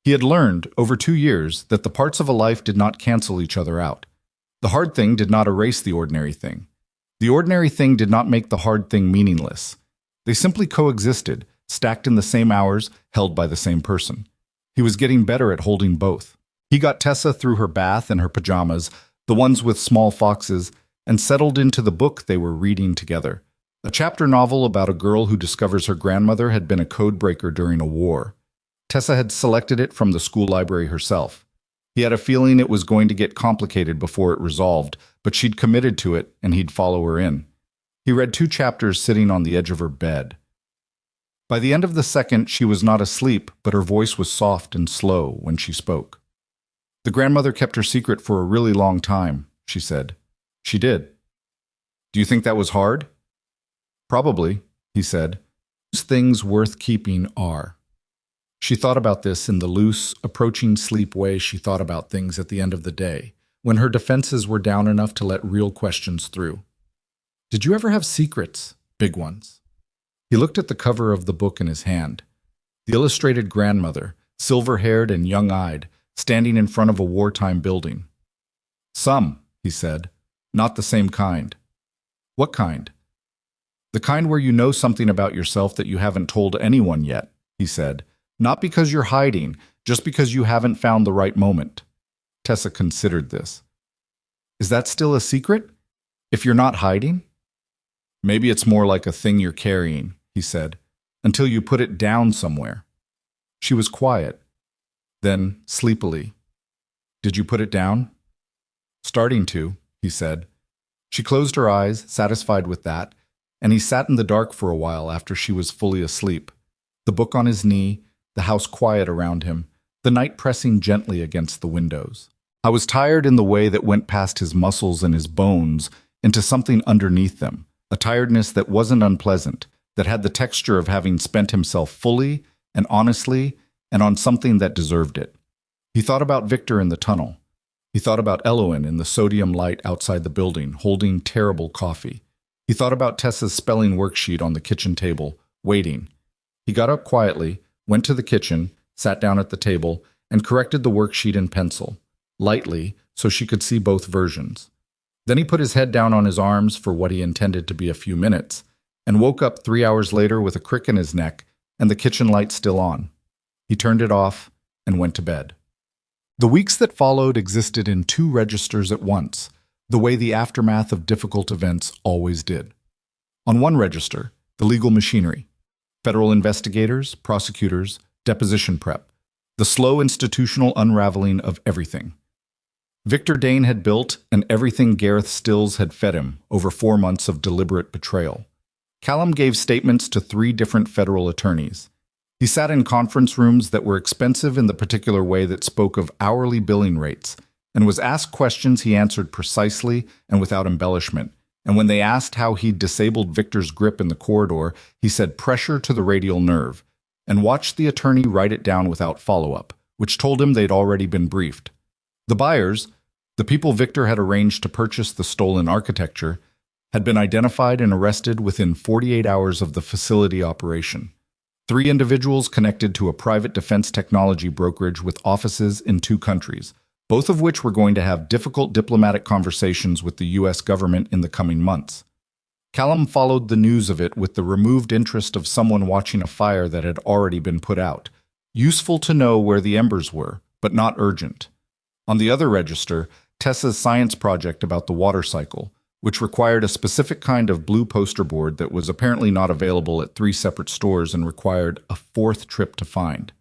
[SPEAKER 1] He had learned, over 2 years, that the parts of a life did not cancel each other out. The hard thing did not erase the ordinary thing. The ordinary thing did not make the hard thing meaningless. They simply coexisted, stacked in the same hours, held by the same person. He was getting better at holding both. He got Tessa through her bath and her pajamas, the ones with small foxes, and settled into the book they were reading together. A chapter novel about a girl who discovers her grandmother had been a codebreaker during a war. Tessa had selected it from the school library herself. He had a feeling it was going to get complicated before it resolved, but she'd committed to it, and he'd follow her in. He read 2 chapters sitting on the edge of her bed. By the end of the second, she was not asleep, but her voice was soft and slow when she spoke. "The grandmother kept her secret for a really long time," she said. "She did." "Do you think that was hard?" "Probably," he said. "Those things worth keeping are." She thought about this in the loose, approaching sleep way she thought about things at the end of the day, when her defenses were down enough to let real questions through. "Did you ever have secrets? Big ones?" He looked at the cover of the book in his hand. The illustrated grandmother, silver-haired and young-eyed, standing in front of a wartime building. "Some," he said. "Not the same kind." "What kind?" "The kind where you know something about yourself that you haven't told anyone yet," he said. "Not because you're hiding, just because you haven't found the right moment." Tessa considered this. "Is that still a secret? If you're not hiding?" "Maybe it's more like a thing you're carrying," he said, "until you put it down somewhere." She was quiet. Then, sleepily, "Did you put it down?" "Starting to," he said. She closed her eyes, satisfied with that, and he sat in the dark for a while after she was fully asleep, the book on his knee, the house quiet around him, the night pressing gently against the windows. I was tired in the way that went past his muscles and his bones into something underneath them, a tiredness that wasn't unpleasant, that had the texture of having spent himself fully and honestly and on something that deserved it. He thought about Victor in the tunnel. He He thought about Elowen in the sodium light outside the building, holding terrible coffee. He thought about Tessa's spelling worksheet on the kitchen table, waiting. He got up quietly, went to the kitchen, sat down at the table, and corrected the worksheet in pencil, lightly, so she could see both versions. Then he put his head down on his arms for what he intended to be a few minutes, and woke up 3 hours later with a crick in his neck and the kitchen light still on. He turned it off and went to bed. The weeks that followed existed in two registers at once, the way the aftermath of difficult events always did. On one register, the legal machinery, federal investigators, prosecutors, deposition prep, the slow institutional unraveling of everything. Victor Dane had built, and everything Gareth Stills had fed him over 4 months of deliberate betrayal. Callum gave statements to 3 different federal attorneys. He sat in conference rooms that were expensive in the particular way that spoke of hourly billing rates, and was asked questions he answered precisely and without embellishment. And when they asked how he'd disabled Victor's grip in the corridor, he said pressure to the radial nerve, and watched the attorney write it down without follow-up, which told him they'd already been briefed. The buyers, the people Victor had arranged to purchase the stolen architecture, had been identified and arrested within 48 hours of the facility operation. 3 individuals connected to a private defense technology brokerage with offices in 2 countries, both of which were going to have difficult diplomatic conversations with the U.S. government in the coming months. Callum followed the news of it with the removed interest of someone watching a fire that had already been put out. Useful to know where the embers were, but not urgent. On the other register, Tessa's science project about the water cycle, which required a specific kind of blue poster board that was apparently not available at 3 separate stores and required a 4th trip to find.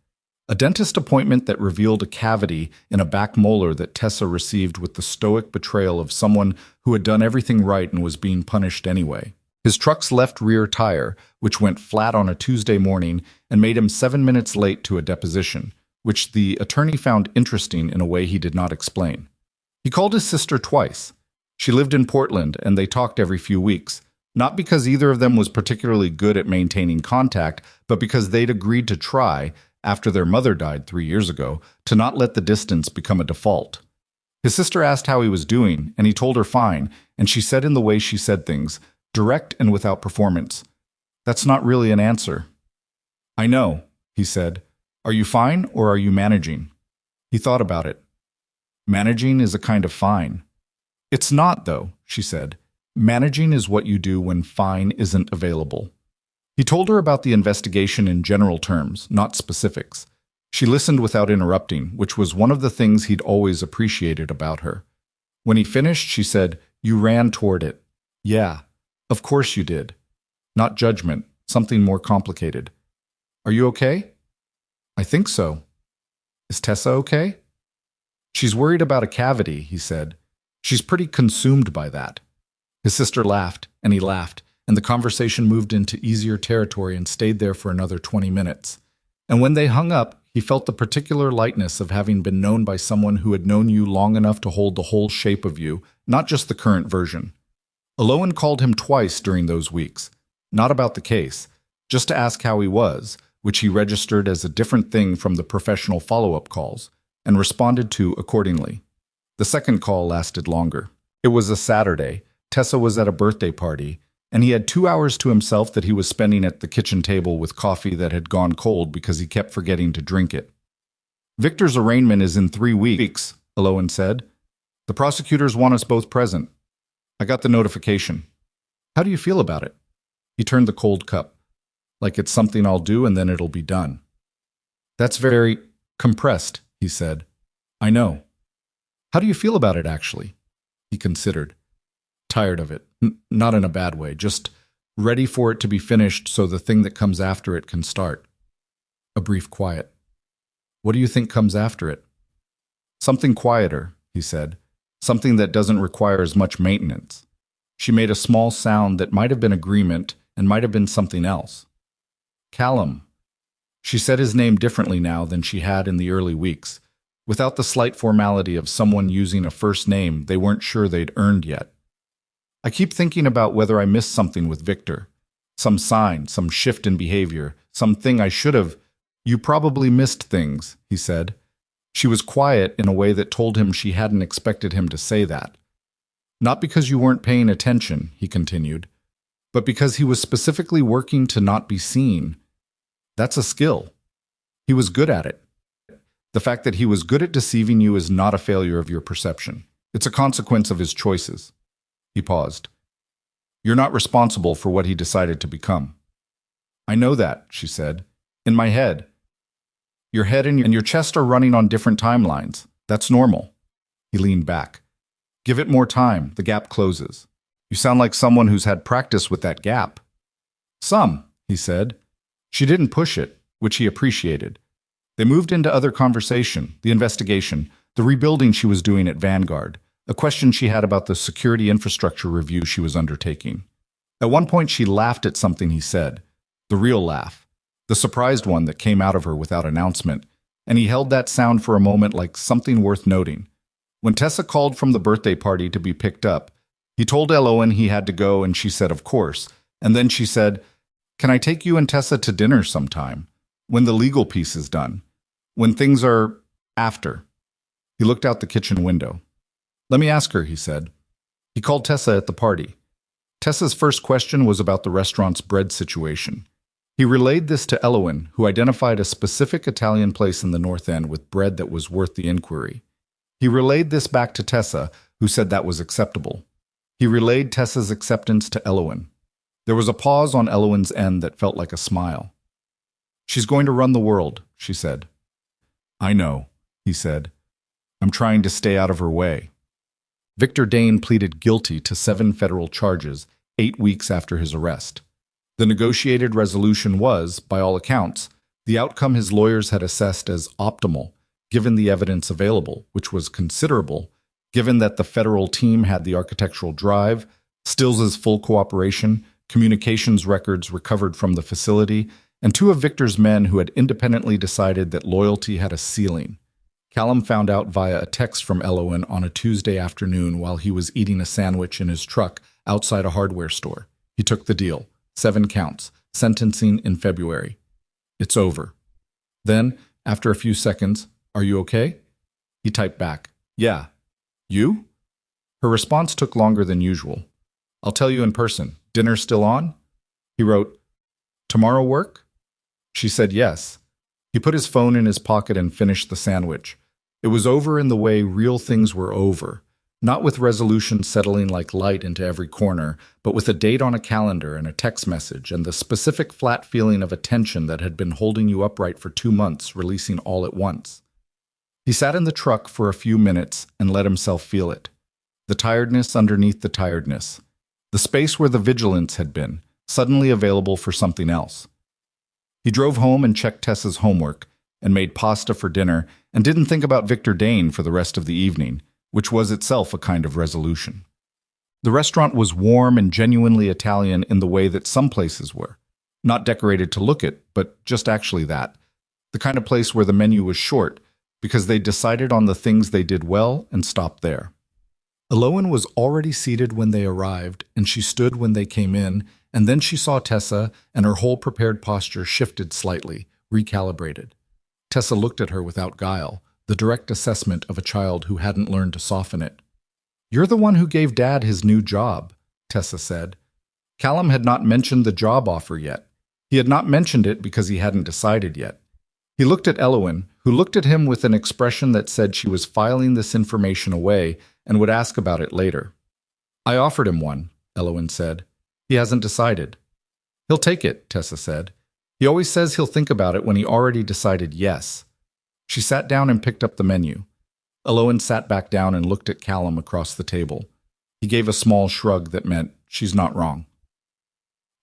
[SPEAKER 1] A dentist appointment that revealed a cavity in a back molar that Tessa received with the stoic betrayal of someone who had done everything right and was being punished anyway. His truck's left rear tire, which went flat on a Tuesday morning and made him 7 minutes late to a deposition, which the attorney found interesting in a way he did not explain. He called his sister twice. She lived in Portland, and they talked every few weeks, not because either of them was particularly good at maintaining contact, but because they'd agreed to try, after their mother died 3 years ago, to not let the distance become a default. His sister asked how he was doing, and he told her fine, and she said in the way she said things, direct and without performance, "That's not really an answer." "I know," he said. "Are you fine, or are you managing?" He thought about it. "Managing is a kind of fine." "It's not, though," she said. "Managing is what you do when fine isn't available." He told her about the investigation in general terms, not specifics. She listened without interrupting, which was one of the things he'd always appreciated about her. When he finished, she said, "You ran toward it." "Yeah, of course you did." "Not judgment, something more complicated." "Are you okay?" "I think so." "Is Tessa okay?" "She's worried about a cavity," he said. "She's pretty consumed by that." His sister laughed, and he laughed, and the conversation moved into easier territory and stayed there for another 20 minutes. And when they hung up, he felt the particular lightness of having been known by someone who had known you long enough to hold the whole shape of you, not just the current version. Elowen called him twice during those weeks, not about the case, just to ask how he was, which he registered as a different thing from the professional follow-up calls, and responded to accordingly. The second call lasted longer. It was a Saturday. Tessa was at a birthday party, and he had 2 hours to himself that he was spending at the kitchen table with coffee that had gone cold because he kept forgetting to drink it. "Victor's arraignment is in 3 weeks, Elowen said. "The prosecutors want us both present. I got the notification." "How do you feel about it?" He turned the cold cup. "Like it's something I'll do and then it'll be done." "That's very compressed," he said. "I know." "How do you feel about it, actually?" He considered. "Tired of it. Not in a bad way, just ready for it to be finished so the thing that comes after it can start." A brief quiet. "What do you think comes after it?" "Something quieter," he said. "Something that doesn't require as much maintenance." She made a small sound that might have been agreement and might have been something else. "Callum." She said his name differently now than she had in the early weeks, without the slight formality of someone using a first name they weren't sure they'd earned yet. "I keep thinking about whether I missed something with Victor. Some sign, some shift in behavior, something I should have—" "You probably missed things," he said. She was quiet in a way that told him she hadn't expected him to say that. Not because you weren't paying attention, he continued, but because he was specifically working to not be seen. That's a skill. He was good at it. The fact that he was good at deceiving you is not a failure of your perception. It's a consequence of his choices. He paused. You're not responsible for what he decided to become. I know that, she said. In my head. Your head and your chest are running on different timelines. That's normal. He leaned back. Give it more time. The gap closes. You sound like someone who's had practice with that gap. Some, he said. She didn't push it, which he appreciated. They moved into other conversation, the investigation, the rebuilding she was doing at Vanguard, a question she had about the security infrastructure review she was undertaking. At one point she laughed at something he said, the real laugh, the surprised one that came out of her without announcement, and he held that sound for a moment like something worth noting. When Tessa called from the birthday party to be picked up, he told Elowen he had to go and she said of course, and then she said, Can I take you and Tessa to dinner sometime? When the legal piece is done. When things are after. He looked out the kitchen window. Let me ask her, he said. He called Tessa at the party. Tessa's first question was about the restaurant's bread situation. He relayed this to Elowen, who identified a specific Italian place in the North End with bread that was worth the inquiry. He relayed this back to Tessa, who said that was acceptable. He relayed Tessa's acceptance to Elowen. There was a pause on Elowen's end that felt like a smile. She's going to run the world, she said. I know, he said. I'm trying to stay out of her way. Victor Dane pleaded guilty to 7 federal charges 8 weeks after his arrest. The negotiated resolution was, by all accounts, the outcome his lawyers had assessed as optimal, given the evidence available, which was considerable, given that the federal team had the architectural drive, Stills's full cooperation, communications records recovered from the facility, and 2 of Victor's men who had independently decided that loyalty had a ceiling. Callum found out via a text from Elowen on a Tuesday afternoon while he was eating a sandwich in his truck outside a hardware store. He took the deal. 7 counts. Sentencing in February. It's over. Then, after a few seconds, are you okay? He typed back, yeah. You? Her response took longer than usual. I'll tell you in person. Dinner still on? He wrote, tomorrow work? She said yes. He put his phone in his pocket and finished the sandwich. It was over in the way real things were over, not with resolution settling like light into every corner, but with a date on a calendar and a text message and the specific flat feeling of attention that had been holding you upright for 2 months, releasing all at once. He sat in the truck for a few minutes and let himself feel it. The tiredness underneath the tiredness. The space where the vigilance had been, suddenly available for something else. He drove home and checked Tessa's homework, and made pasta for dinner, and didn't think about Victor Dane for the rest of the evening, which was itself a kind of resolution. The restaurant was warm and genuinely Italian in the way that some places were. Not decorated to look at, but just actually that. The kind of place where the menu was short, because they decided on the things they did well and stopped there. Elowen was already seated when they arrived, and she stood when they came in, and then she saw Tessa, and her whole prepared posture shifted slightly, recalibrated. Tessa looked at her without guile, the direct assessment of a child who hadn't learned to soften it. You're the one who gave Dad his new job, Tessa said. Callum had not mentioned the job offer yet. He had not mentioned it because he hadn't decided yet. He looked at Elowen, who looked at him with an expression that said she was filing this information away and would ask about it later. I offered him one, Elowen said. He hasn't decided. He'll take it, Tessa said. He always says he'll think about it when he already decided yes. She sat down and picked up the menu. Elowen sat back down and looked at Callum across the table. He gave a small shrug that meant, she's not wrong.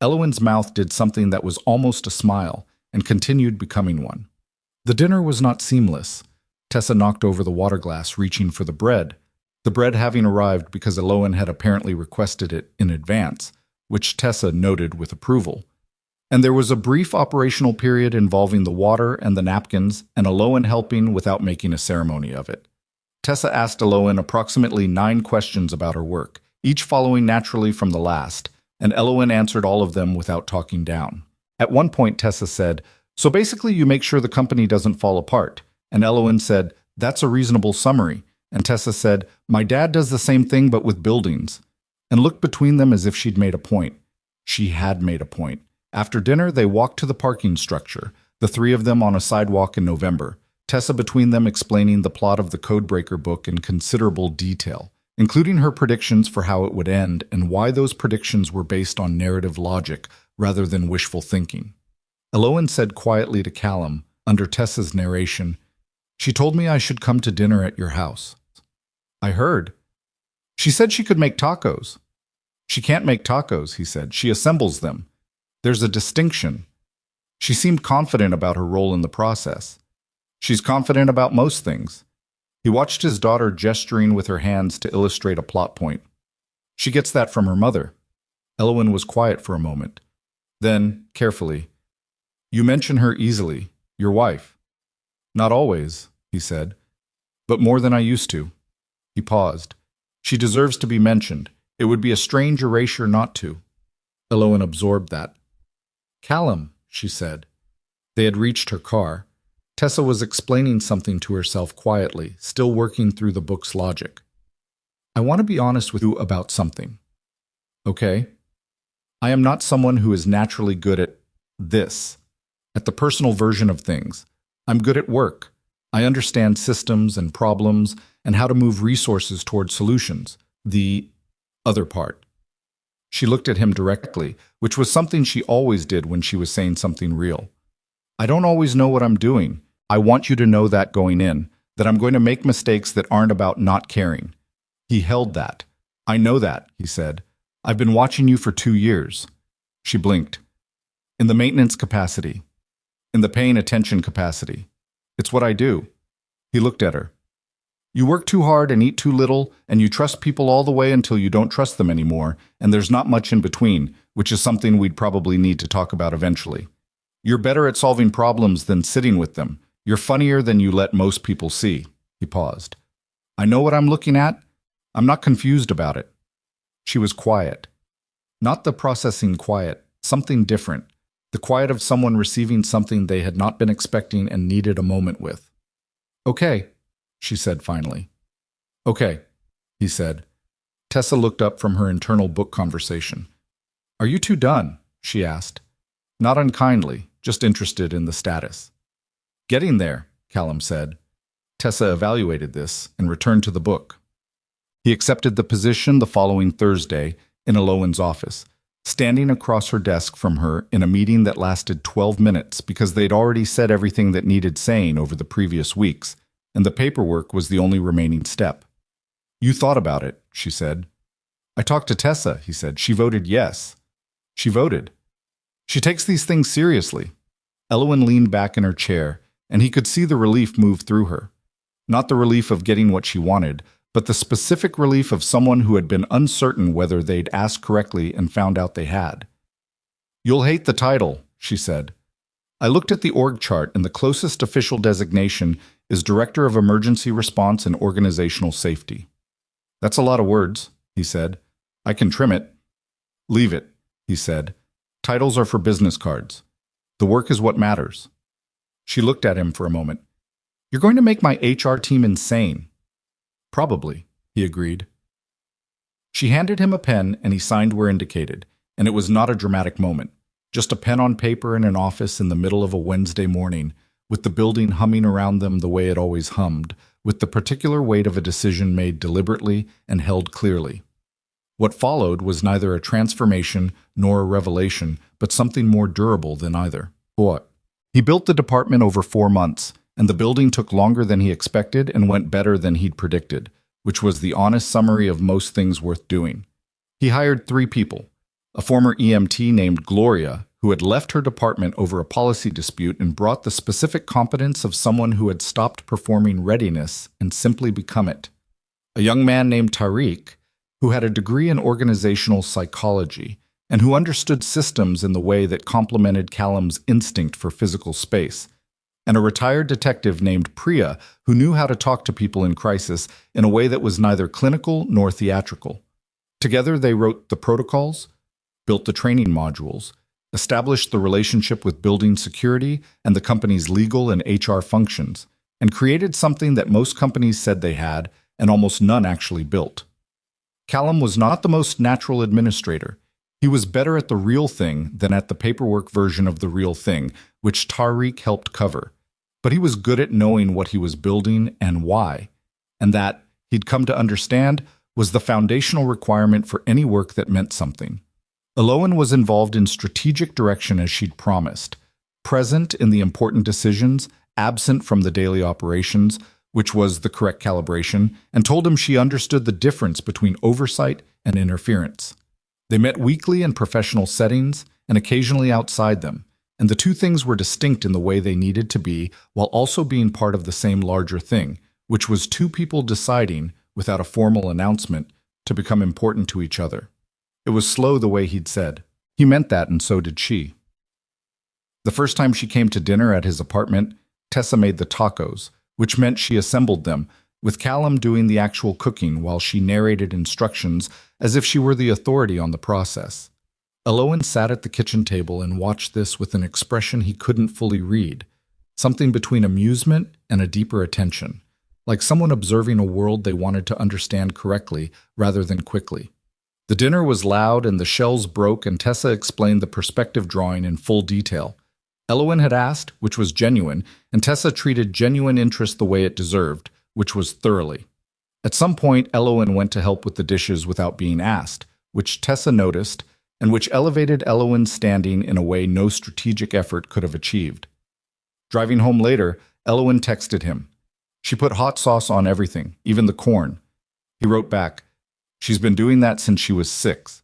[SPEAKER 1] Elowen's mouth did something that was almost a smile and continued becoming one. The dinner was not seamless. Tessa knocked over the water glass, reaching for the bread having arrived because Elowen had apparently requested it in advance, which Tessa noted with approval. And there was a brief operational period involving the water and the napkins, and Elowen helping without making a ceremony of it. Tessa asked Elowen approximately 9 questions about her work, each following naturally from the last, and Elowen answered all of them without talking down. At one point, Tessa said, so basically you make sure the company doesn't fall apart, and Elowen said, That's a reasonable summary. And Tessa said, my dad does the same thing but with buildings. And looked between them as if she'd made a point. She had made a point. After dinner, they walked to the parking structure, the three of them on a sidewalk in November, Tessa between them explaining the plot of the Codebreaker book in considerable detail, including her predictions for how it would end and why those predictions were based on narrative logic rather than wishful thinking. Elowen said quietly to Callum, under Tessa's narration, she told me I should come to dinner at your house. I heard. She said she could make tacos. She can't make tacos, he said. She assembles them. There's a distinction. She seemed confident about her role in the process. She's confident about most things. He watched his daughter gesturing with her hands to illustrate a plot point. She gets that from her mother. Elowen was quiet for a moment. Then, carefully, you mention her easily, your wife. Not always, he said, but more than I used to. He paused. She deserves to be mentioned. It would be a strange erasure not to. Elowen absorbed that. Callum, she said. They had reached her car. Tessa was explaining something to herself quietly, still working through the book's logic. I want to be honest with you about something. Okay? I am not someone who is naturally good at this, at the personal version of things. I'm good at work. I understand systems and problems and how to move resources toward solutions. The other part. She looked at him directly, which was something she always did when she was saying something real. I don't always know what I'm doing. I want you to know that going in, that I'm going to make mistakes that aren't about not caring. He held that. I know that, he said. I've been watching you for 2 years. She blinked. In the maintenance capacity. In the paying attention capacity. It's what I do. He looked at her. You work too hard and eat too little, and you trust people all the way until you don't trust them anymore, and there's not much in between, which is something we'd probably need to talk about eventually. You're better at solving problems than sitting with them. You're funnier than you let most people see. He paused. I know what I'm looking at. I'm not confused about it. She was quiet. Not the processing quiet, something different. The quiet of someone receiving something they had not been expecting and needed a moment with. Okay, she said finally. Okay, he said. Tessa looked up from her internal book conversation. Are you two done? She asked. Not unkindly, just interested in the status. Getting there, Callum said. Tessa evaluated this and returned to the book. He accepted the position the following Thursday in Elowen's office, standing across her desk from her in a meeting that lasted 12 minutes because they'd already said everything that needed saying over the previous weeks, and the paperwork was the only remaining step. You thought about it, she said. I talked to Tessa, he said. She voted yes. She voted. She takes these things seriously. Elowen leaned back in her chair, and he could see the relief move through her. Not the relief of getting what she wanted, but the specific relief of someone who had been uncertain whether they'd asked correctly and found out they had. You'll hate the title, she said. I looked at the org chart, and the closest official designation is Director of Emergency Response and Organizational Safety. That's a lot of words, he said. I can trim it. Leave it, he said. Titles are for business cards. The work is what matters. She looked at him for a moment. You're going to make my HR team insane. Probably, he agreed. She handed him a pen and he signed where indicated, and it was not a dramatic moment, just a pen on paper in an office in the middle of a Wednesday morning, with the building humming around them the way it always hummed, with the particular weight of a decision made deliberately and held clearly. What followed was neither a transformation nor a revelation, but something more durable than either. What? He built the department over 4 months, and the building took longer than he expected and went better than he'd predicted, which was the honest summary of most things worth doing. He hired 3 people, a former EMT named Gloria, who had left her department over a policy dispute and brought the specific competence of someone who had stopped performing readiness and simply become it. A young man named Tariq, who had a degree in organizational psychology and who understood systems in the way that complemented Callum's instinct for physical space, and a retired detective named Priya who knew how to talk to people in crisis in a way that was neither clinical nor theatrical. Together they wrote the protocols, built the training modules, established the relationship with building security and the company's legal and HR functions, and created something that most companies said they had and almost none actually built. Callum was not the most natural administrator. He was better at the real thing than at the paperwork version of the real thing, which Tariq helped cover. But he was good at knowing what he was building and why, and that, he'd come to understand, was the foundational requirement for any work that meant something. Elowen was involved in strategic direction as she'd promised, present in the important decisions, absent from the daily operations, which was the correct calibration, and told him she understood the difference between oversight and interference. They met weekly in professional settings and occasionally outside them, and the two things were distinct in the way they needed to be while also being part of the same larger thing, which was two people deciding, without a formal announcement, to become important to each other. It was slow the way he'd said. He meant that, and so did she. The first time she came to dinner at his apartment, Tessa made the tacos, which meant she assembled them, with Callum doing the actual cooking while she narrated instructions as if she were the authority on the process. Elowen sat at the kitchen table and watched this with an expression he couldn't fully read, something between amusement and a deeper attention, like someone observing a world they wanted to understand correctly rather than quickly. The dinner was loud and the shells broke, and Tessa explained the perspective drawing in full detail. Elowen had asked, which was genuine, and Tessa treated genuine interest the way it deserved, which was thoroughly. At some point, Elowen went to help with the dishes without being asked, which Tessa noticed, and which elevated Elowen's standing in a way no strategic effort could have achieved. Driving home later, Elowen texted him. She put hot sauce on everything, even the corn. He wrote back, "She's been doing that since she was 6.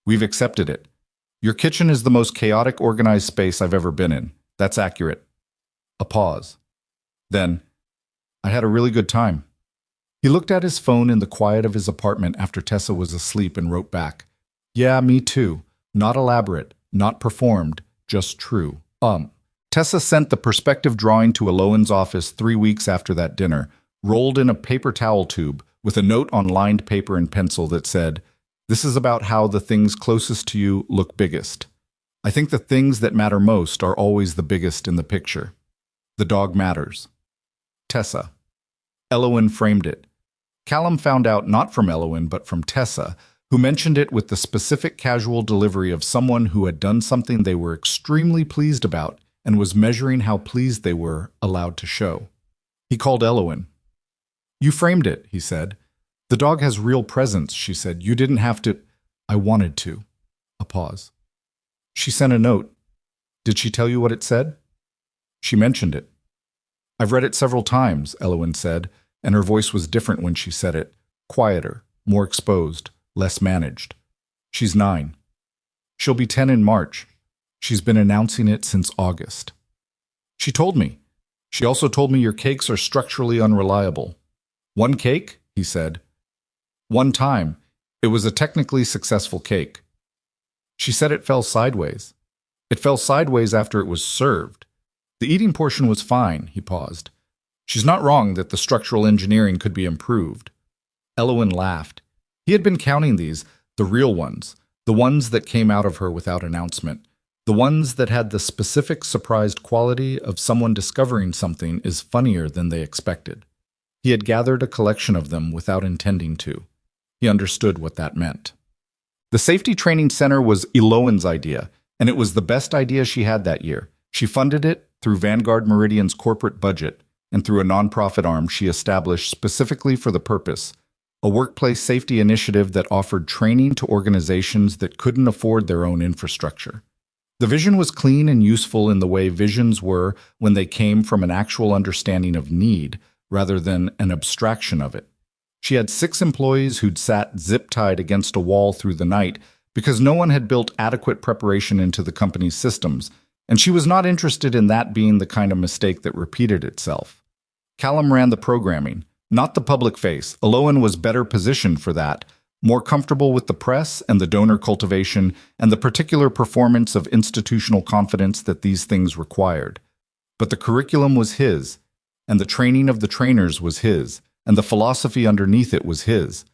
[SPEAKER 1] We've accepted it. Your kitchen is the most chaotic, organized space I've ever been in. That's accurate." A pause. Then, "I had a really good time." He looked at his phone in the quiet of his apartment after Tessa was asleep and wrote back, "Yeah, me too. Not elaborate, not performed, just true." Tessa sent the perspective drawing to Elowen's office 3 weeks after that dinner, rolled in a paper towel tube, with a note on lined paper and pencil that said, "This is about how the things closest to you look biggest. I think the things that matter most are always the biggest in the picture. The dog matters. Tessa." Elowen framed it. Callum found out not from Elowen but from Tessa, who mentioned it with the specific casual delivery of someone who had done something they were extremely pleased about and was measuring how pleased they were allowed to show. He called Elowen. "You framed it," he said. "The dog has real presence," she said. "You didn't have to—" "I wanted to." A pause. "She sent a note. Did she tell you what it said?" "She mentioned it." "I've read it several times," Elowen said, and her voice was different when she said it, quieter, more exposed, less managed. "She's 9. She'll be 10 in March. She's been announcing it since August. She told me. She also told me your cakes are structurally unreliable." "One cake?" he said. "One time. It was a technically successful cake." She said it fell sideways. "It fell sideways after it was served. The eating portion was fine," he paused. "She's not wrong that the structural engineering could be improved." Elowen laughed. He had been counting these, the real ones, the ones that came out of her without announcement, the ones that had the specific surprised quality of someone discovering something is funnier than they expected. He had gathered a collection of them without intending to. He understood what that meant. The Safety Training Center was Elowen's idea, and it was the best idea she had that year. She funded it through Vanguard Meridian's corporate budget and through a nonprofit arm she established specifically for the purpose, a workplace safety initiative that offered training to organizations that couldn't afford their own infrastructure. The vision was clean and useful in the way visions were when they came from an actual understanding of need rather than an abstraction of it. She had 6 employees who'd sat zip-tied against a wall through the night because no one had built adequate preparation into the company's systems, and she was not interested in that being the kind of mistake that repeated itself. Callum ran the programming, not the public face. Elowen was better positioned for that, more comfortable with the press and the donor cultivation and the particular performance of institutional confidence that these things required. But the curriculum was his, and the training of the trainers was his, and the philosophy underneath it was his.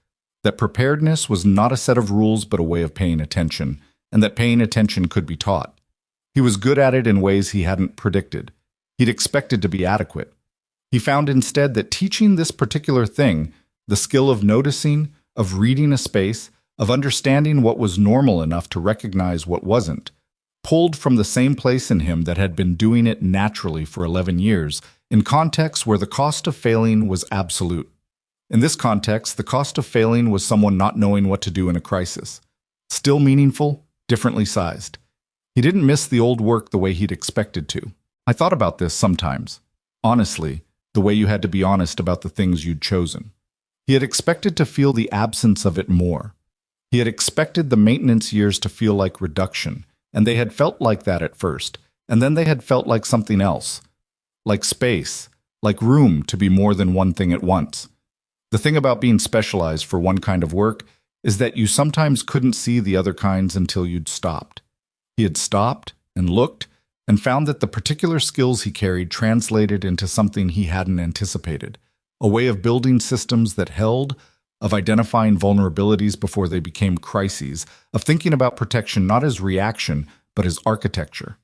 [SPEAKER 1] That preparedness was not a set of rules but a way of paying attention, and that paying attention could be taught. He was good at it in ways he hadn't predicted. He'd expected to be adequate. He found instead that teaching this particular thing, the skill of noticing, of reading a space, of understanding what was normal enough to recognize what wasn't, pulled from the same place in him that had been doing it naturally for 11 years, in contexts where the cost of failing was absolute. In this context, the cost of failing was someone not knowing what to do in a crisis. Still meaningful, differently sized. He didn't miss the old work the way he'd expected to. I thought about this sometimes. Honestly, the way you had to be honest about the things you'd chosen. He had expected to feel the absence of it more. He had expected the maintenance years to feel like reduction, and they had felt like that at first, and then they had felt like something else. Like space, like room to be more than one thing at once. The thing about being specialized for one kind of work is that you sometimes couldn't see the other kinds until you'd stopped. He had stopped and looked and found that the particular skills he carried translated into something he hadn't anticipated, a way of building systems that held, of identifying vulnerabilities before they became crises, of thinking about protection not as reaction, but as architecture.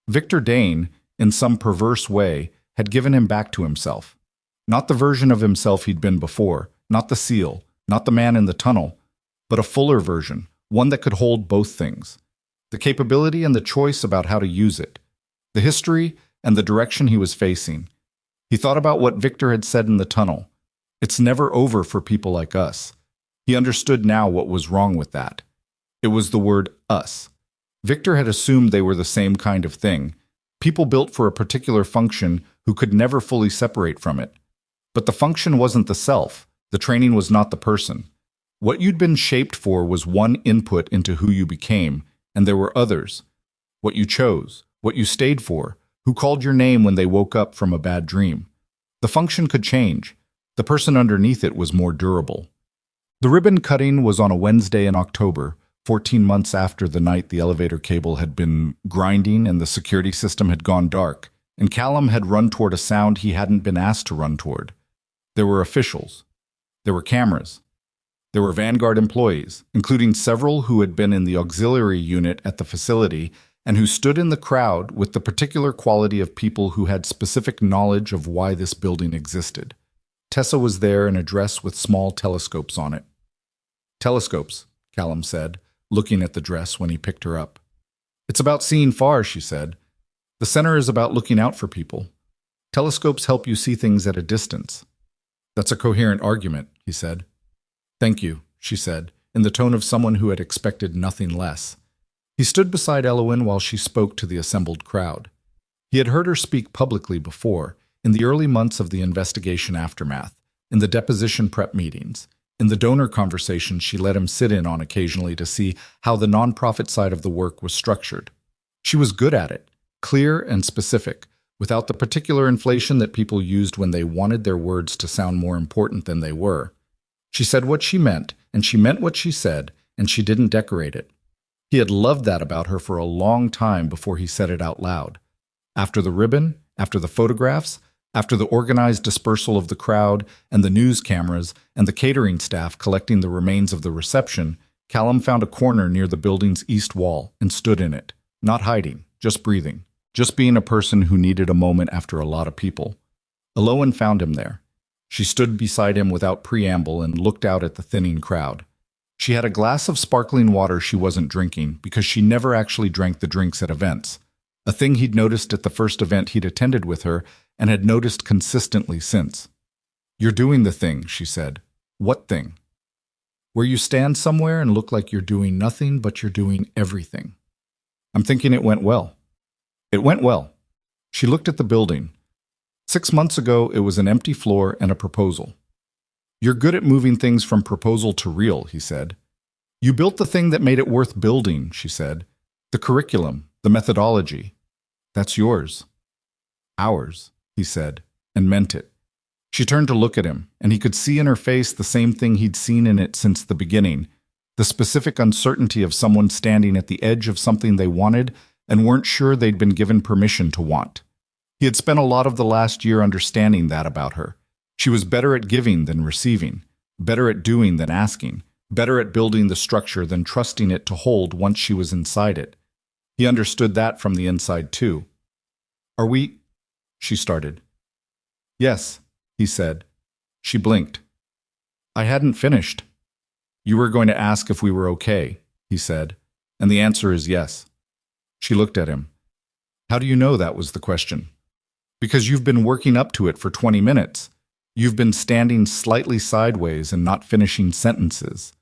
[SPEAKER 1] Victor Dane, in some perverse way, had given him back to himself. Not the version of himself he'd been before, not the SEAL, not the man in the tunnel, but a fuller version, one that could hold both things. The capability and the choice about how to use it. The history and the direction he was facing. He thought about what Victor had said in the tunnel. It's never over for people like us. He understood now what was wrong with that. It was the word us. Victor had assumed they were the same kind of thing, people built for a particular function who could never fully separate from it. But the function wasn't the self. The training was not the person. What you'd been shaped for was one input into who you became, and there were others. What you chose, what you stayed for, who called your name when they woke up from a bad dream. The function could change. The person underneath it was more durable. The ribbon cutting was on a Wednesday in October, 14 months after the night the elevator cable had been grinding and the security system had gone dark, and Callum had run toward a sound he hadn't been asked to run toward. There were officials. There were cameras. There were Vanguard employees, including several who had been in the auxiliary unit at the facility and who stood in the crowd with the particular quality of people who had specific knowledge of why this building existed. Tessa was there in a dress with small telescopes on it. Telescopes, Callum said, looking at the dress when he picked her up. It's about seeing far, she said. The center is about looking out for people. Telescopes help you see things at a distance. That's a coherent argument, he said. Thank you, she said, in the tone of someone who had expected nothing less. He stood beside Elowen while she spoke to the assembled crowd. He had heard her speak publicly before, in the early months of the investigation aftermath, in the deposition prep meetings, in the donor conversations she let him sit in on occasionally to see how the nonprofit side of the work was structured. She was good at it, clear and specific, without the particular inflation that people used when they wanted their words to sound more important than they were. She said what she meant, and she meant what she said, and she didn't decorate it. He had loved that about her for a long time before he said it out loud. After the ribbon, after the photographs, after the organized dispersal of the crowd and the news cameras and the catering staff collecting the remains of the reception, Callum found a corner near the building's east wall and stood in it, not hiding, just breathing, just being a person who needed a moment after a lot of people. Elowen found him there. She stood beside him without preamble and looked out at the thinning crowd. She had a glass of sparkling water she wasn't drinking because she never actually drank the drinks at events, a thing he'd noticed at the first event he'd attended with her and had noticed consistently since. You're doing the thing, she said. What thing? Where you stand somewhere and look like you're doing nothing but you're doing everything. I'm thinking it went well. It went well. She looked at the building. 6 months ago, it was an empty floor and a proposal. You're good at moving things from proposal to real, he said. You built the thing that made it worth building, she said. The curriculum, the methodology. That's yours. Ours, he said, and meant it. She turned to look at him, and he could see in her face the same thing he'd seen in it since the beginning, the specific uncertainty of someone standing at the edge of something they wanted and weren't sure they'd been given permission to want. He had spent a lot of the last year understanding that about her. She was better at giving than receiving, better at doing than asking, better at building the structure than trusting it to hold once she was inside it. He understood that from the inside too. Are we... She started. Yes, he said. She blinked. I hadn't finished. You were going to ask if we were okay, he said, and the answer is yes. She looked at him. How do you know that was the question? Because you've been working up to it for 20 minutes. You've been standing slightly sideways and not finishing sentences.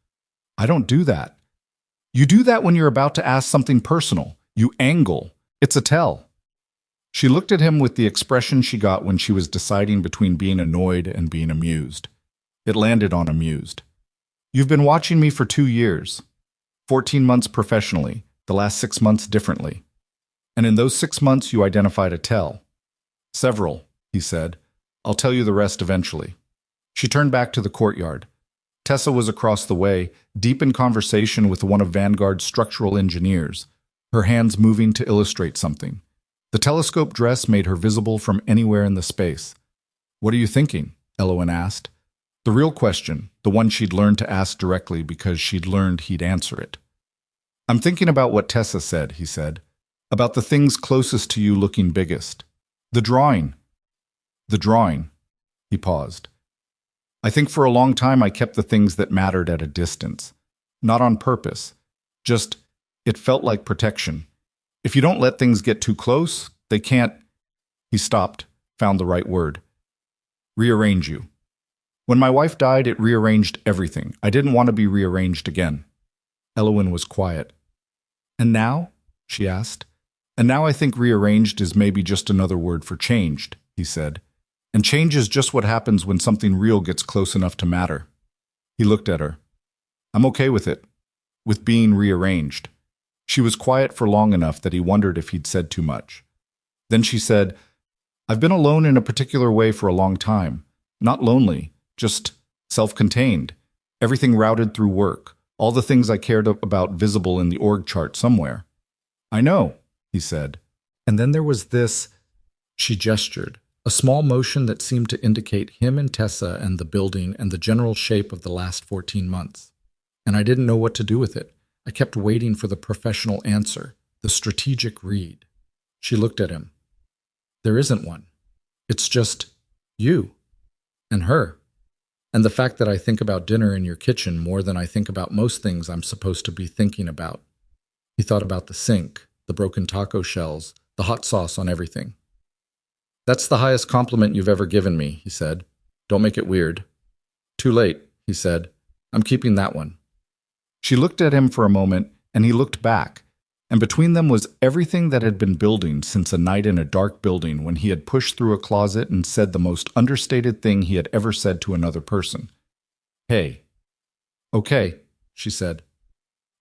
[SPEAKER 1] I don't do that. You do that when you're about to ask something personal. You angle. It's a tell. She looked at him with the expression she got when she was deciding between being annoyed and being amused. It landed on amused. You've been watching me for 2 years. 14 months professionally, the last 6 months differently. And in those 6 months you identified a tell. Several, he said. I'll tell you the rest eventually. She turned back to the courtyard. Tessa was across the way, deep in conversation with one of Vanguard's structural engineers, her hands moving to illustrate something. The telescope dress made her visible from anywhere in the space. What are you thinking? Elowen asked. The real question, the one she'd learned to ask directly because she'd learned he'd answer it. I'm thinking about what Tessa said, he said. About the things closest to you looking biggest. The drawing. The drawing. He paused. I think for a long time I kept the things that mattered at a distance. Not on purpose. Just, it felt like protection. If you don't let things get too close, they can't... He stopped, found the right word. Rearrange you. When my wife died, it rearranged everything. I didn't want to be rearranged again. Elowen was quiet. And now? She asked. And now I think rearranged is maybe just another word for changed, he said. And change is just what happens when something real gets close enough to matter. He looked at her. I'm okay with it. With being rearranged. She was quiet for long enough that he wondered if he'd said too much. Then she said, I've been alone in a particular way for a long time. Not lonely, just self-contained. Everything routed through work. All the things I cared about visible in the org chart somewhere. I know, he said. And then there was this, she gestured, a small motion that seemed to indicate him and Tessa and the building and the general shape of the last 14 months. And I didn't know what to do with it. I kept waiting for the professional answer, the strategic read. She looked at him. There isn't one. It's just you and her. And the fact that I think about dinner in your kitchen more than I think about most things I'm supposed to be thinking about. He thought about the sink, the broken taco shells, the hot sauce on everything. That's the highest compliment you've ever given me, he said. Don't make it weird. Too late, he said. I'm keeping that one. She looked at him for a moment, and he looked back, and between them was everything that had been building since a night in a dark building when he had pushed through a closet and said the most understated thing he had ever said to another person. Hey. Okay, she said.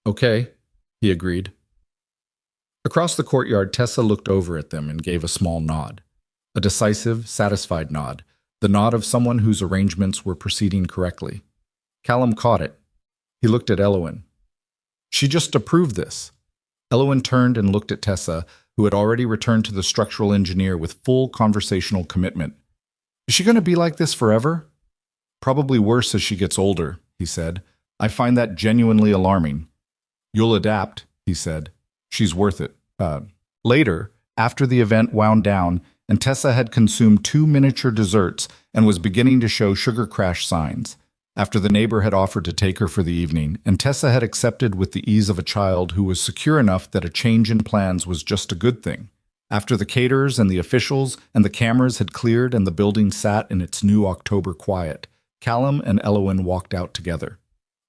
[SPEAKER 1] Okay, he agreed. Across the courtyard, Tessa looked over at them and gave a small nod. A decisive, satisfied nod, the nod of someone whose arrangements were proceeding correctly. Callum caught it. He looked at Elowen. She just approved this. Elowen turned and looked at Tessa, who had already returned to the structural engineer with full conversational commitment. Is she going to be like this forever? Probably worse as she gets older, he said. I find that genuinely alarming. You'll adapt, he said. She's worth it. Later, after the event wound down, and Tessa had consumed 2 miniature desserts and was beginning to show sugar crash signs, after the neighbor had offered to take her for the evening, and Tessa had accepted with the ease of a child who was secure enough that a change in plans was just a good thing. After the caterers and the officials and the cameras had cleared and the building sat in its new October quiet, Callum and Elowen walked out together.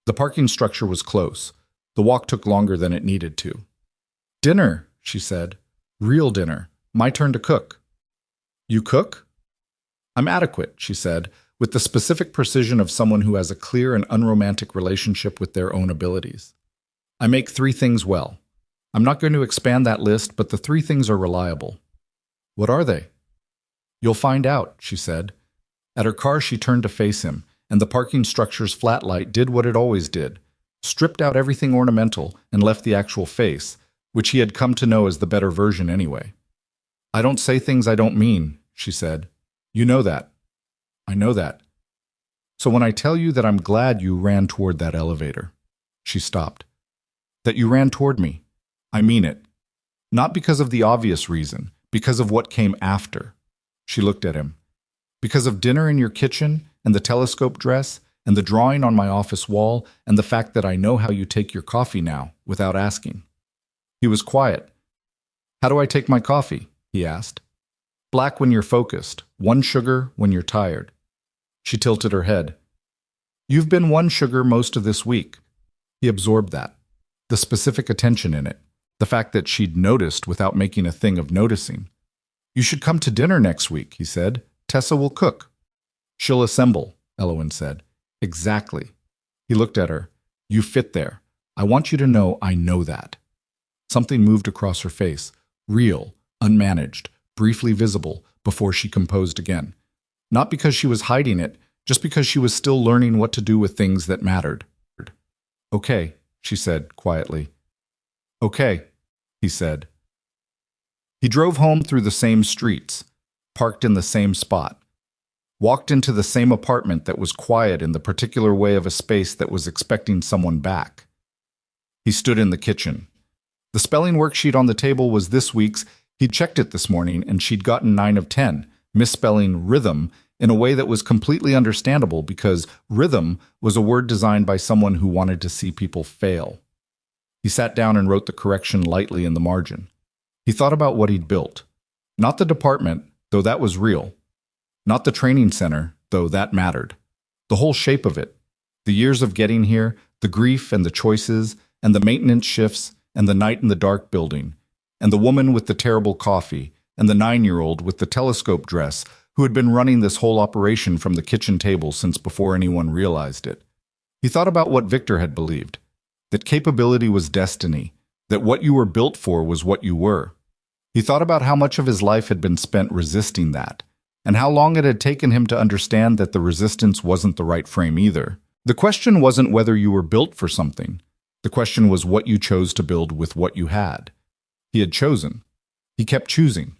[SPEAKER 1] The parking structure was close. The walk took longer than it needed to. Dinner, she said. Real dinner. My turn to cook. You cook? I'm adequate, she said, with the specific precision of someone who has a clear and unromantic relationship with their own abilities. I make 3 things well. I'm not going to expand that list, but the 3 things are reliable. What are they? You'll find out, she said. At her car, she turned to face him, and the parking structure's flat light did what it always did, stripped out everything ornamental and left the actual face, which he had come to know as the better version anyway. I don't say things I don't mean, she said. You know that. I know that. So when I tell you that I'm glad you ran toward that elevator, she stopped. That you ran toward me, I mean it. Not because of the obvious reason, because of what came after. She looked at him. Because of dinner in your kitchen, and the telescope dress, and the drawing on my office wall, and the fact that I know how you take your coffee now, without asking. He was quiet. How do I take my coffee? He asked. Black when you're focused, one sugar when you're tired. She tilted her head. You've been one sugar most of this week. He absorbed that. The specific attention in it. The fact that she'd noticed without making a thing of noticing. You should come to dinner next week, he said. Tessa will cook. She'll assemble, Elowen said. Exactly. He looked at her. You fit there. I want you to know I know that. Something moved across her face. Real, unmanaged, briefly visible, before she composed again. Not because she was hiding it, just because she was still learning what to do with things that mattered. Okay, she said quietly. Okay, he said. He drove home through the same streets, parked in the same spot, walked into the same apartment that was quiet in the particular way of a space that was expecting someone back. He stood in the kitchen. The spelling worksheet on the table was this week's. He'd checked it this morning, and she'd gotten 9 of 10, misspelling rhythm in a way that was completely understandable because rhythm was a word designed by someone who wanted to see people fail. He sat down and wrote the correction lightly in the margin. He thought about what he'd built. Not the department, though that was real. Not the training center, though that mattered. The whole shape of it. The years of getting here, the grief and the choices, and the maintenance shifts, and the night in the dark building, and the woman with the terrible coffee, and the 9-year-old with the telescope dress who had been running this whole operation from the kitchen table since before anyone realized it. He thought about what Victor had believed, that capability was destiny, that what you were built for was what you were. He thought about how much of his life had been spent resisting that, and how long it had taken him to understand that the resistance wasn't the right frame either. The question wasn't whether you were built for something. The question was what you chose to build with what you had. He had chosen. He kept choosing.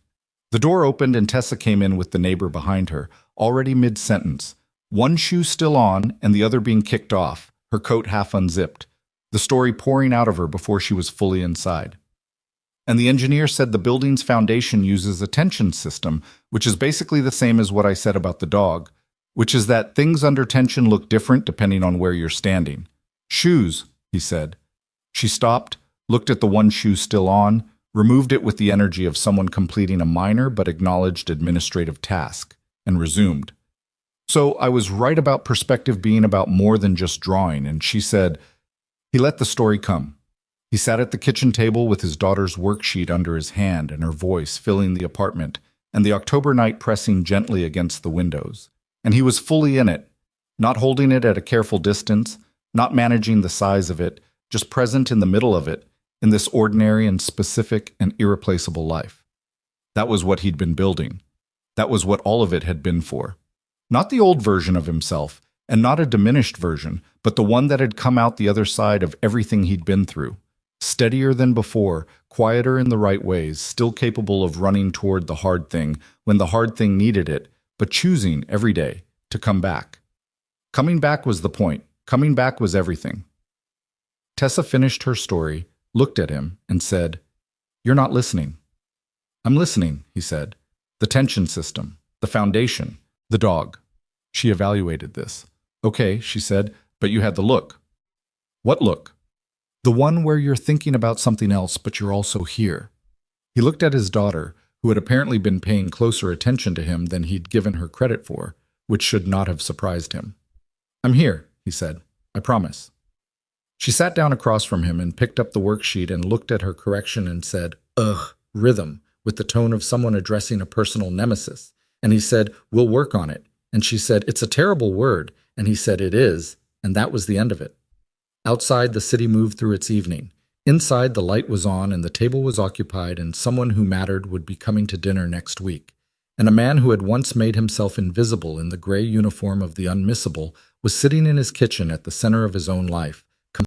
[SPEAKER 1] The door opened and Tessa came in with the neighbor behind her, already mid-sentence, one shoe still on and the other being kicked off, her coat half unzipped, the story pouring out of her before she was fully inside. And the engineer said the building's foundation uses a tension system, which is basically the same as what I said about the dog, which is that things under tension look different depending on where you're standing. Shoes, he said. She stopped, looked at the one shoe still on, removed it with the energy of someone completing a minor but acknowledged administrative task, and resumed. So I was right about perspective being about more than just drawing, and she said, he let the story come. He sat at the kitchen table with his daughter's worksheet under his hand and her voice filling the apartment, and the October night pressing gently against the windows. And he was fully in it, not holding it at a careful distance, not managing the size of it, just present in the middle of it, in this ordinary and specific and irreplaceable life. That was what he'd been building. That was what all of it had been for. Not the old version of himself, and not a diminished version, but the one that had come out the other side of everything he'd been through. Steadier than before, quieter in the right ways, still capable of running toward the hard thing when the hard thing needed it, but choosing every day to come back. Coming back was the point. Coming back was everything. Tessa finished her story, looked at him, and said, "You're not listening." "I'm listening," he said. "The tension system, the foundation, the dog." She evaluated this. "Okay," she said, "but you had the look." "What look?" "The one where you're thinking about something else, but you're also here." He looked at his daughter, who had apparently been paying closer attention to him than he'd given her credit for, which should not have surprised him. "I'm here," he said. "I promise." She sat down across from him and picked up the worksheet and looked at her correction and said, "Ugh, rhythm," with the tone of someone addressing a personal nemesis. And he said, "We'll work on it." And she said, "It's a terrible word." And he said, "It is." And that was the end of it. Outside, the city moved through its evening. Inside, the light was on and the table was occupied, and someone who mattered would be coming to dinner next week. And a man who had once made himself invisible in the gray uniform of the unmissable was sitting in his kitchen at the center of his own life,